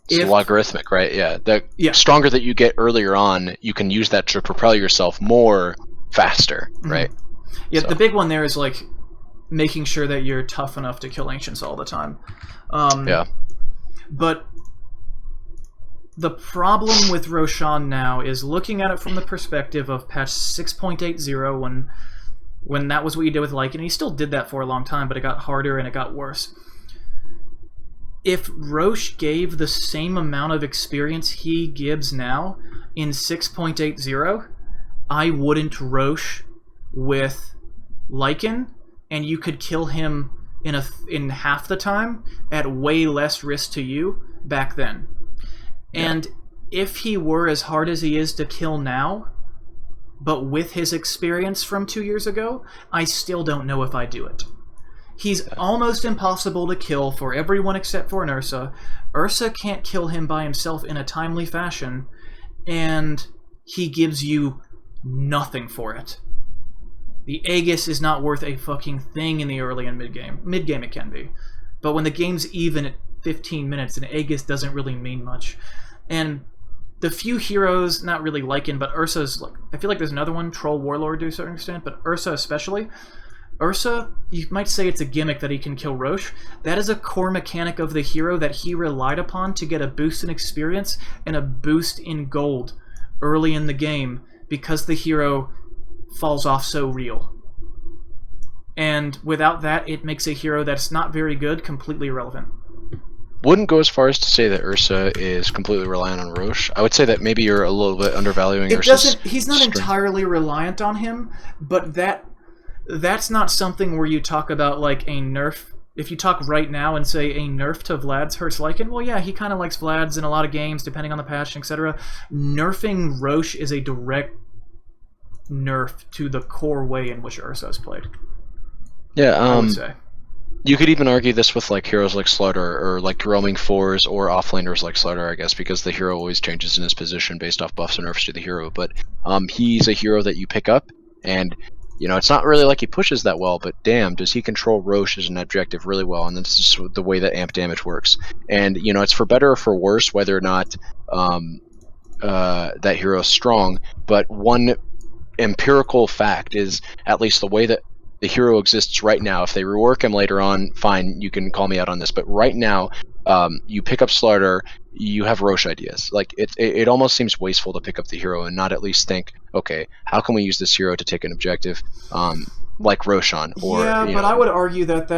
It's logarithmic, right? Yeah. The stronger that you get earlier on, you can use that to propel yourself more faster, right? Yeah, so the big one there is, like, making sure that you're tough enough to kill Ancients all the time. But the problem with Roshan now is looking at it from the perspective of patch 6.80 when that was what you did with Lycan, and he still did that for a long time, but it got harder and it got worse. If Roche gave the same amount of experience he gives now in 6.80, I wouldn't Roche with Lycan, and you could kill him in half the time at way less risk to you back then. And if he were as hard as he is to kill now, but with his experience from 2 years ago, I still don't know if I do it. He's almost impossible to kill for everyone except for an Ursa. Ursa can't kill him by himself in a timely fashion, and he gives you nothing for it. The Aegis is not worth a fucking thing in the early and mid-game. Mid-game it can be. But when the game's even at 15 minutes, an Aegis doesn't really mean much. And the few heroes, not really Lycan, but Ursa's, like, I feel like there's another one, Troll Warlord to a certain extent, but Ursa especially. Ursa, you might say it's a gimmick that he can kill Roche. That is a core mechanic of the hero that he relied upon to get a boost in experience and a boost in gold early in the game because the hero falls off so real. And without that, it makes a hero that's not very good completely irrelevant. Wouldn't go as far as to say that Ursa is completely reliant on Roche. I would say that maybe you're a little bit undervaluing Ursa's He's not entirely reliant on him, but that's not something where you talk about like a nerf. If you talk right now and say a nerf to Vlad's hurts Lycan, well, yeah, he kind of likes Vlad's in a lot of games, depending on the patch, etc. Nerfing Roche is a direct nerf to the core way in which Ursa is played. Yeah, I would say. You could even argue this with like heroes like Slaughter or like roaming fours or offlaners like Slaughter, I guess, because the hero always changes in his position based off buffs and nerfs to the hero. But he's a hero that you pick up, and you know it's not really like he pushes that well, but damn, does he control Roche as an objective really well? And this is the way that amp damage works. And you know it's for better or for worse whether or not that hero is strong. But one empirical fact is at least the way that the hero exists right now. If they rework him later on, fine, you can call me out on this. But right now, you pick up Slaughter, you have Roche ideas. Like it almost seems wasteful to pick up the hero and not at least think, okay, how can we use this hero to take an objective, like Roshan? Or but I would argue that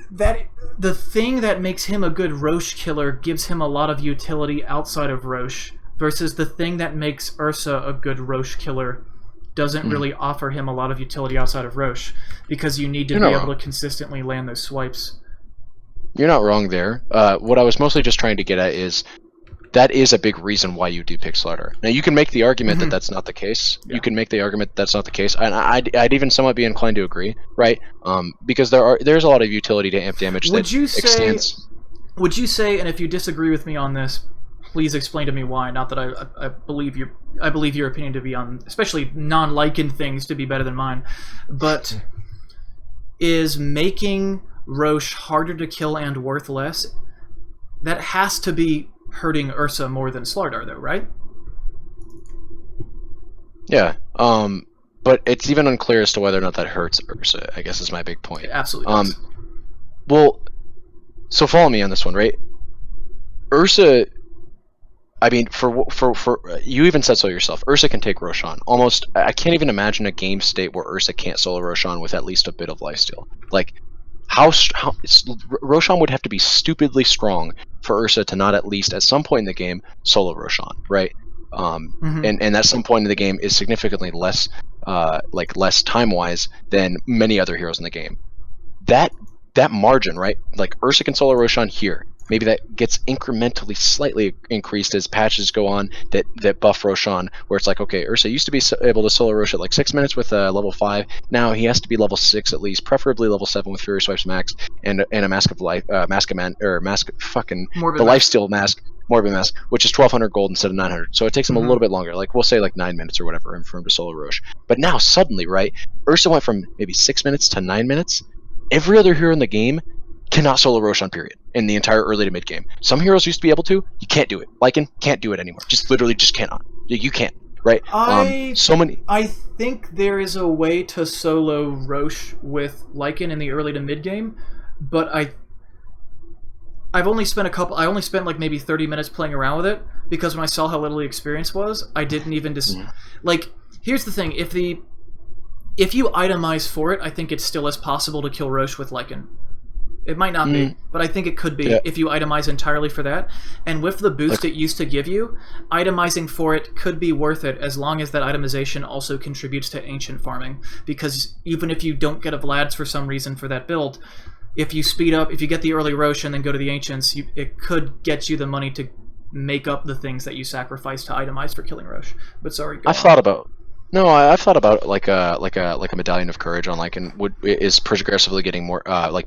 the thing that makes him a good Roche killer gives him a lot of utility outside of Roche, versus the thing that makes Ursa a good Roche killer doesn't really offer him a lot of utility outside of Roche, because you need to be able to consistently land those swipes. You're not wrong there. What I was mostly just trying to get at is that is a big reason why you do pick Slardar. Now, you can make the argument that that's not the case. Yeah. You can make the argument that that's not the case, and I'd even somewhat be inclined to agree, right? Because there's a lot of utility to amp damage that extends. Would you say, and if you disagree with me on this, please explain to me why. Not that I believe your opinion to be on, especially non-Lycan things, to be better than mine, but is making Roche harder to kill and worth less? That has to be hurting Ursa more than Slardar, though, right? Yeah. But it's even unclear as to whether or not that hurts Ursa, I guess is my big point. It absolutely does. Well, so follow me on this one, right? Ursa, I mean, for you even said so yourself. Ursa can take Roshan. Almost, I can't even imagine a game state where Ursa can't solo Roshan with at least a bit of lifesteal. Like, Roshan would have to be stupidly strong for Ursa to not at least at some point in the game solo Roshan, right? And at some point in the game is significantly less, less time wise than many other heroes in the game. That margin, right? Like Ursa can solo Roshan here. Maybe that gets incrementally slightly increased as patches go on that buff Roshan, where it's like, okay, Ursa used to be able to solo Rosh at like 6 minutes with level 5. Now he has to be level 6 at least, preferably level 7 with Fury Swipes Max and a Mask of Life, Mask of Man, or Mask fucking Morbid the Mask. Lifesteal Mask, Morbid Mask, which is 1200 gold instead of 900. So it takes him a little bit longer, like we'll say like 9 minutes or whatever, for him to solo Rosh. But now suddenly, right, Ursa went from maybe 6 minutes to 9 minutes. Every other hero in the game cannot solo Roshan, period, in the entire early to mid game. Some heroes used to be able to. You can't do it. Lycan can't do it anymore. Just literally just cannot. You can't, right? So many. I think there is a way to solo Roche with Lycan in the early to mid game, but I've only spent I only spent like maybe 30 minutes playing around with it, because when I saw how little the experience was, I didn't even like, here's the thing, if you itemize for it, I think it still is possible to kill Roche with Lycan. It might not be, but I think it could be if you itemize entirely for that. And with the boost it used to give you, itemizing for it could be worth it as long as that itemization also contributes to ancient farming. Because even if you don't get a Vlad's for some reason for that build, if you speed up, if you get the early Roche and then go to the ancients, it could get you the money to make up the things that you sacrifice to itemize for killing Roche. But sorry, go on. I've thought about like a Medallion of Courage on Lycan is progressively getting more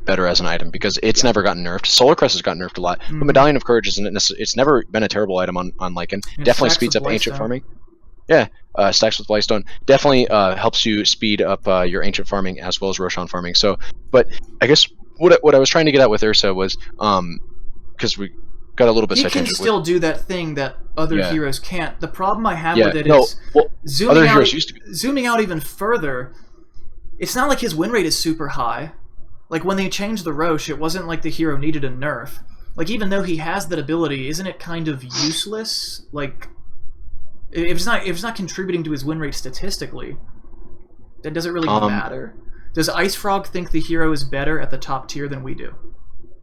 better as an item, because it's never gotten nerfed. Solar Crest has gotten nerfed a lot, but Medallion of Courage it's never been a terrible item on Lycan. Definitely speeds up ancient farming. Yeah, stacks with Blightstone definitely helps you speed up your ancient farming as well as Roshan farming. So, but I guess what I was trying to get at with Ursa was because we got a little bit. He can still do that thing that other heroes can't. The problem I have with it is zooming out even further. It's not like his win rate is super high. Like when they changed the Roche, it wasn't like the hero needed a nerf. Like even though he has that ability, isn't it kind of useless? Like if it's not contributing to his win rate statistically, then does it really matter? Does Ice Frog think the hero is better at the top tier than we do?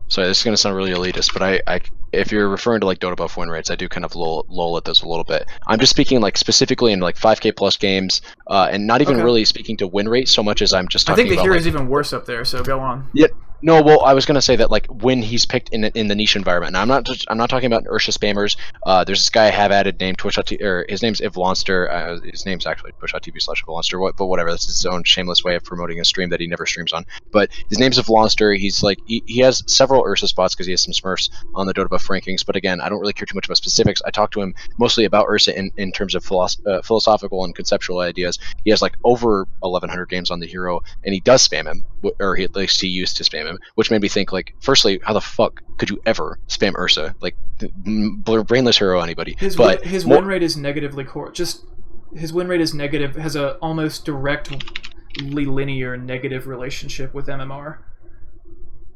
Sorry, this is going to sound really elitist, but if you're referring to like Dota buff win rates, I do kind of lull at those a little bit. I'm just speaking like specifically in like 5K plus games, and not even really speaking to win rate so much as I'm just talking about. I think the hero is even worse up there, so go on. Yeah. No, well, I was gonna say that like when he's picked in the niche environment. Now, I'm not talking about Ursa spammers. There's this guy I have added named Twitch.tv, or his name's Ivlonster. His name's actually Twitch.tv/Ivlonster. But whatever, that's his own shameless way of promoting a stream that he never streams on. But his name's Ivlonster. He's like he has several Ursa spots because he has some Smurfs on the Dota buff rankings. But again, I don't really care too much about specifics. I talk to him mostly about Ursa in terms of philosophical and conceptual ideas. He has like over 1,100 games on the hero, and he does spam him, or at least he used to spam him. Which made me think, like, firstly, how the fuck could you ever spam Ursa? Like, brainless hero, anybody. His win rate is negatively his win rate is negative, has a almost directly linear negative relationship with MMR.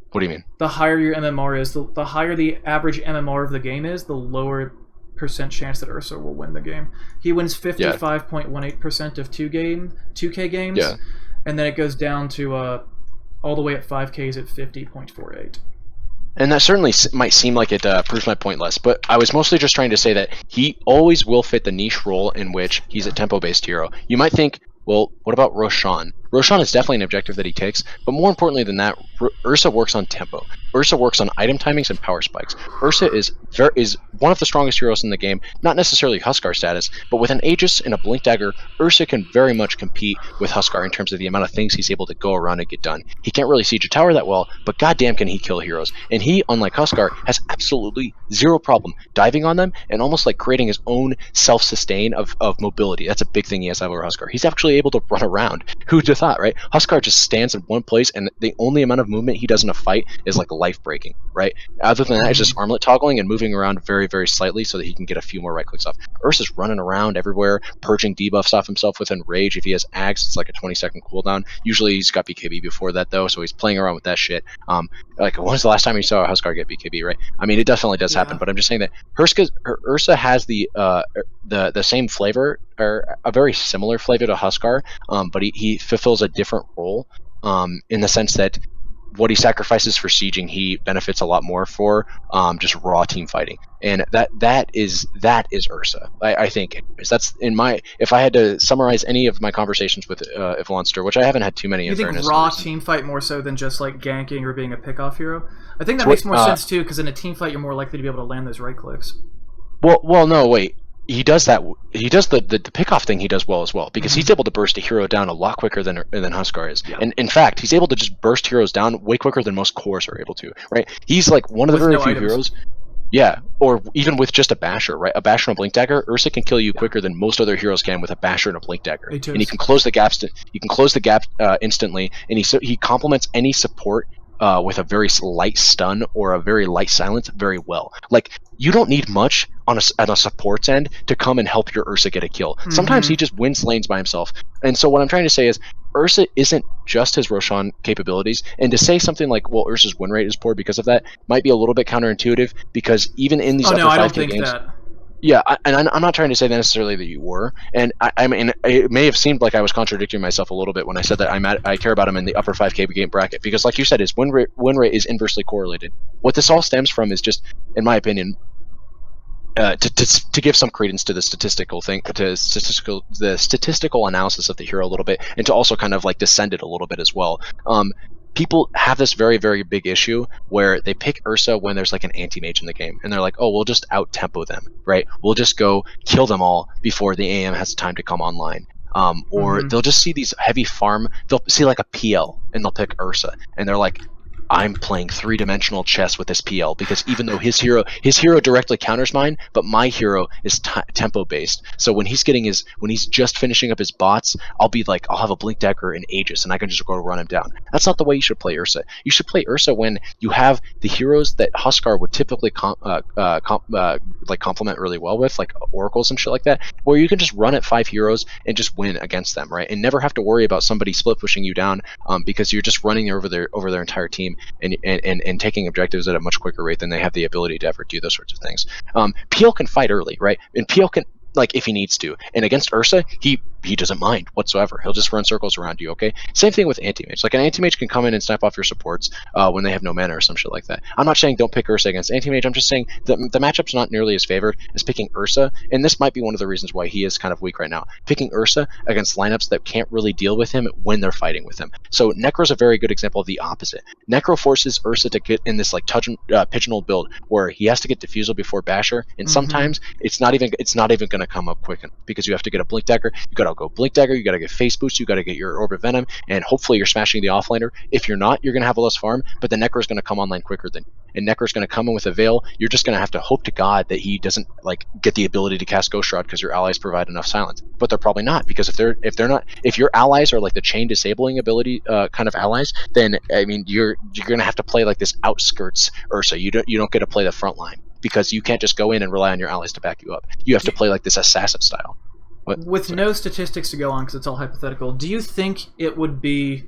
What do you mean? The higher your MMR is, the higher the average MMR of the game is, the lower percent chance that Ursa will win the game. He wins 55.18% of 2K games, and then it goes down to all the way at 5Ks at 50.48. And that certainly might seem like it proves my point less, but I was mostly just trying to say that he always will fit the niche role in which he's a tempo-based hero. You might think, well, what about Roshan? Roshan is definitely an objective that he takes, but more importantly than that, Ursa works on tempo. Ursa works on item timings and power spikes. Ursa is one of the strongest heroes in the game, not necessarily Huskar status, but with an Aegis and a Blink Dagger, Ursa can very much compete with Huskar in terms of the amount of things he's able to go around and get done. He can't really siege a tower that well, but goddamn can he kill heroes. And he, unlike Huskar, has absolutely zero problem diving on them and almost like creating his own self-sustain of mobility. That's a big thing he has over Huskar. He's actually able to run around. Who'd have thought, right? Huskar just stands in one place, and the only amount of movement he does in a fight is like life-breaking, right? Other than that, it's just armlet toggling and moving around very, very slightly so that he can get a few more right clicks off. Ursa's running around everywhere, purging debuffs off himself with Enrage. If he has Ags, it's like a 20-second cooldown. Usually he's got BKB before that, though, so he's playing around with that shit. Like, when's the last time you saw a Huskar get BKB, right? I mean, it definitely does happen, but I'm just saying that Ursa has the same flavor, or a very similar flavor to Huskar, but he fulfills a different role in the sense that what he sacrifices for sieging, he benefits a lot more for just raw team fighting, and that is Ursa. I think that's if I had to summarize any of my conversations with Evelonster, which I haven't had too many. You think raw team fight more so than just like ganking or being a pickoff hero? I think that makes more sense too, because in a team fight you're more likely to be able to land those right clicks. Well, no, wait. He does that. He does the pickoff thing. He does well as well because he's able to burst a hero down a lot quicker than Huskar is. Yeah. And in fact, he's able to just burst heroes down way quicker than most cores are able to. Right? He's like one of the very few heroes. Yeah, or even with just a basher, right? A basher and a blink dagger, Ursa can kill you quicker than most other heroes can with a basher and a blink dagger. And he can close the gaps. You can close the gap instantly, and he complements any support with a very light stun or a very light silence very well. Like, you don't need much on a support's end to come and help your Ursa get a kill. Sometimes he just wins lanes by himself. And so what I'm trying to say is Ursa isn't just his Roshan capabilities, and to say something like, well, Ursa's win rate is poor because of that might be a little bit counterintuitive, because even in these upper 5K games... Yeah, and I'm not trying to say necessarily that you were, and I mean, it may have seemed like I was contradicting myself a little bit when I said that I care about him in the upper 5K game bracket, because like you said, his win rate is inversely correlated. What this all stems from is just, in my opinion, to give some credence to the statistical analysis of the hero a little bit, and to also kind of like descend it a little bit as well. People have this very, very big issue where they pick Ursa when there's like an anti-mage in the game, and they're like, oh, we'll just out-tempo them, right? We'll just go kill them all before the AM has time to come online. Or they'll just see these heavy farm, they'll see like a PL, and they'll pick Ursa, and they're like, I'm playing three-dimensional chess with this PL, because even though his hero directly counters mine, but my hero is tempo based. So when he's just finishing up his bots, I'll have a blink dagger and Aegis, and I can just go run him down. That's not the way you should play Ursa. You should play Ursa when you have the heroes that Huskar would typically complement really well with, like oracles and shit like that, where you can just run at 5 heroes and just win against them, right? And never have to worry about somebody split pushing you down, because you're just running over their entire team. And taking objectives at a much quicker rate than they have the ability to ever do those sorts of things. PL can fight early, right? And PL can, like, if he needs to. And against Ursa, he doesn't mind whatsoever. He'll just run circles around you, okay? Same thing with anti-mage. Like, an anti-mage can come in and snipe off your supports when they have no mana or some shit like that. I'm not saying don't pick Ursa against anti-mage. I'm just saying the matchup's not nearly as favored as picking Ursa, and this might be one of the reasons why he is kind of weak right now. Picking Ursa against lineups that can't really deal with him when they're fighting with him. So Necro's a very good example of the opposite. Necro forces Ursa to get in this like pigeonhole build where he has to get Diffusal before Basher, and sometimes it's not even going to come up quick enough, because you have to get a Blink Dagger, you got to go Blink Dagger, you got to get Face Boost, you got to get your Orb of Venom, and hopefully you're smashing the offlaner. If you're not, you're going to have a less farm, but the Necro's going to come online quicker than, and Necro's going to come in with a Veil. You're just going to have to hope to God that he doesn't like get the ability to cast Ghost Shroud because your allies provide enough silence. But they're probably not, because if your allies are like the chain disabling ability kind of allies, then I mean you're going to have to play like this outskirts Ursa. You don't get to play the front line, because you can't just go in and rely on your allies to back you up. You have to play like this assassin style. With no statistics to go on, because it's all hypothetical, do you think it would be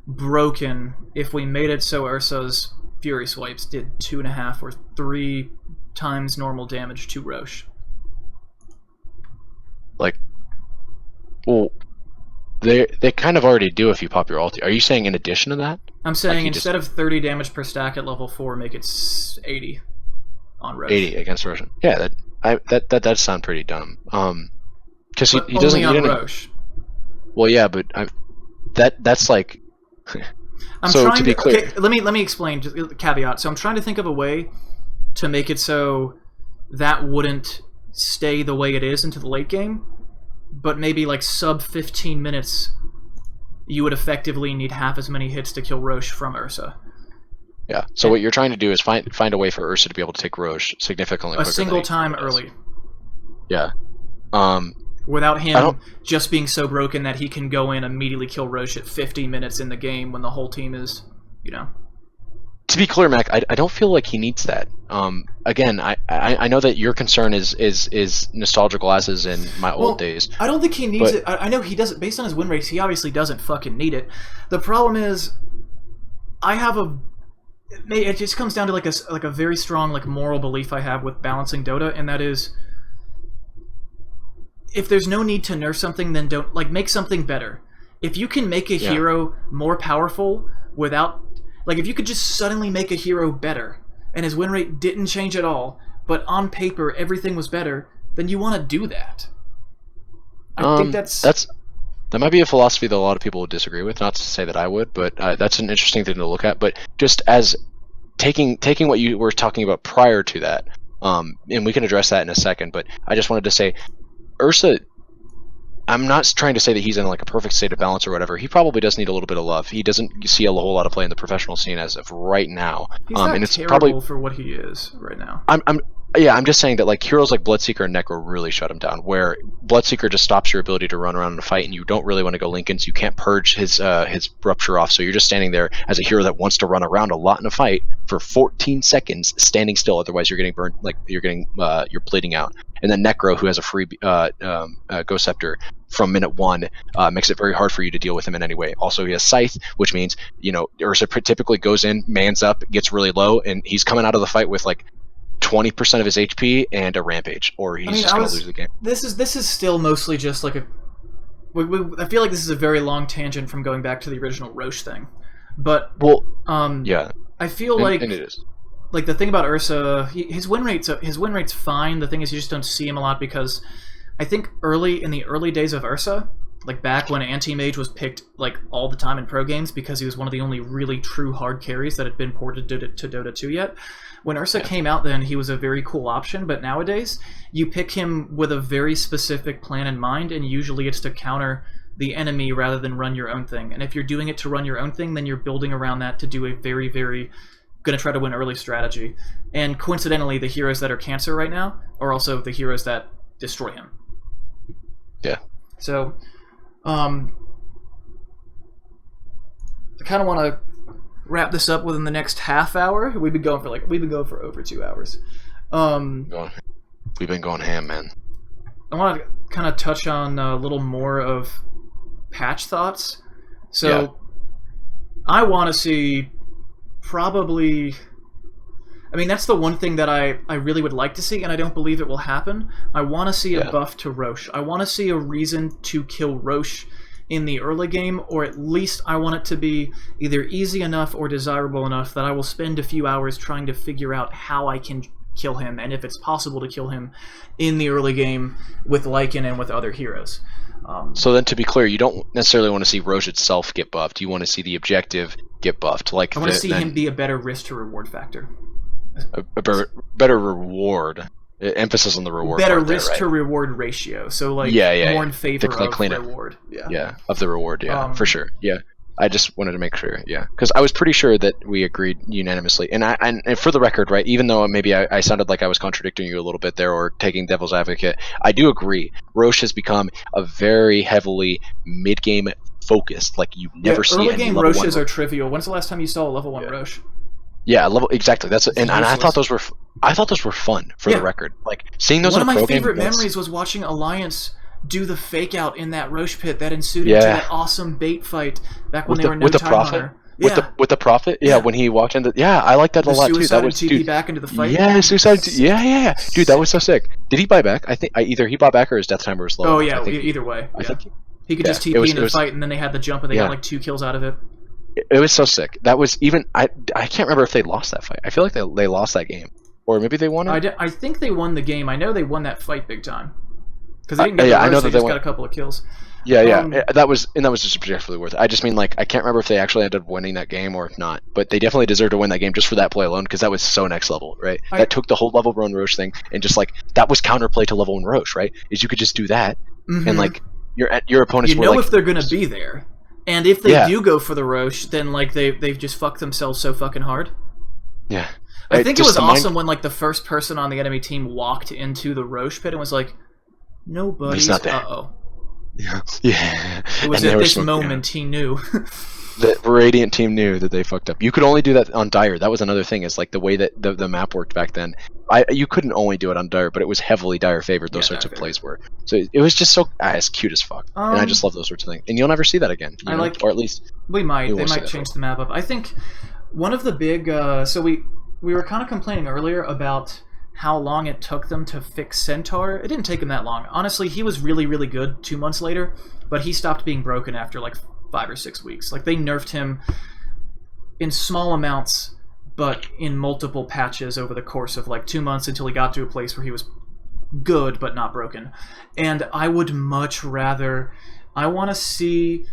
broken if we made it so Ursa's Fury Swipes did 2.5 or 3 times normal damage to Roche? Like, well, they kind of already do if you pop your ulti. Are you saying in addition to that? I'm saying like instead of 30 damage per stack at level 4, make it 80 on Roche. 80 against Roche. Yeah, that does sound pretty dumb. Because he doesn't. Only on Roche. Well, yeah, but that's like. I'm so trying to be clear, okay, let me explain. Just a caveat. So I'm trying to think of a way to make it so that wouldn't stay the way it is into the late game, but maybe like sub 15 minutes, you would effectively need half as many hits to kill Roche from Ursa. Yeah. So what you're trying to do is find a way for Ursa to be able to take Roche significantly quicker. A single time early. Yeah. Without him just being so broken that he can go in immediately kill Roche at 15 minutes in the game when the whole team is, you know. To be clear, Mac, I don't feel like he needs that. Again, I know that your concern is nostalgical as is in my old days. I don't think he needs it. I know he doesn't. Based on his win rates, he obviously doesn't fucking need it. The problem is, it just comes down to like a very strong like moral belief I have with balancing Dota, and that is, if there's no need to nerf something, then don't make something better. If you can make a hero more powerful without, if you could just suddenly make a hero better and his win rate didn't change at all, but on paper everything was better, then you want to do that. I think that might be a philosophy that a lot of people would disagree with. Not to say that I would, but that's an interesting thing to look at. But just as taking what you were talking about prior to that, and we can address that in a second. But I just wanted to say, Ursa, I'm not trying to say that he's in like a perfect state of balance or whatever. He probably does need a little bit of love. He doesn't see a whole lot of play in the professional scene as of right now. He's not and it's terrible probably for what he is right now. I'm just saying that like heroes like Bloodseeker and Necro really shut him down. Where Bloodseeker just stops your ability to run around in a fight, and you don't really want to go Lincolns. You can't purge his rupture off, so you're just standing there as a hero that wants to run around a lot in a fight for 14 seconds, standing still. Otherwise, you're getting burned. Like you're bleeding out. And then Necro, who has a free Ghost Scepter from minute 1, makes it very hard for you to deal with him in any way. Also, he has Scythe, which means Ursa typically goes in, mans up, gets really low, and he's coming out of the fight with like 20% of his HP and a rampage, or he's just going to lose the game. This is still mostly just like I feel like this is a very long tangent from going back to the original Roche thing, but yeah, I feel like it is. Like the thing about Ursa, his win rate's fine. The thing is, you just don't see him a lot because I think in the early days of Ursa, like back when Anti-Mage was picked like all the time in pro games because he was one of the only really true hard carries that had been ported to Dota 2 yet. When Ursa came out, then he was a very cool option, but nowadays you pick him with a very specific plan in mind, and usually it's to counter the enemy rather than run your own thing. And if you're doing it to run your own thing, then you're building around that to do a very, very going to try to win early strategy. And coincidentally, the heroes that are cancer right now are also the heroes that destroy him. Yeah. So, I kind of want to wrap this up within the next half hour. We've been going for over 2 hours. We've been going ham, man. I want to kind of touch on a little more of patch thoughts. So, I want to see probably... I mean, that's the one thing that I really would like to see, and I don't believe it will happen. I want to see a buff to Roche. I want to see a reason to kill Roche in the early game, or at least I want it to be either easy enough or desirable enough that I will spend a few hours trying to figure out how I can kill him, and if it's possible to kill him in the early game with Lycan and with other heroes. So then, to be clear, you don't necessarily want to see Roche itself get buffed. You want to see the objective get buffed. Like I want to see him be a better risk-to-reward factor. A better reward. Emphasis on the reward. Better risk to reward ratio. So more in favor of reward. Yeah, of the reward. Yeah, for sure. Yeah, I just wanted to make sure. Yeah, because I was pretty sure that we agreed unanimously. And for the record, right, even though maybe I sounded like I was contradicting you a little bit there or taking devil's advocate, I do agree. Roche has become a very heavily mid-game focused. Like you never see early any game level Roches one are trivial. When's the last time you saw a level 1 Roche? Yeah, exactly. And I thought those were fun for the record. Like seeing those. One of my favorite memories was watching Alliance do the fake out in that Roche pit that ensued into that awesome bait fight back when they were no time hunter. With the Prophet, when he walked into, I like that a lot too. That was TP back into the fight. Yeah, suicide. Yeah, dude, that was so sick. Did he buy back? I think either he bought back or his death timer was low. Oh yeah, either way. I think he could just TP into the fight, and then they had the jump, and they got like 2 kills out of it. It was so sick. That was even I can't remember if they lost that fight. I feel like they lost that game, or maybe they won it. I think they won the game. I know they won that fight big time. Because they didn't get the I know Roche, that they just got a couple of kills. Yeah, that was just objectively worth it. I just mean, like, I can't remember if they actually ended up winning that game or if not, but they definitely deserved to win that game just for that play alone, because that was so next level, right? That took the whole level 1 Roche thing, and just, like, that was counterplay to level 1 Roche, right? Is you could just do that, and, like, your opponents were, like... if they're gonna be there. And if they do go for the Roche, then, like, they've just fucked themselves so fucking hard. Yeah. I think it was awesome when, like, the first person on the enemy team walked into the Roche pit and was like, nobody's... Uh-oh. Yeah. It was at this moment he knew. The Radiant team knew that they fucked up. You could only do that on Dire. That was another thing, is like the way that the map worked back then. You couldn't only do it on Dire, but it was heavily Dire favored. Those sorts of plays were. So it was just so it's cute as fuck, and I just love those sorts of things. And you'll never see that again. You know? Or at least they might change the map up. I think one of the big so we were kind of complaining earlier about how long it took them to fix Centaur. It didn't take him that long. Honestly, he was really, really good 2 months later, but he stopped being broken after like 5 or 6 weeks. Like, they nerfed him in small amounts, but in multiple patches over the course of like 2 months until he got to a place where he was good but not broken. And I would much rather... I want to see...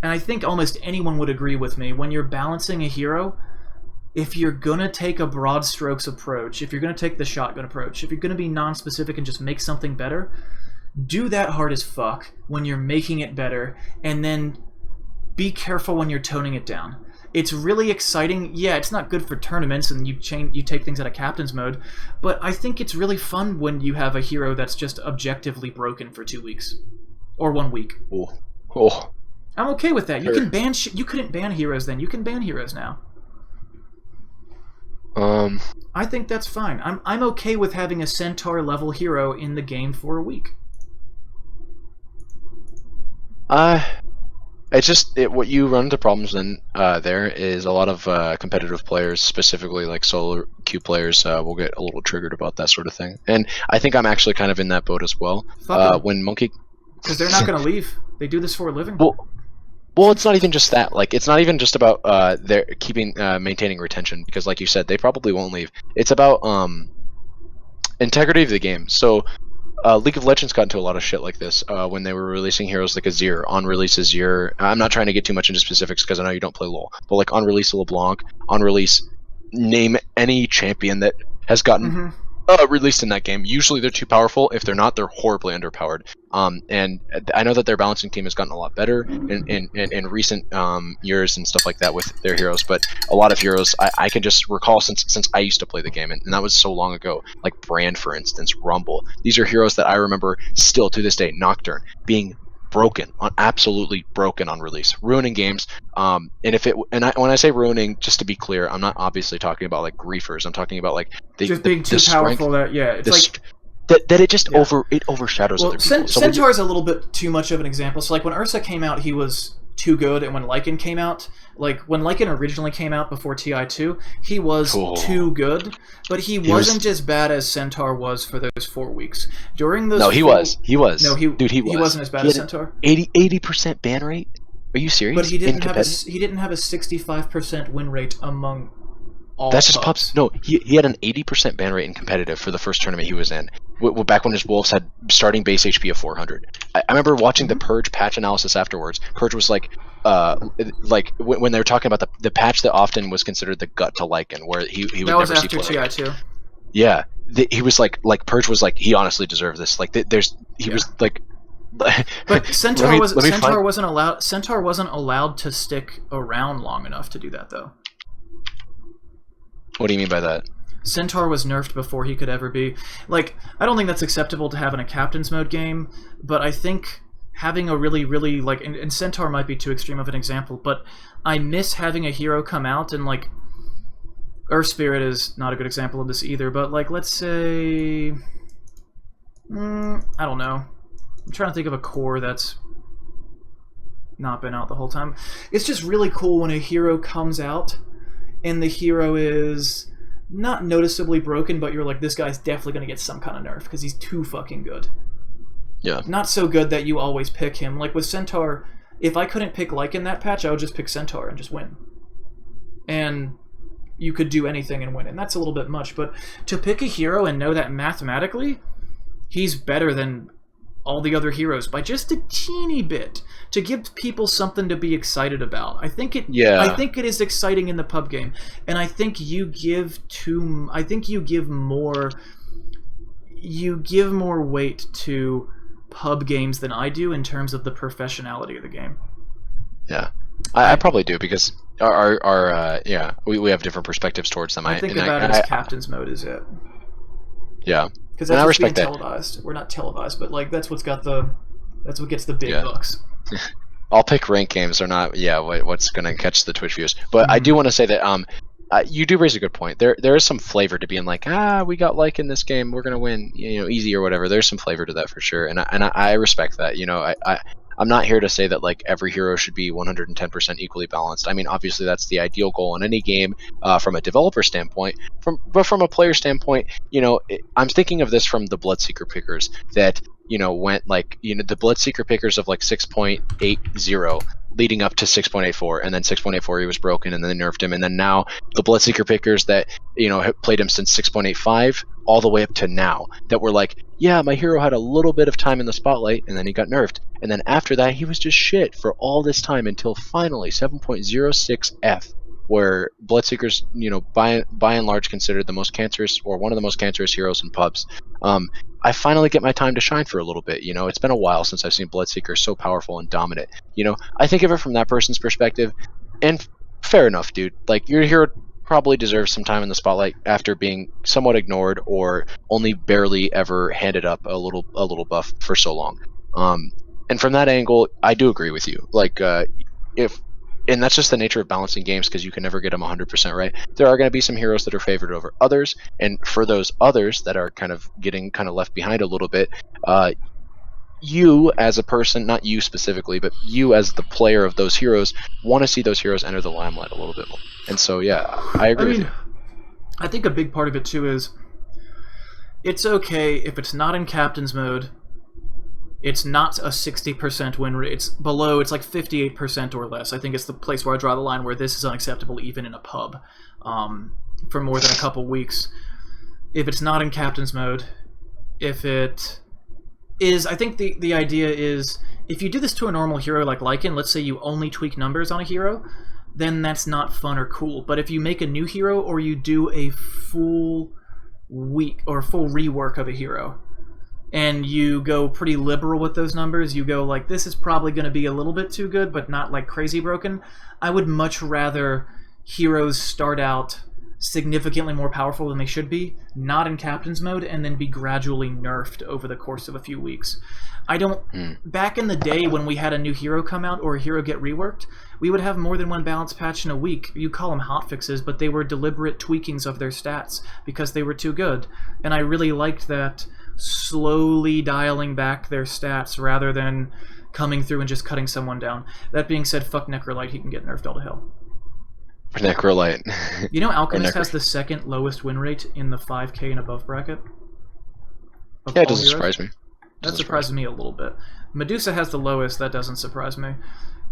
And I think almost anyone would agree with me, when you're balancing a hero... If you're going to take a broad strokes approach, if you're going to take the shotgun approach, if you're going to be non-specific and just make something better, do that hard as fuck when you're making it better, and then be careful when you're toning it down. It's really exciting. Yeah, it's not good for tournaments and you take things out of captain's mode, but I think it's really fun when you have a hero that's just objectively broken for 2 weeks. Or 1 week. Oh. I'm okay with that. You can ban you couldn't ban heroes then. You can ban heroes now. I think that's fine. I'm okay with having a Centaur level hero in the game for a week. It's just what you run into problems in there is a lot of competitive players, specifically like solo queue players, will get a little triggered about that sort of thing. And I think I'm actually kind of in that boat as well. When Monkey, because they're not going to leave. They do this for a living. Well, it's not even just that. Like, it's not even just about their maintaining retention, because, like you said, they probably won't leave. It's about integrity of the game. So, League of Legends got into a lot of shit like this when they were releasing heroes like Azir. On release Azir, I'm not trying to get too much into specifics because I know you don't play LoL, but like on release LeBlanc, on release, name any champion that has gotten released in that game. Usually they're too powerful. If they're not, they're horribly underpowered. And I know that their balancing team has gotten a lot better in recent years and stuff like that with their heroes. But a lot of heroes, I can just recall since I used to play the game, and that was so long ago. Like Brand, for instance, Rumble. These are heroes that I remember still to this day. Nocturne being broken, absolutely broken on release, ruining games. When I say ruining, just to be clear, I'm not obviously talking about like griefers. I'm talking about like just being too powerful. That it's like that it just overshadows other people. Centaur is a little bit too much of an example. So like when Ursa came out, he was too good, and when Lycan came out, like when Lycan originally came out before TI2, he was too good, but he wasn't as bad as Centaur was for those 4 weeks. During those he was. No, he wasn't as bad as Centaur. 80% ban rate? Are you serious? But he didn't have a 65% win rate among all That's just pups. pups. No, he had an 80% ban rate in competitive for the first tournament he was in. Back when his Wolves had starting base HP of 400. I remember watching the Purge patch analysis afterwards. Purge was like when they were talking about the patch that often was considered the gut to Lycan, where he would never see play. That was after TI2. Yeah, he was like Purge was like, he honestly deserved this. Like he was like. But Centaur wasn't allowed to stick around long enough to do that, though. What do you mean by that? Centaur was nerfed before he could ever be. Like, I don't think that's acceptable to have in a captain's mode game, but I think having a really, really, like, and Centaur might be too extreme of an example, but I miss having a hero come out and, like, Earth Spirit is not a good example of this either, but, like, let's say, I don't know. I'm trying to think of a core that's not been out the whole time. It's just really cool when a hero comes out and the hero is not noticeably broken, but you're like, this guy's definitely going to get some kind of nerf because he's too fucking good. Yeah. Not so good that you always pick him. Like with Centaur, if I couldn't pick Lycan that patch, I would just pick Centaur and just win. And you could do anything and win, and that's a little bit much. But to pick a hero and know that mathematically, he's better than all the other heroes by just a teeny bit to give people something to be excited about. I think it is exciting in the pub game, and I think you give more weight to pub games than I do in terms of the professionality of the game. Yeah, I probably do, because we have different perspectives towards them. I think about it as captain's mode is it. Yeah. Because that's what's being televised. We're not televised, but like that's what gets the big bucks. I'll pick ranked games or not. Yeah, what's gonna catch the Twitch views? But I do want to say that you do raise a good point. There is some flavor to being like, we got like in this game, we're gonna win, easy or whatever. There's some flavor to that for sure, and I respect that. I'm not here to say that like every hero should be 110% equally balanced. I mean, obviously that's the ideal goal in any game from a developer standpoint. But from a player standpoint, I'm thinking of this from the Bloodseeker pickers that went like the Bloodseeker pickers of like 6.80 leading up to 6.84, and then 6.84 he was broken, and then they nerfed him, and then now the Bloodseeker pickers that have played him since 6.85 all the way up to now that were like, yeah, my hero had a little bit of time in the spotlight, and then he got nerfed, and then after that he was just shit for all this time until finally 7.06F, where Bloodseeker's by and large considered the most cancerous, or one of the most cancerous heroes in pubs. I finally get my time to shine for a little bit. It's been a while since I've seen Bloodseeker so powerful and dominant. I think of it from that person's perspective, and fair enough, dude. Like, your hero probably deserves some time in the spotlight after being somewhat ignored or only barely ever handed up a little buff for so long. And from that angle, I do agree with you. Like, and that's just the nature of balancing games, because you can never get them 100% right. There are going to be some heroes that are favored over others, and for those others that are kind of getting left behind a little bit, you as a person, not you specifically, but you as the player of those heroes, want to see those heroes enter the limelight a little bit more. And so, yeah, I agree with you. I think a big part of it, too, is it's okay if it's not in captain's mode. It's not a 60% win rate. It's below. It's like 58% or less. I think it's the place where I draw the line where this is unacceptable even in a pub for more than a couple weeks. If it's not in captain's mode, if it is, I think the idea is if you do this to a normal hero like Lycan, let's say you only tweak numbers on a hero, then that's not fun or cool. But if you make a new hero or you do a full week or full rework of a hero, and you go pretty liberal with those numbers, you go like, this is probably going to be a little bit too good, but not like crazy broken. I would much rather heroes start out significantly more powerful than they should be, not in captain's mode, and then be gradually nerfed over the course of a few weeks. Back in the day when we had a new hero come out or a hero get reworked, we would have more than one balance patch in a week. You call them hotfixes, but they were deliberate tweakings of their stats because they were too good. And I really liked that slowly dialing back their stats rather than coming through and just cutting someone down. That being said, fuck Necrolite, he can get nerfed all to hell. Necrolite. Alchemist has the second lowest win rate in the 5k and above bracket. Yeah, it doesn't surprise me. That surprises me a little bit. Medusa has the lowest, that doesn't surprise me.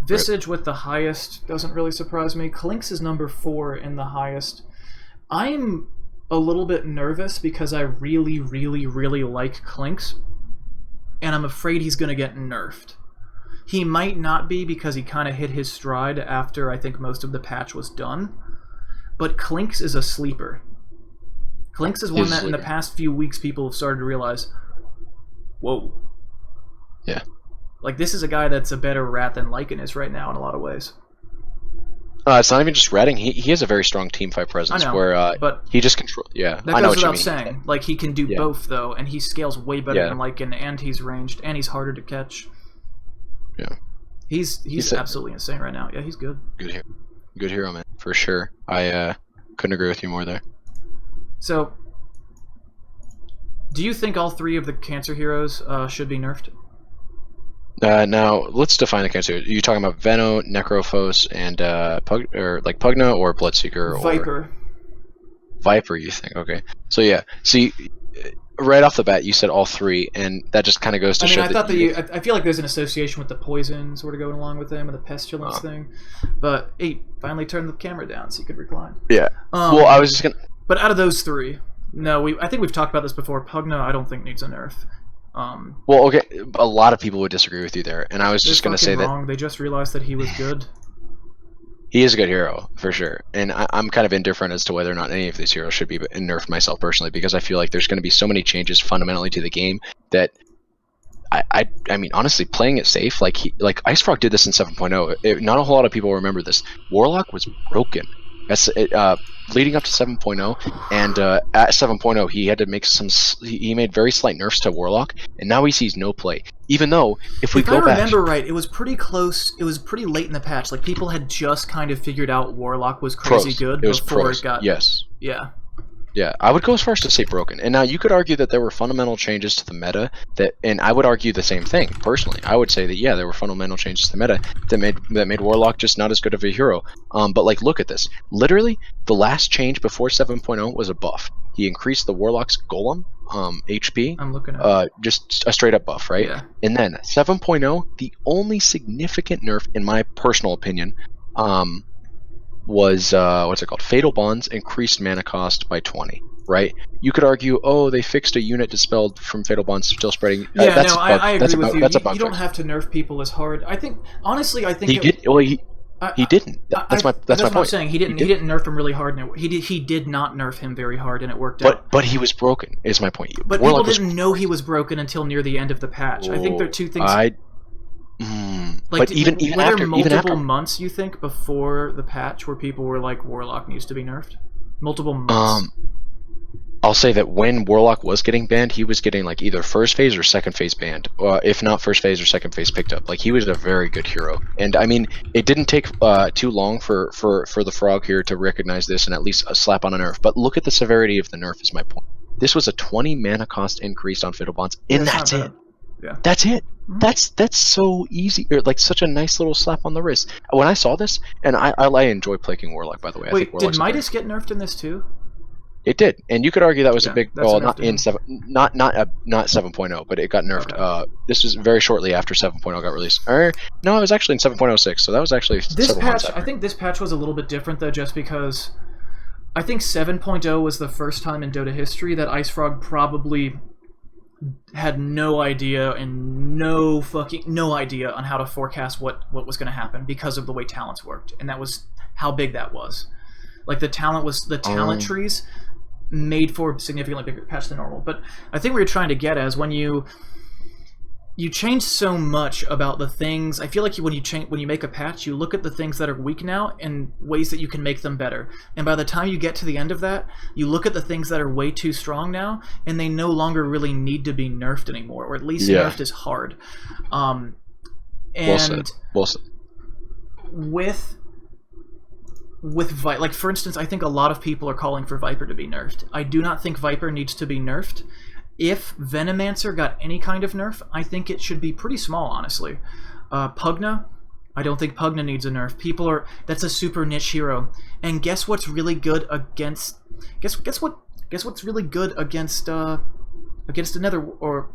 Visage with the highest doesn't really surprise me. Clinks is number 4 in the highest. I'm a little bit nervous because I really, really, really like Clinks, and I'm afraid he's going to get nerfed. He might not be because he kind of hit his stride after I think most of the patch was done, but Clinks is a sleeper. Clinks is one that in the past few weeks people have started to realize, whoa. Yeah. Like, this is a guy that's a better rat than Lycan is right now in a lot of ways. It's not even just ratting. He has a very strong team fight presence where but he just controls. Yeah, that goes without saying. Like, he can do both though, and he scales way better than Lycan, and he's ranged, and he's harder to catch. Yeah, he's absolutely insane right now. Yeah, he's good. Good hero, man, for sure. I couldn't agree with you more there. So, do you think all 3 of the cancer heroes should be nerfed? Now let's define the cancer. Are you talking about Veno, Necrophos, and Pugna, or Bloodseeker, Viper? Viper, you think? Okay. So yeah. See, right off the bat, you said all 3, and that just kind of goes to show. I feel like there's an association with the poison sort of going along with them and the pestilence thing. But hey, finally turned the camera down so you could recline. Yeah. Well, I was just gonna. But out of those 3, no, I think we've talked about this before. Pugna, I don't think needs a nerf. Well, okay, a lot of people would disagree with you there, and I was just going to say wrong. They just realized that he was good. He is a good hero, for sure. And I'm kind of indifferent as to whether or not any of these heroes should be nerfed myself personally, because I feel like there's going to be so many changes fundamentally to the game that I mean, honestly, playing it safe, like IceFrog did this in 7.0. Not a whole lot of people remember this. Warlock was broken. Leading up to 7.0, and at 7.0 he had to make he made very slight nerfs to Warlock, and now he sees no play. Even though, if I remember right, it was pretty close. It was pretty late in the patch. Like, people had just kind of figured out Warlock was crazy good before it got. Yes. Yeah. Yeah, I would go as far as to say broken. And now you could argue that there were fundamental changes to the meta and I would argue the same thing personally. I would say that yeah, there were fundamental changes to the meta that made Warlock just not as good of a hero. But like, look at this. Literally, the last change before 7.0 was a buff. He increased the Warlock's golem HP. I'm looking at just a straight up buff, right? Yeah. And then 7.0, the only significant nerf, in my personal opinion, was what's it called? Fatal Bonds increased mana cost by 20. Right? You could argue, oh, they fixed a unit dispelled from Fatal Bonds still spreading. Yeah, I agree with you. You don't have to nerf people as hard. I think, honestly, he did. Well, he didn't. That's my point. What I'm saying. He didn't nerf him really hard, and he did not nerf him very hard, and it worked out. But he was broken. Is my point. But Warlock people didn't know he was broken until near the end of the patch. I think there are two things. But even after, there multiple months, you think, before the patch where people were like, Warlock needs to be nerfed? Multiple months. I'll say that when Warlock was getting banned, he was getting like either first phase or second phase banned. If not first phase or second phase picked up. Like, he was a very good hero. And I mean, it didn't take too long for the Frog here to recognize this and at least slap on a nerf. But look at the severity of the nerf is my point. This was a 20 mana cost increase on Fatal Bonds, and that's it. Yeah. That's it. That's so easy, or like such a nice little slap on the wrist. When I saw this, and I enjoy playing Warlock, by the way. Wait, did Midas get nerfed in this too? It did, and you could argue that was a big, well, not 7.0, but it got nerfed. Okay. This was very shortly after 7.0 got released. No, it was actually in 7.06, so that was actually this patch. I think this patch was a little bit different though, just because I think 7.0 was the first time in Dota history that IceFrog probably had no idea and no idea on how to forecast what was going to happen because of the way talents worked, and that was how big that was. Like, the talent trees made for a significantly bigger patch than normal. But I think what you're trying to get at is when you change so much about the things. I feel like when you make a patch, you look at the things that are weak now and ways that you can make them better. And by the time you get to the end of that, you look at the things that are way too strong now, and they no longer really need to be nerfed anymore, or at least nerfed is hard. And well said. Like, for instance, I think a lot of people are calling for Viper to be nerfed. I do not think Viper needs to be nerfed. If Venomancer got any kind of nerf, I think it should be pretty small, honestly. Pugna, I don't think Pugna needs a nerf. That's a super niche hero. And guess what's really good against? Guess what's really good against another, or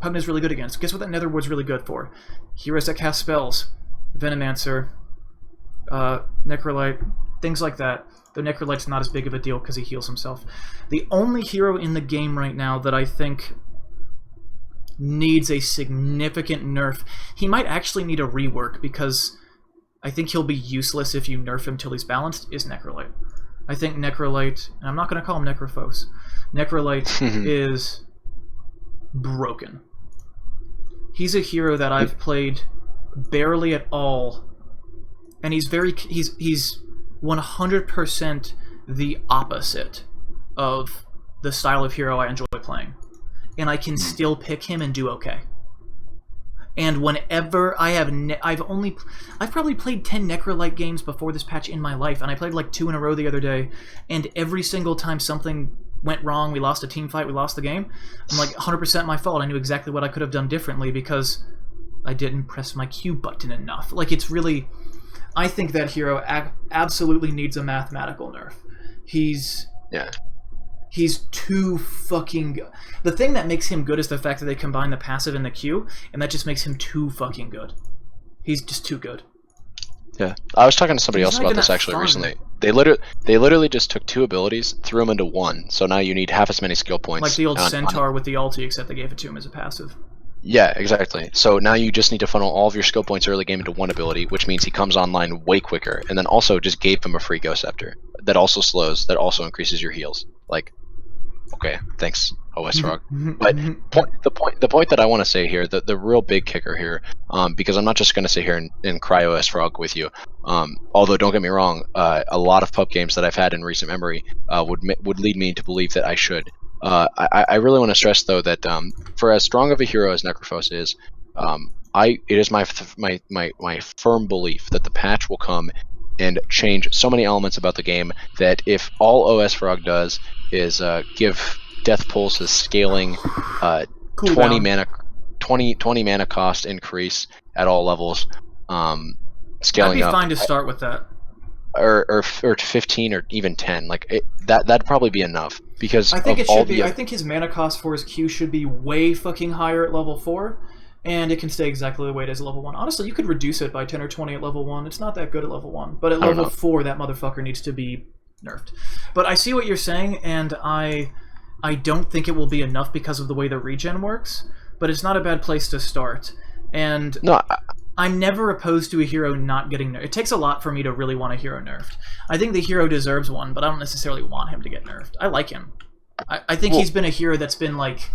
Pugna's really good against? Guess what that Nether Ward's really good for? Heroes that cast spells, Venomancer, Necrolite, things like that. Though Necrolite's not as big of a deal because he heals himself. The only hero in the game right now that I think needs a significant nerf, he might actually need a rework because I think he'll be useless if you nerf him till he's balanced, is Necrolite. I think Necrolite, and I'm not going to call him Necrophos, Necrolite is broken. He's a hero that I've played barely at all, and he's 100% the opposite of the style of hero I enjoy playing. And I can still pick him and do okay. And whenever I've probably played 10 Necrolite games before this patch in my life, and I played like 2 in a row the other day, and every single time something went wrong, we lost a team fight, we lost the game, I'm like, 100% my fault. I knew exactly what I could have done differently because I didn't press my Q button enough. Like, it's really... I think that hero absolutely needs a mathematical nerf. He's too fucking good. The thing that makes him good is the fact that they combine the passive and the Q, and that just makes him too fucking good. He's just too good. Yeah, I was talking to somebody else about this actually recently. they literally just took 2 abilities, threw them into 1. So now you need half as many skill points. Like the old Centaur with the ulti, except they gave it to him as a passive. Yeah, exactly. So now you just need to funnel all of your skill points early game into 1 ability, which means he comes online way quicker. And then also just gave him a free Ghost Scepter that also slows, that also increases your heals. Like, okay, thanks, OS Frog. But the point that I want to say here, the real big kicker here, because I'm not just going to sit here and cry OS Frog with you. Although don't get me wrong, a lot of pub games that I've had in recent memory would lead me to believe that I should. I really want to stress though that for as strong of a hero as Necrophos is, it is my firm belief that the patch will come and change so many elements about the game that if all OS Frog does is give Death Pulse a scaling 20 mana cost increase at all levels, scaling I'd be up. fine to start with that. Or 15 or even 10, like that'd probably be enough because I think of it should all be. the I think his mana cost for his Q should be way fucking higher at level 4, and it can stay exactly the way it is at level 1. Honestly, you could reduce it by 10 or 20 at level 1. It's not that good at level 1, but at level 4, that motherfucker needs to be nerfed. But I see what you're saying, and I don't think it will be enough because of the way the regen works. But it's not a bad place to start, and no. I'm never opposed to a hero not getting nerfed. It takes a lot for me to really want a hero nerfed. I think the hero deserves one, but I don't necessarily want him to get nerfed. I like him. I think he's been a hero that's been, like,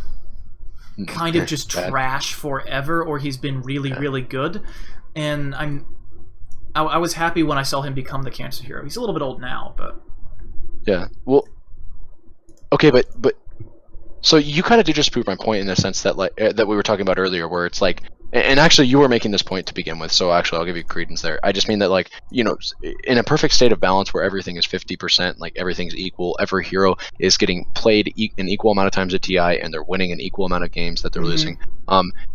kind of just trash forever, or he's been really, really good. And I was happy when I saw him become the cancer hero. He's a little bit old now, but... Yeah, well... Okay, but so you kind of did just prove my point in the sense that, like, that we were talking about earlier, where it's like... And actually, you were making this point to begin with, so actually I'll give you credence there. I just mean that, like, you know, in a perfect state of balance where everything is 50%, like, everything's equal, every hero is getting played an equal amount of times at TI, and they're winning an equal amount of games that they're losing.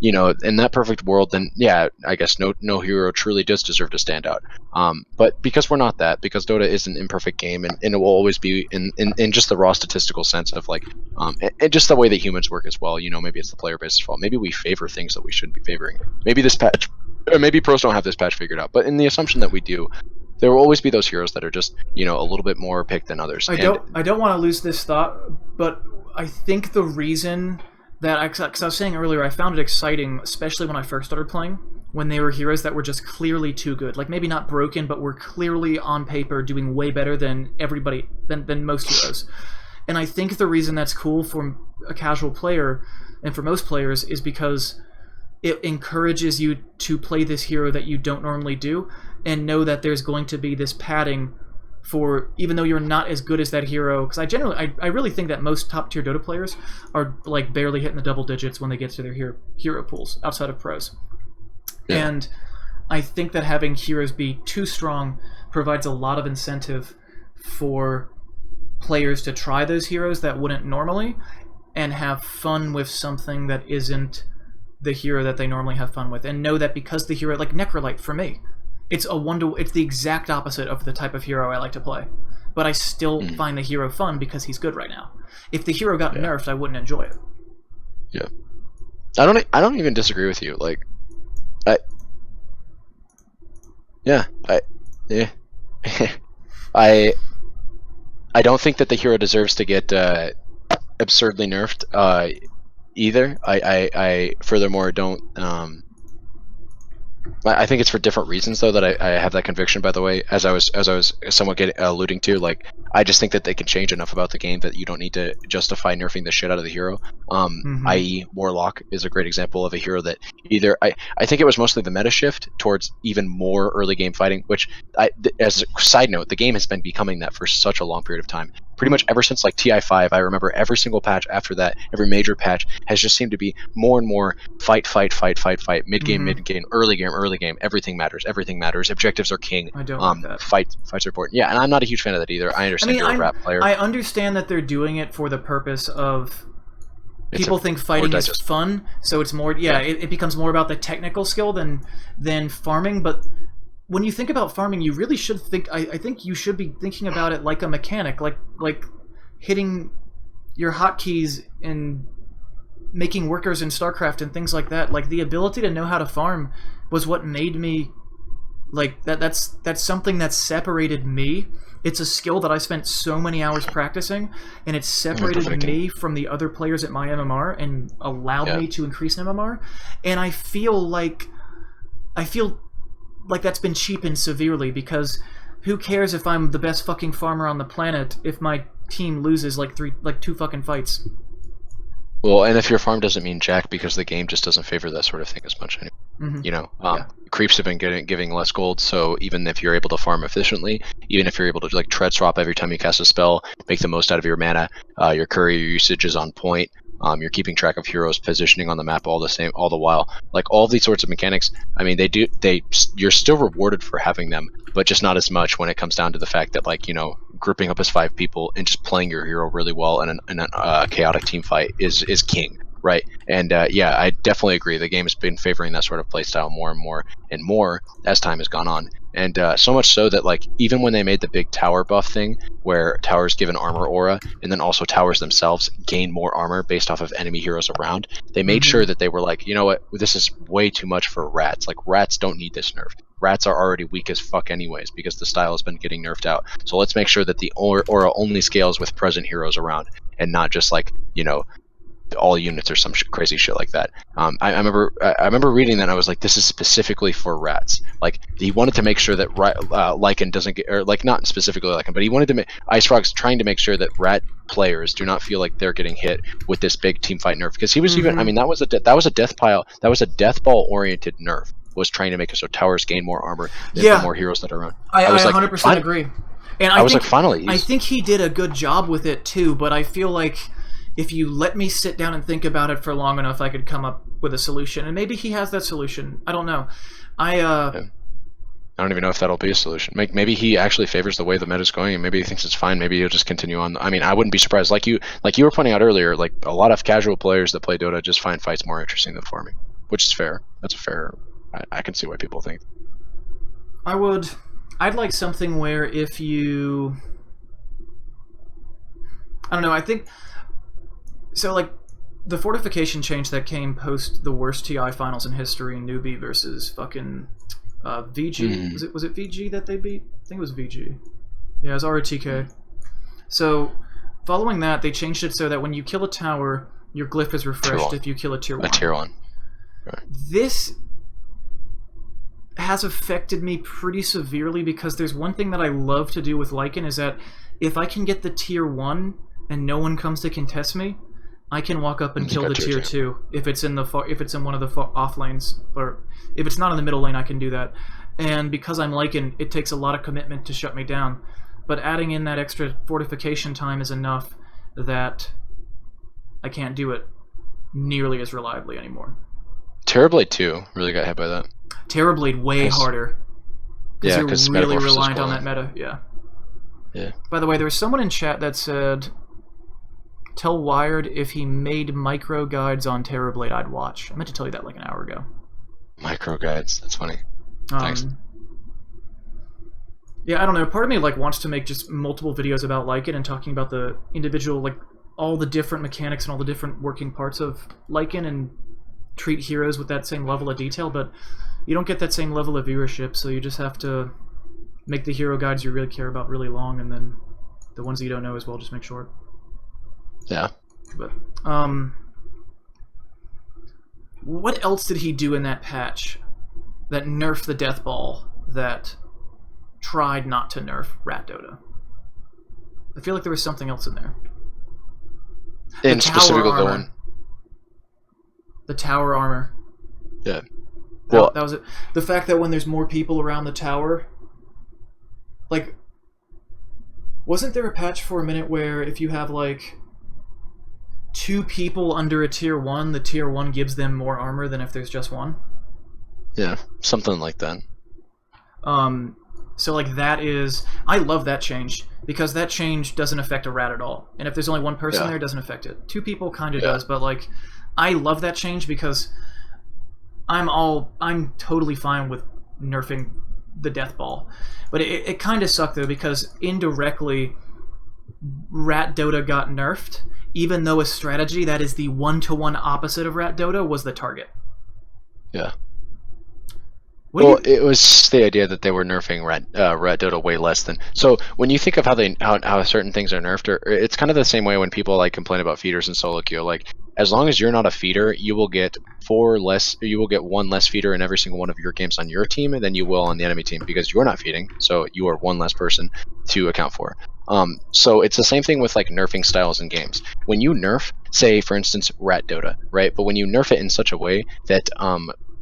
You know, in that perfect world, then, yeah, I guess no hero truly does deserve to stand out. But because we're not that, because Dota is an imperfect game, and it will always be in just the raw statistical sense of, like, and just the way that humans work as well, you know, maybe it's the player base's fault. Maybe we favor things that we shouldn't be favoring. Maybe this patch, or maybe pros don't have this patch figured out, but in the assumption that we do, there will always be those heroes that are just, you know, a little bit more picked than others. I don't want to lose this thought, but I think the reason that, because I was saying earlier, I found it exciting, especially when I first started playing, when they were heroes that were just clearly too good. Like, maybe not broken, but were clearly on paper doing way better than everybody, than most heroes. And I think the reason that's cool for a casual player, and for most players, is because it encourages you to play this hero that you don't normally do, and know that there's going to be this padding for, even though you're not as good as that hero, because I really think that most top tier Dota players are, like, barely hitting the double digits when they get to their hero pools outside of pros. Yeah. And I think that having heroes be too strong provides a lot of incentive for players to try those heroes that wouldn't normally, and have fun with something that isn't the hero that they normally have fun with, and know that because the hero, like Necrolite for me, it's the exact opposite of the type of hero I like to play, but I still find the hero fun because he's good right now. If the hero got nerfed, I wouldn't enjoy it. Yeah, I don't even disagree with you. Like, I don't think that the hero deserves to get absurdly nerfed either. I furthermore don't. I think it's for different reasons though that I have that conviction. By the way, as I was somewhat alluding to, like, I just think that they can change enough about the game that you don't need to justify nerfing the shit out of the hero. I.e., Warlock is a great example of a hero that either I think it was mostly the meta shift towards even more early game fighting, which as a side note, the game has been becoming that for such a long period of time. Pretty much ever since, like, TI5, I remember every single patch after that, every major patch has just seemed to be more and more fight, mid game, early game, everything matters, objectives are king. I don't like that. Fights are important. Yeah, and I'm not a huge fan of that either. I understand you're a rap player. I understand that they're doing it for the purpose of people think fighting is fun, so it's more, it becomes more about the technical skill than farming, but when you think about farming, you really should think. I think you should be thinking about it like a mechanic, like hitting your hotkeys and making workers in StarCraft and things like that. Like, the ability to know how to farm was what made me, like, that's something that separated me It's a skill that I spent so many hours practicing, and it separated me from the other players at my MMR and allowed me to increase in MMR. And I feel like that's been cheapened severely, because who cares if I'm the best fucking farmer on the planet if my team loses like 2 fucking fights? Well, and if your farm doesn't mean jack, because the game just doesn't favor that sort of thing as much anymore. You know, creeps have been giving less gold, so even if you're able to farm efficiently, even if you're able to like tread swap every time you cast a spell, make the most out of your mana, your courier usage is on point. You're keeping track of heroes positioning on the map all the while. Like all of these sorts of mechanics, I mean, you're still rewarded for having them, but just not as much when it comes down to the fact that, like, you know, grouping up as 5 people and just playing your hero really well in a chaotic team fight is king, right? And yeah, I definitely agree. The game has been favoring that sort of playstyle more and more as time has gone on. And so much so that, like, even when they made the big tower buff thing, where towers give an armor aura, and then also towers themselves gain more armor based off of enemy heroes around, they made sure that they were like, you know what, this is way too much for rats. Like, rats don't need this nerf. Rats are already weak as fuck anyways, because the style has been getting nerfed out. So let's make sure that the aura only scales with present heroes around, and not just, like, you know, all units or some crazy shit like that. I remember reading that, and I was like, this is specifically for rats. Like, he wanted to make sure that Lycan doesn't get, or like, not specifically Lycan, but he wanted to make Ice Frog's trying to make sure that rat players do not feel like they're getting hit with this big team fight nerf, because he was even, I mean, that was a death ball oriented nerf, was trying to make it so towers gain more armor than the more heroes that are around. I was 100% agree. And I was like, finally, I think he did a good job with it too, but I feel like if you let me sit down and think about it for long enough, I could come up with a solution. And maybe he has that solution. I don't know. I don't even know if that'll be a solution. Maybe he actually favors the way the meta's going, and maybe he thinks it's fine. Maybe he'll just continue on. I mean, I wouldn't be surprised. Like you were pointing out earlier, like, a lot of casual players that play Dota just find fights more interesting than farming, which is fair. That's a fair. I can see why people think. I'd like something where if you, I don't know, I think, so, like, the fortification change that came post the worst TI finals in history, Newbie versus fucking VG. Was it VG that they beat? I think it was VG. Yeah, it was ROTK. So, following that, they changed it so that when you kill a tower, your glyph is refreshed if you kill a tier 1. A tier 1. Right. This has affected me pretty severely, because there's one thing that I love to do with Lycan, is that if I can get the tier 1 and no one comes to contest me, I can walk up and kill the tier 2 if it's in one of the off lanes, or if it's not in the middle lane, I can do that. And because I'm Lycan, it takes a lot of commitment to shut me down. But adding in that extra fortification time is enough that I can't do it nearly as reliably anymore. Terrorblade 2 really got hit by that. Terrorblade way harder. Yeah, because you're really reliant on that meta. Yeah. Yeah. By the way, there was someone in chat that said, tell Wired if he made micro guides on Terrorblade, I'd watch. I meant to tell you that like an hour ago. Micro guides, that's funny. Thanks. Yeah, I don't know. Part of me like wants to make just multiple videos about Lycan and talking about the individual, like, all the different mechanics and all the different working parts of Lycan, and treat heroes with that same level of detail, but you don't get that same level of viewership, so you just have to make the hero guides you really care about really long, and then the ones that you don't know as well, just make short. Yeah. But what else did he do in that patch that nerfed the death ball that tried not to nerf Rat Dota? I feel like there was something else in there. In specifically the one. The tower armor. Yeah. Well, that was it. The fact that when there's more people around the tower, like, wasn't there a patch for a minute where if you have like 2 people under a tier 1, the tier 1 gives them more armor than if there's just 1? Yeah, something like that. So like that is, I love that change, because that change doesn't affect a rat at all. And if there's only 1 person there, it doesn't affect it. 2 people kind of does, but like, I love that change because I'm totally fine with nerfing the death ball. But it kind of sucked though, because indirectly Rat Dota got nerfed, even though a strategy that is the 1-to-1 opposite of Rat Dota was the target. Yeah. Well, it was the idea that they were nerfing Red Dota way less than. So when you think of how certain things are nerfed, it's kind of the same way when people like complain about feeders in solo queue. Like, as long as you're not a feeder, you will get one less feeder in every single one of your games on your team than you will on the enemy team, because you're not feeding, so you are one less person to account for. So it's the same thing with like nerfing styles in games. When you nerf, say for instance, Rat Dota, right? But when you nerf it in such a way that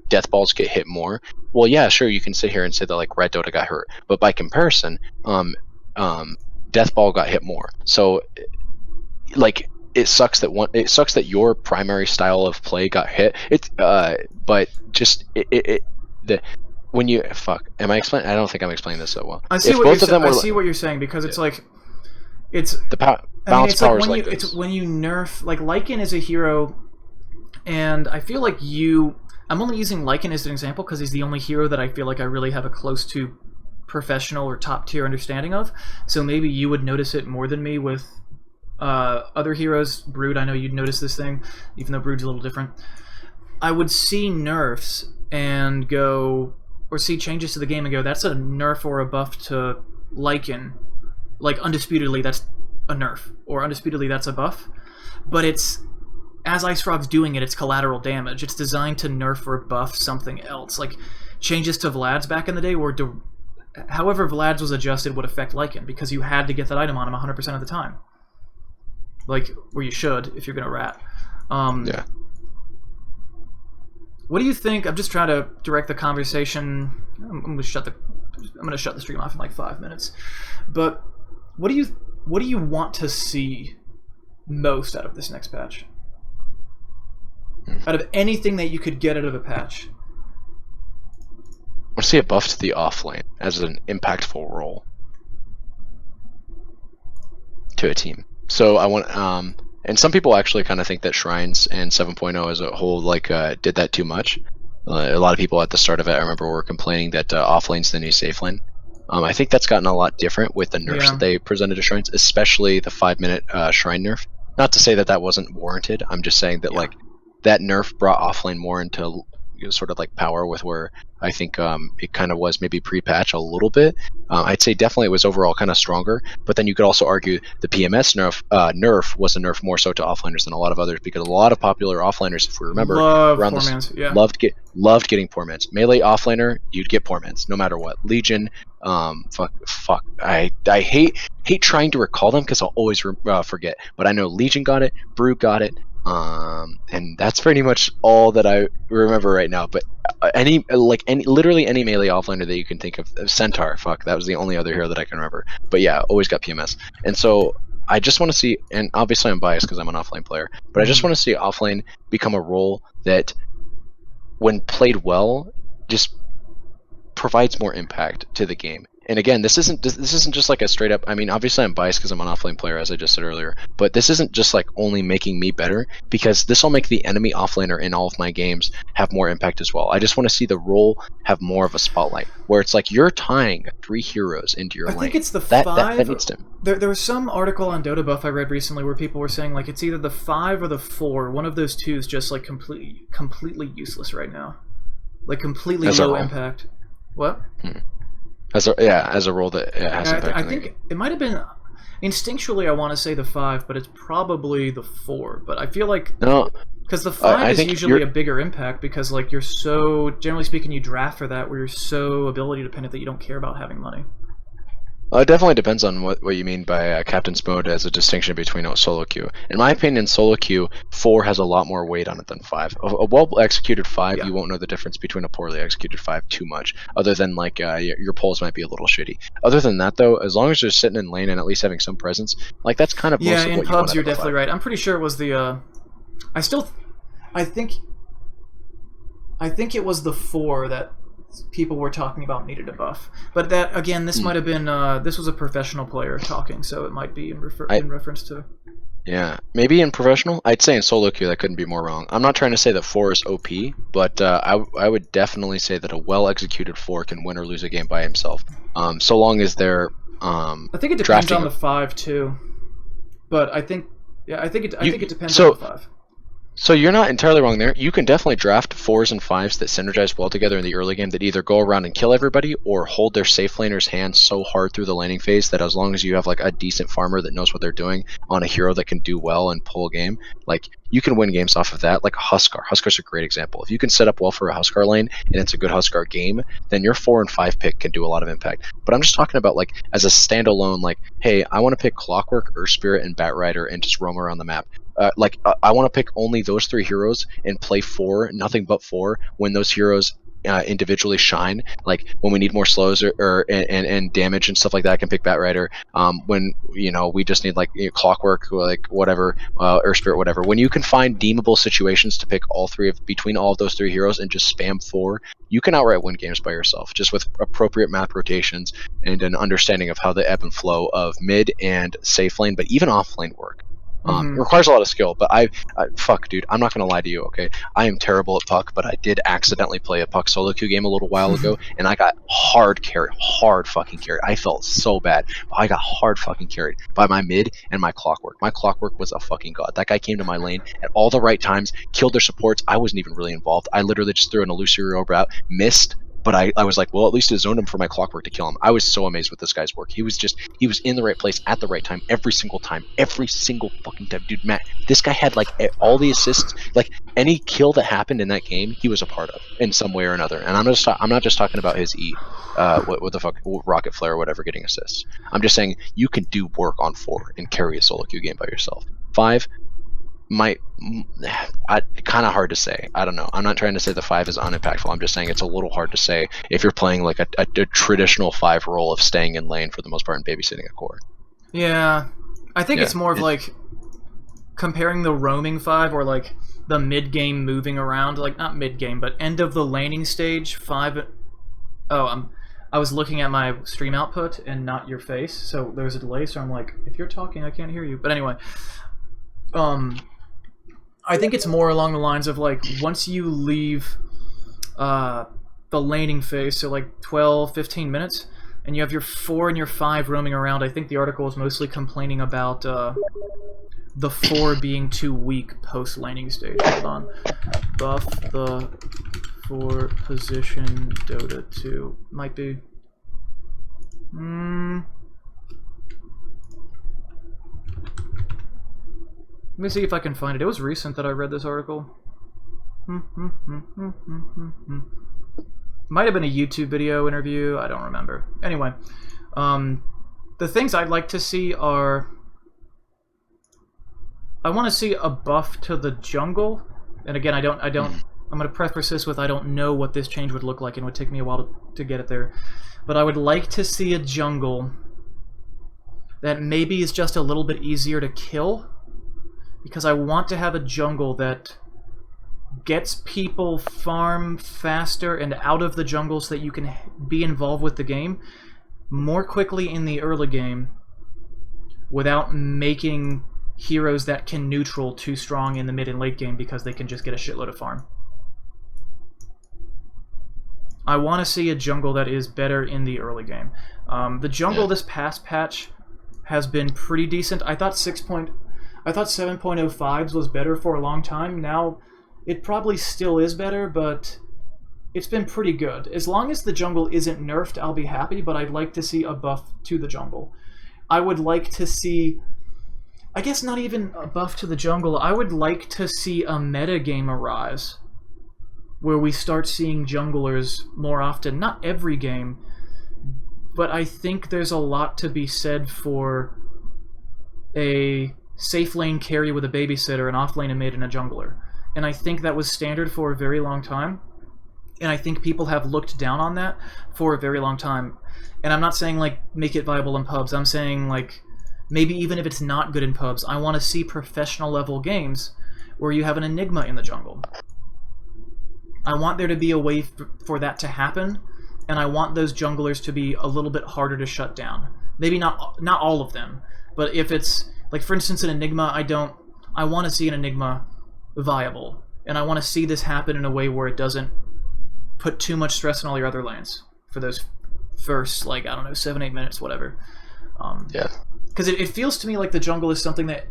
death balls get hit more, well, yeah, sure, you can sit here and say that like Red Dota got hurt, but by comparison, death ball got hit more. So, like, it sucks that your primary style of play got hit. But just when you am I explaining? I don't think I'm explaining this so well. I see what you're saying, because it's like it's the balance power is like it's when you nerf, like Lycan is a hero, and I feel like I'm only using Lycan as an example because he's the only hero that I feel like I really have a close to professional or top tier understanding of. So maybe you would notice it more than me with other heroes. Brood, I know you'd notice this thing, even though Brood's a little different. I would see nerfs and go, or see changes to the game and go, that's a nerf or a buff to Lycan. Like, undisputedly, that's a nerf, or undisputedly, that's a buff. But as Ice Frog's doing it, it's collateral damage. It's designed to nerf or buff something else. Like, changes to Vlad's back in the day were... however Vlad's was adjusted would affect Lycan, because you had to get that item on him 100% of the time. Like, or you should, if you're going to rat. Yeah. What do you think... I'm just trying to direct the conversation... I'm going to shut the stream off in like 5 minutes. But what do you want to see most out of this next patch? Out of anything that you could get out of a patch. I want to see a buff to the offlane as an impactful role to a team. So I want, and some people actually kind of think that Shrines and 7.0 as a whole did that too much. A lot of people at the start of it, I remember, were complaining that offlane's the new safe lane. I think that's gotten a lot different with the nerfs that they presented to Shrines, especially the 5-minute Shrine nerf. Not to say that that wasn't warranted. I'm just saying that like that nerf brought offlane more into sort of like power with where I think it kind of was maybe pre-patch a little bit. I'd say definitely it was overall kind of stronger, but then you could also argue the PMS nerf was a nerf more so to offliners than a lot of others, because a lot of popular offliners, if we remember, loved getting poor mans. Melee offliner, you'd get poor mans no matter what. Legion, I hate trying to recall them because I'll always forget, but I know Legion got it, Brew got it, and that's pretty much all that I remember right now. But literally any melee offlaner that you can think of. Centaur, that was the only other hero that I can remember. But yeah, always got PMS. And so I just want to see, and obviously I'm biased because I'm an offlane player, but I just want to see offlane become a role that, when played well, just provides more impact to the game. And again, this isn't just like a straight up, I mean, obviously I'm biased because I'm an offlane player, as I just said earlier, but this isn't just like only making me better, because this will make the enemy offlaner in all of my games have more impact as well. I just want to see the role have more of a spotlight, where it's like you're tying 3 heroes into your lane. I think it's the that 5. That needs to... There was some article on Dota Buff I read recently where people were saying like it's either the 5 or the 4. One of those two is just like completely useless right now. Like completely low impact. What? As a role that has impact. I think it might have been instinctually. I want to say the 5, but it's probably the 4. But I feel like no, because the 5 is usually a bigger impact, because like you're so, generally speaking, you draft for that, where you're so ability dependent that you don't care about having money. It definitely depends on what you mean by Captain's Mode as a distinction between solo queue. In my opinion, solo queue, 4 has a lot more weight on it than 5. A well-executed 5, you won't know the difference between a poorly executed 5 too much, other than like your pulls might be a little shitty. Other than that, though, as long as you're sitting in lane and at least having some presence, like that's kind of most of what in you pubs, want you're definitely right. I'm pretty sure it was the. I think it was the 4 that people were talking about needed a buff, but that again, this might have been this was a professional player talking, so it might be in reference to. Yeah, maybe in professional. I'd say in solo queue that couldn't be more wrong. I'm not trying to say that 4 is OP, but I would definitely say that a well executed 4 can win or lose a game by himself. So long as they're I think it depends on the 5 too, but I think it depends on the 5. So you're not entirely wrong there. You can definitely draft 4s and 5s that synergize well together in the early game that either go around and kill everybody or hold their safe laner's hand so hard through the laning phase that as long as you have like a decent farmer that knows what they're doing on a hero that can do well and pull a game, like you can win games off of that. Like a Huskar. Huskar's a great example. If you can set up well for a Huskar lane and it's a good Huskar game, then your 4 and 5 pick can do a lot of impact. But I'm just talking about like as a standalone, like, hey, I want to pick Clockwork, Earth Spirit, and Bat Rider and just roam around the map. I want to pick only those 3 heroes and play 4, nothing but 4, when those heroes individually shine. Like when we need more slows and damage and stuff like that, I can pick Bat Rider. When we just need like Clockwork, like whatever, Earth Spirit, whatever. When you can find deemable situations to pick between all of those 3 heroes and just spam 4, you can outright win games by yourself, just with appropriate map rotations and an understanding of how the ebb and flow of mid and safe lane, but even off lane work. It requires a lot of skill, but fuck, dude, I'm not gonna lie to you, okay? I am terrible at puck, but I did accidentally play a puck solo queue game a little while ago, and I got hard fucking carried. I felt so bad, but I got hard fucking carried by my mid and my Clockwork. My Clockwork was a fucking god. That guy came to my lane at all the right times, killed their supports. I wasn't even really involved. I literally just threw an illusory orb out, missed, but I was like, well, at least it zoned him for my Clockwork to kill him. I was so amazed with this guy's work. He was in the right place at the right time every single fucking time. Dude, Matt, this guy had like all the assists, like any kill that happened in that game, he was a part of in some way or another. And I'm not just talking about his what the fuck, Rocket Flare or whatever getting assists. I'm just saying you can do work on 4 and carry a solo queue game by yourself. 5, kind of hard to say. I don't know. I'm not trying to say the 5 is unimpactful. I'm just saying it's a little hard to say if you're playing like a traditional 5 role of staying in lane for the most part and babysitting a core. Yeah, I think it's more of like comparing the roaming 5 or like the mid game moving around, like not mid game, but end of the laning stage 5. Oh, I was looking at my stream output and not your face, so there's a delay. So I'm like, if you're talking, I can't hear you. But anyway, I think it's more along the lines of like once you leave the laning phase, so like 12, 15 minutes, and you have your 4 and your 5 roaming around. I think the article is mostly complaining about the 4 being too weak post laning stage. Hold on. Buff the 4 position Dota 2. Might be. Let me see if I can find it. It was recent that I read this article. Might have been a YouTube video interview. I don't remember. Anyway, the things I'd like to see are... I want to see a buff to the jungle. And again, I'm going to preface this with I don't know what this change would look like, and it would take me a while to get it there. But I would like to see a jungle that maybe is just a little bit easier to kill. Because I want to have a jungle that gets people farm faster and out of the jungle so that you can be involved with the game more quickly in the early game without making heroes that can neutral too strong in the mid and late game because they can just get a shitload of farm. I want to see a jungle that is better in the early game. The jungle this past patch has been pretty decent. I thought 7.05s was better for a long time. Now, it probably still is better, but it's been pretty good. As long as the jungle isn't nerfed, I'll be happy, but I'd like to see a buff to the jungle. I would like to see... I guess not even a buff to the jungle. I would like to see a meta game arise where we start seeing junglers more often. Not every game, but I think there's a lot to be said for a safe lane carry with a babysitter, an off lane a mid, and a jungler. And I think that was standard for a very long time. And I think people have looked down on that for a very long time. And I'm not saying, like, make it viable in pubs. I'm saying, like, maybe even if it's not good in pubs, I want to see professional level games where you have an Enigma in the jungle. I want there to be a way for that to happen, and I want those junglers to be a little bit harder to shut down. Maybe not all of them, but if it's... Like, for instance, an Enigma, I want to see an Enigma viable. And I want to see this happen in a way where it doesn't put too much stress on all your other lanes for those first, like, I don't know, 7-8 minutes, whatever. Yeah. Because it feels to me like the jungle is something that...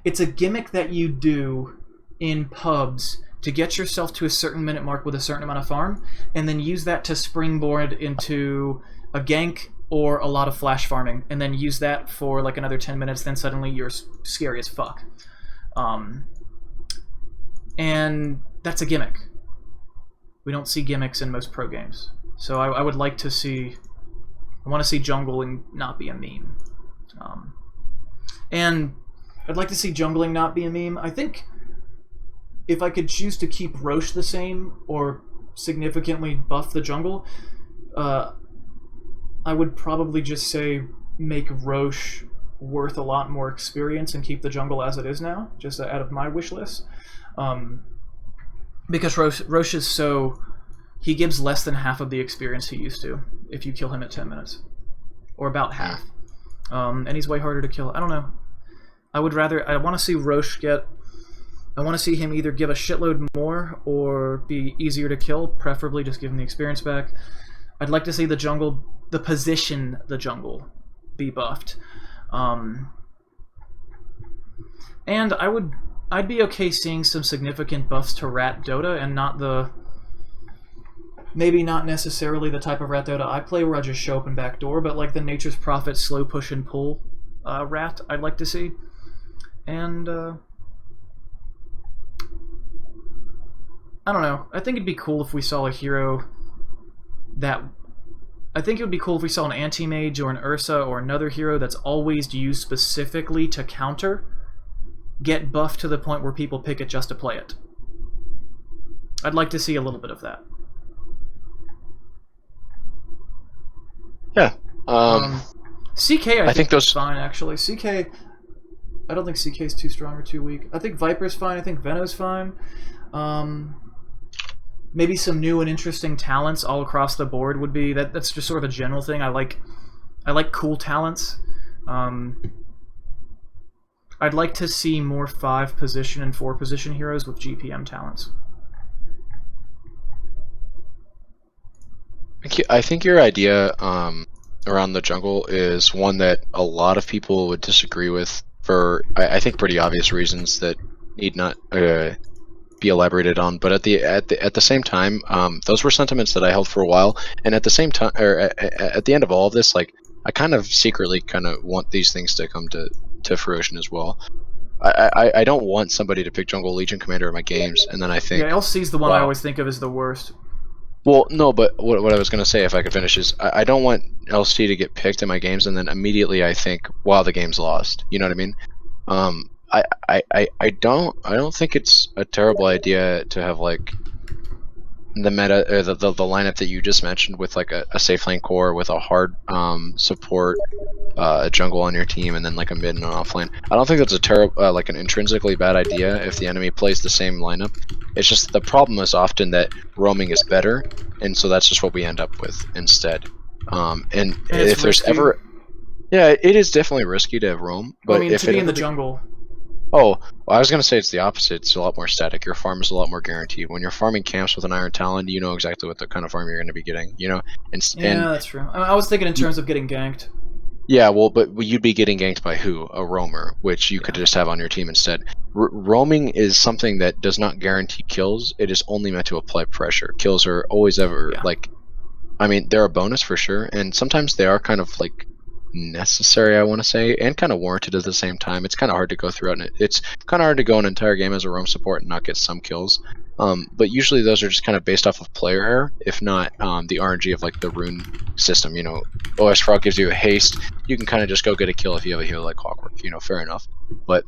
It's a gimmick that you do in pubs to get yourself to a certain minute mark with a certain amount of farm, and then use that to springboard into a gank or a lot of flash farming, and then use that for like another 10 minutes, then suddenly you're scary as fuck. And that's a gimmick. We don't see gimmicks in most pro games. So I would like to see... I want to see jungling not be a meme. And I'd like to see jungling not be a meme. I think if I could choose to keep Roche the same or significantly buff the jungle, I would probably just say make Roche worth a lot more experience and keep the jungle as it is now, just out of my wish list. Because Roche is so... he gives less than half of the experience he used to if you kill him at 10 minutes. Or about half. And he's way harder to kill. I don't know. I want to see Roche get... I want to see him either give a shitload more or be easier to kill, preferably just give him the experience back. I'd like to see the jungle, the position the jungle, be buffed. And I'd be okay seeing some significant buffs to Rat Dota, and not the... maybe not necessarily the type of Rat Dota I play where I just show up and backdoor, but like the Nature's Prophet slow push and pull Rat I'd like to see. And I don't know. I think it'd be cool if we saw a hero that... I think it would be cool if we saw an anti-mage or an Ursa or another hero that's always used specifically to counter get buffed to the point where people pick it just to play it. I'd like to see a little bit of that. Yeah. CK, I think those fine, actually. CK, I don't think CK is too strong or too weak. I think Viper's fine. I think Veno's fine. Maybe some new and interesting talents all across the board would be... that's just sort of a general thing. I like cool talents. I'd like to see more 5-position and 4-position heroes with GPM talents. I think your idea around the jungle is one that a lot of people would disagree with for, I think, pretty obvious reasons that need not be elaborated on. But at the same time, those were sentiments that I held for a while. And at the same time, or at the end of all of this, like, I kind of secretly kind of want these things to come to fruition as well. I don't want somebody to pick Jungle Legion Commander in my games, and then I think... Yeah, LC's the one I always think of as the worst. Well, no, but what I was going to say, if I could finish, is I don't want LC to get picked in my games, and then immediately I think, wow, the game's lost. You know what I mean? I don't think it's a terrible idea to have, like, the meta, or the lineup that you just mentioned, with like a safe lane core with a hard support jungle on your team, and then like a mid and an off lane. I don't think that's a terrible, like an intrinsically bad idea if the enemy plays the same lineup. It's just the problem is often that roaming is better, and so that's just what we end up with instead. And if there's ever, yeah, it is definitely risky to roam. But I mean, if to be in the jungle. Oh, well, I was going to say it's the opposite. It's a lot more static. Your farm is a lot more guaranteed. When you're farming camps with an Iron Talon, you know exactly what the kind of farm you're going to be getting, you know? Yeah, that's true. I was thinking in terms of getting ganked. Yeah, well, but you'd be getting ganked by who? A roamer, which you could just have on your team instead. Roaming is something that does not guarantee kills. It is only meant to apply pressure. Kills are always ever, like... I mean, they're a bonus for sure, and sometimes they are kind of, like, necessary, I want to say, and kind of warranted at the same time. It's kind of hard to go throughout, and it's kind of hard to go an entire game as a roam support and not get some kills. But usually those are just kind of based off of player error, if not the RNG of like the rune system. You know, OS Frog gives you a haste. You can kind of just go get a kill if you have a hero like Clockwork. You know, fair enough. But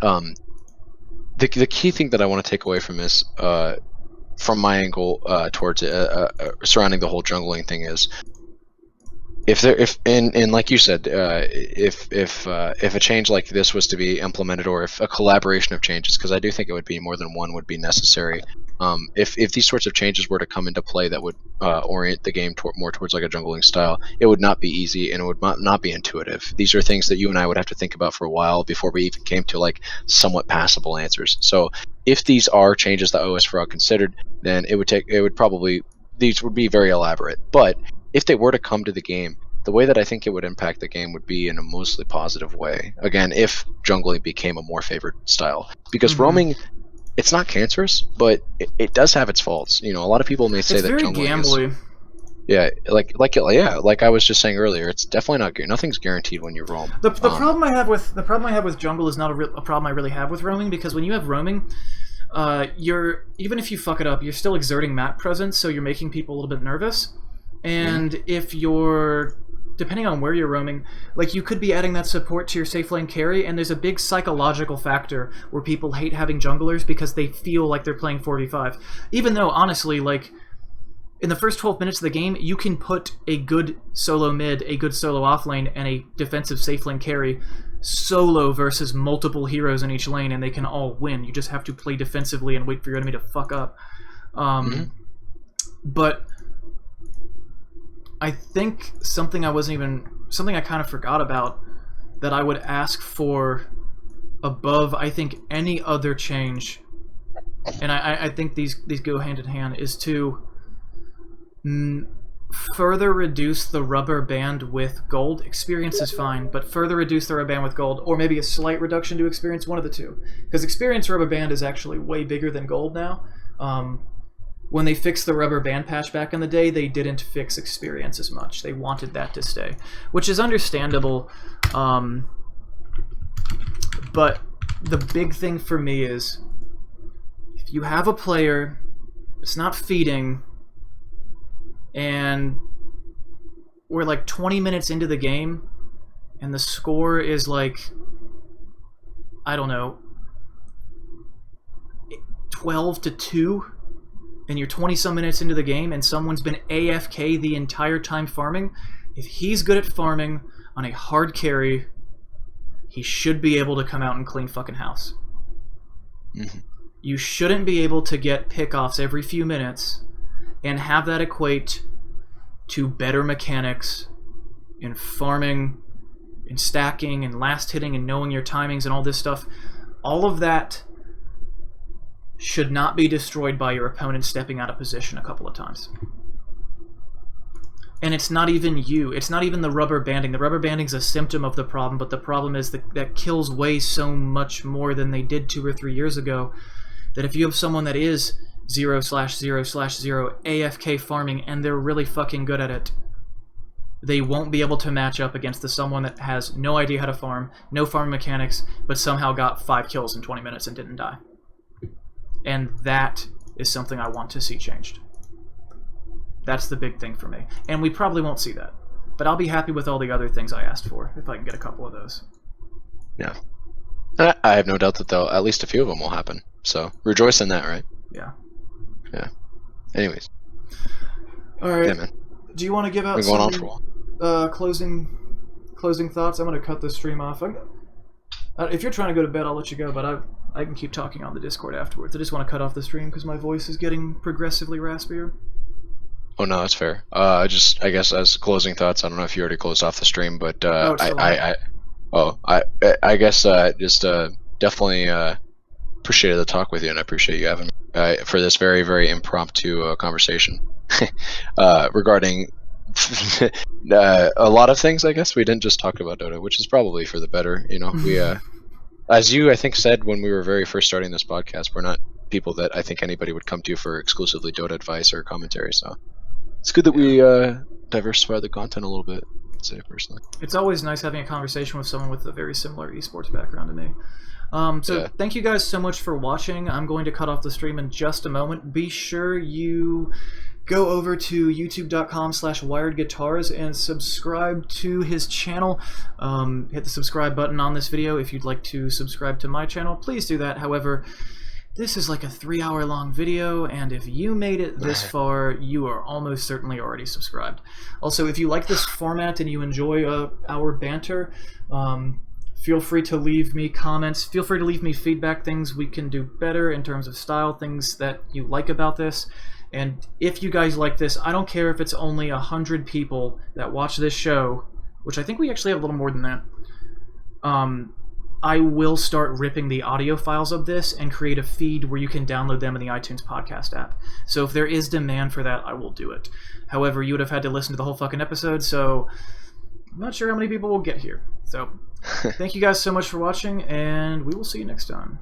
the key thing that I want to take away from this, from my angle towards surrounding the whole jungling thing, is if like you said, if a change like this was to be implemented, or if a collaboration of changes, because I do think it would be more than one would be necessary. If these sorts of changes were to come into play that would orient the game more towards like a jungling style, it would not be easy, and it would not be intuitive. These are things that you and I would have to think about for a while before we even came to like somewhat passable answers. So if these are changes that OS Frog considered, then these would be very elaborate. But if they were to come to the game, the way that I think it would impact the game would be in a mostly positive way. Again, if jungling became a more favored style, because roaming, it's not cancerous, but it does have its faults. You know, a lot of people may say that jungling is. Yeah, like I was just saying earlier, it's definitely not. Nothing's guaranteed when you roam. The problem I have with jungle is not a problem I really have with roaming, because when you have roaming, even if you fuck it up, you're still exerting map presence, so you're making people a little bit nervous. And if you're, depending on where you're roaming, like you could be adding that support to your safe lane carry, and there's a big psychological factor where people hate having junglers because they feel like they're playing 4v5. Even though, honestly, like, in the first 12 minutes of the game, you can put a good solo mid, a good solo off lane, and a defensive safe lane carry solo versus multiple heroes in each lane, and they can all win. You just have to play defensively and wait for your enemy to fuck up. But I think something I kind of forgot about that I would ask for above, I think, any other change, and I think these go hand in hand, is to further reduce the rubber band with gold. Experience is fine, but further reduce the rubber band with gold, or maybe a slight reduction to experience, one of the two. Because experience rubber band is actually way bigger than gold now. When they fixed the rubber band patch back in the day, they didn't fix experience as much. They wanted that to stay, which is understandable. But the big thing for me is, if you have a player that's not feeding, and we're like 20 minutes into the game, and the score is like, I don't know, 12-2, and you're 20-some minutes into the game, and someone's been AFK the entire time farming, if he's good at farming on a hard carry, he should be able to come out and clean fucking house. You shouldn't be able to get pickoffs every few minutes and have that equate to better mechanics in farming, in stacking, and last hitting, and knowing your timings and all this stuff. All of that should not be destroyed by your opponent stepping out of position a couple of times. And it's not even you. It's not even the rubber banding. The rubber banding's a symptom of the problem, but the problem is that kills way so much more than they did 2 or 3 years ago, that if you have someone that is 0/0/0 AFK farming and they're really fucking good at it, they won't be able to match up against someone that has no idea how to farm, no farm mechanics, but somehow got 5 kills in 20 minutes and didn't die. And that is something I want to see changed. That's the big thing for me. And we probably won't see that. But I'll be happy with all the other things I asked for, if I can get a couple of those. Yeah. I have no doubt that at least a few of them will happen. So rejoice in that, right? Yeah. Yeah. Anyways. All right. Yeah, man. Do you want to give out going some on for closing thoughts? I'm going to cut this stream off. If you're trying to go to bed, I'll let you go, but I can keep talking on the Discord afterwards. I just want to cut off the stream because my voice is getting progressively raspier. Oh no, that's fair. I guess as closing thoughts, I don't know if you already closed off the stream, but I guess just definitely appreciated the talk with you, and I appreciate you having me for this very, very impromptu conversation regarding a lot of things. I guess we didn't just talk about Dota, which is probably for the better. You know, we as you I think said when we were very first starting this podcast, we're not people that I think anybody would come to for exclusively Dota advice or commentary. So it's good that we diversify the content a little bit, I'd say personally. It's always nice having a conversation with someone with a very similar esports background to me. Thank you guys so much for watching. I'm going to cut off the stream in just a moment. Be sure you go over to youtube.com/WiredGuitars and subscribe to his channel. Hit the subscribe button on this video if you'd like to subscribe to my channel. Please do that. However, this is like a 3-hour-long video, and if you made it this far, you are almost certainly already subscribed. Also, if you like this format and you enjoy our banter, feel free to leave me comments. Feel free to leave me feedback, things we can do better in terms of style, things that you like about this. And if you guys like this, I don't care if it's only 100 people that watch this show, which I think we actually have a little more than that. I will start ripping the audio files of this and create a feed where you can download them in the iTunes podcast app. So if there is demand for that, I will do it. However, you would have had to listen to the whole fucking episode, so I'm not sure how many people will get here. So, thank you guys so much for watching, and we will see you next time.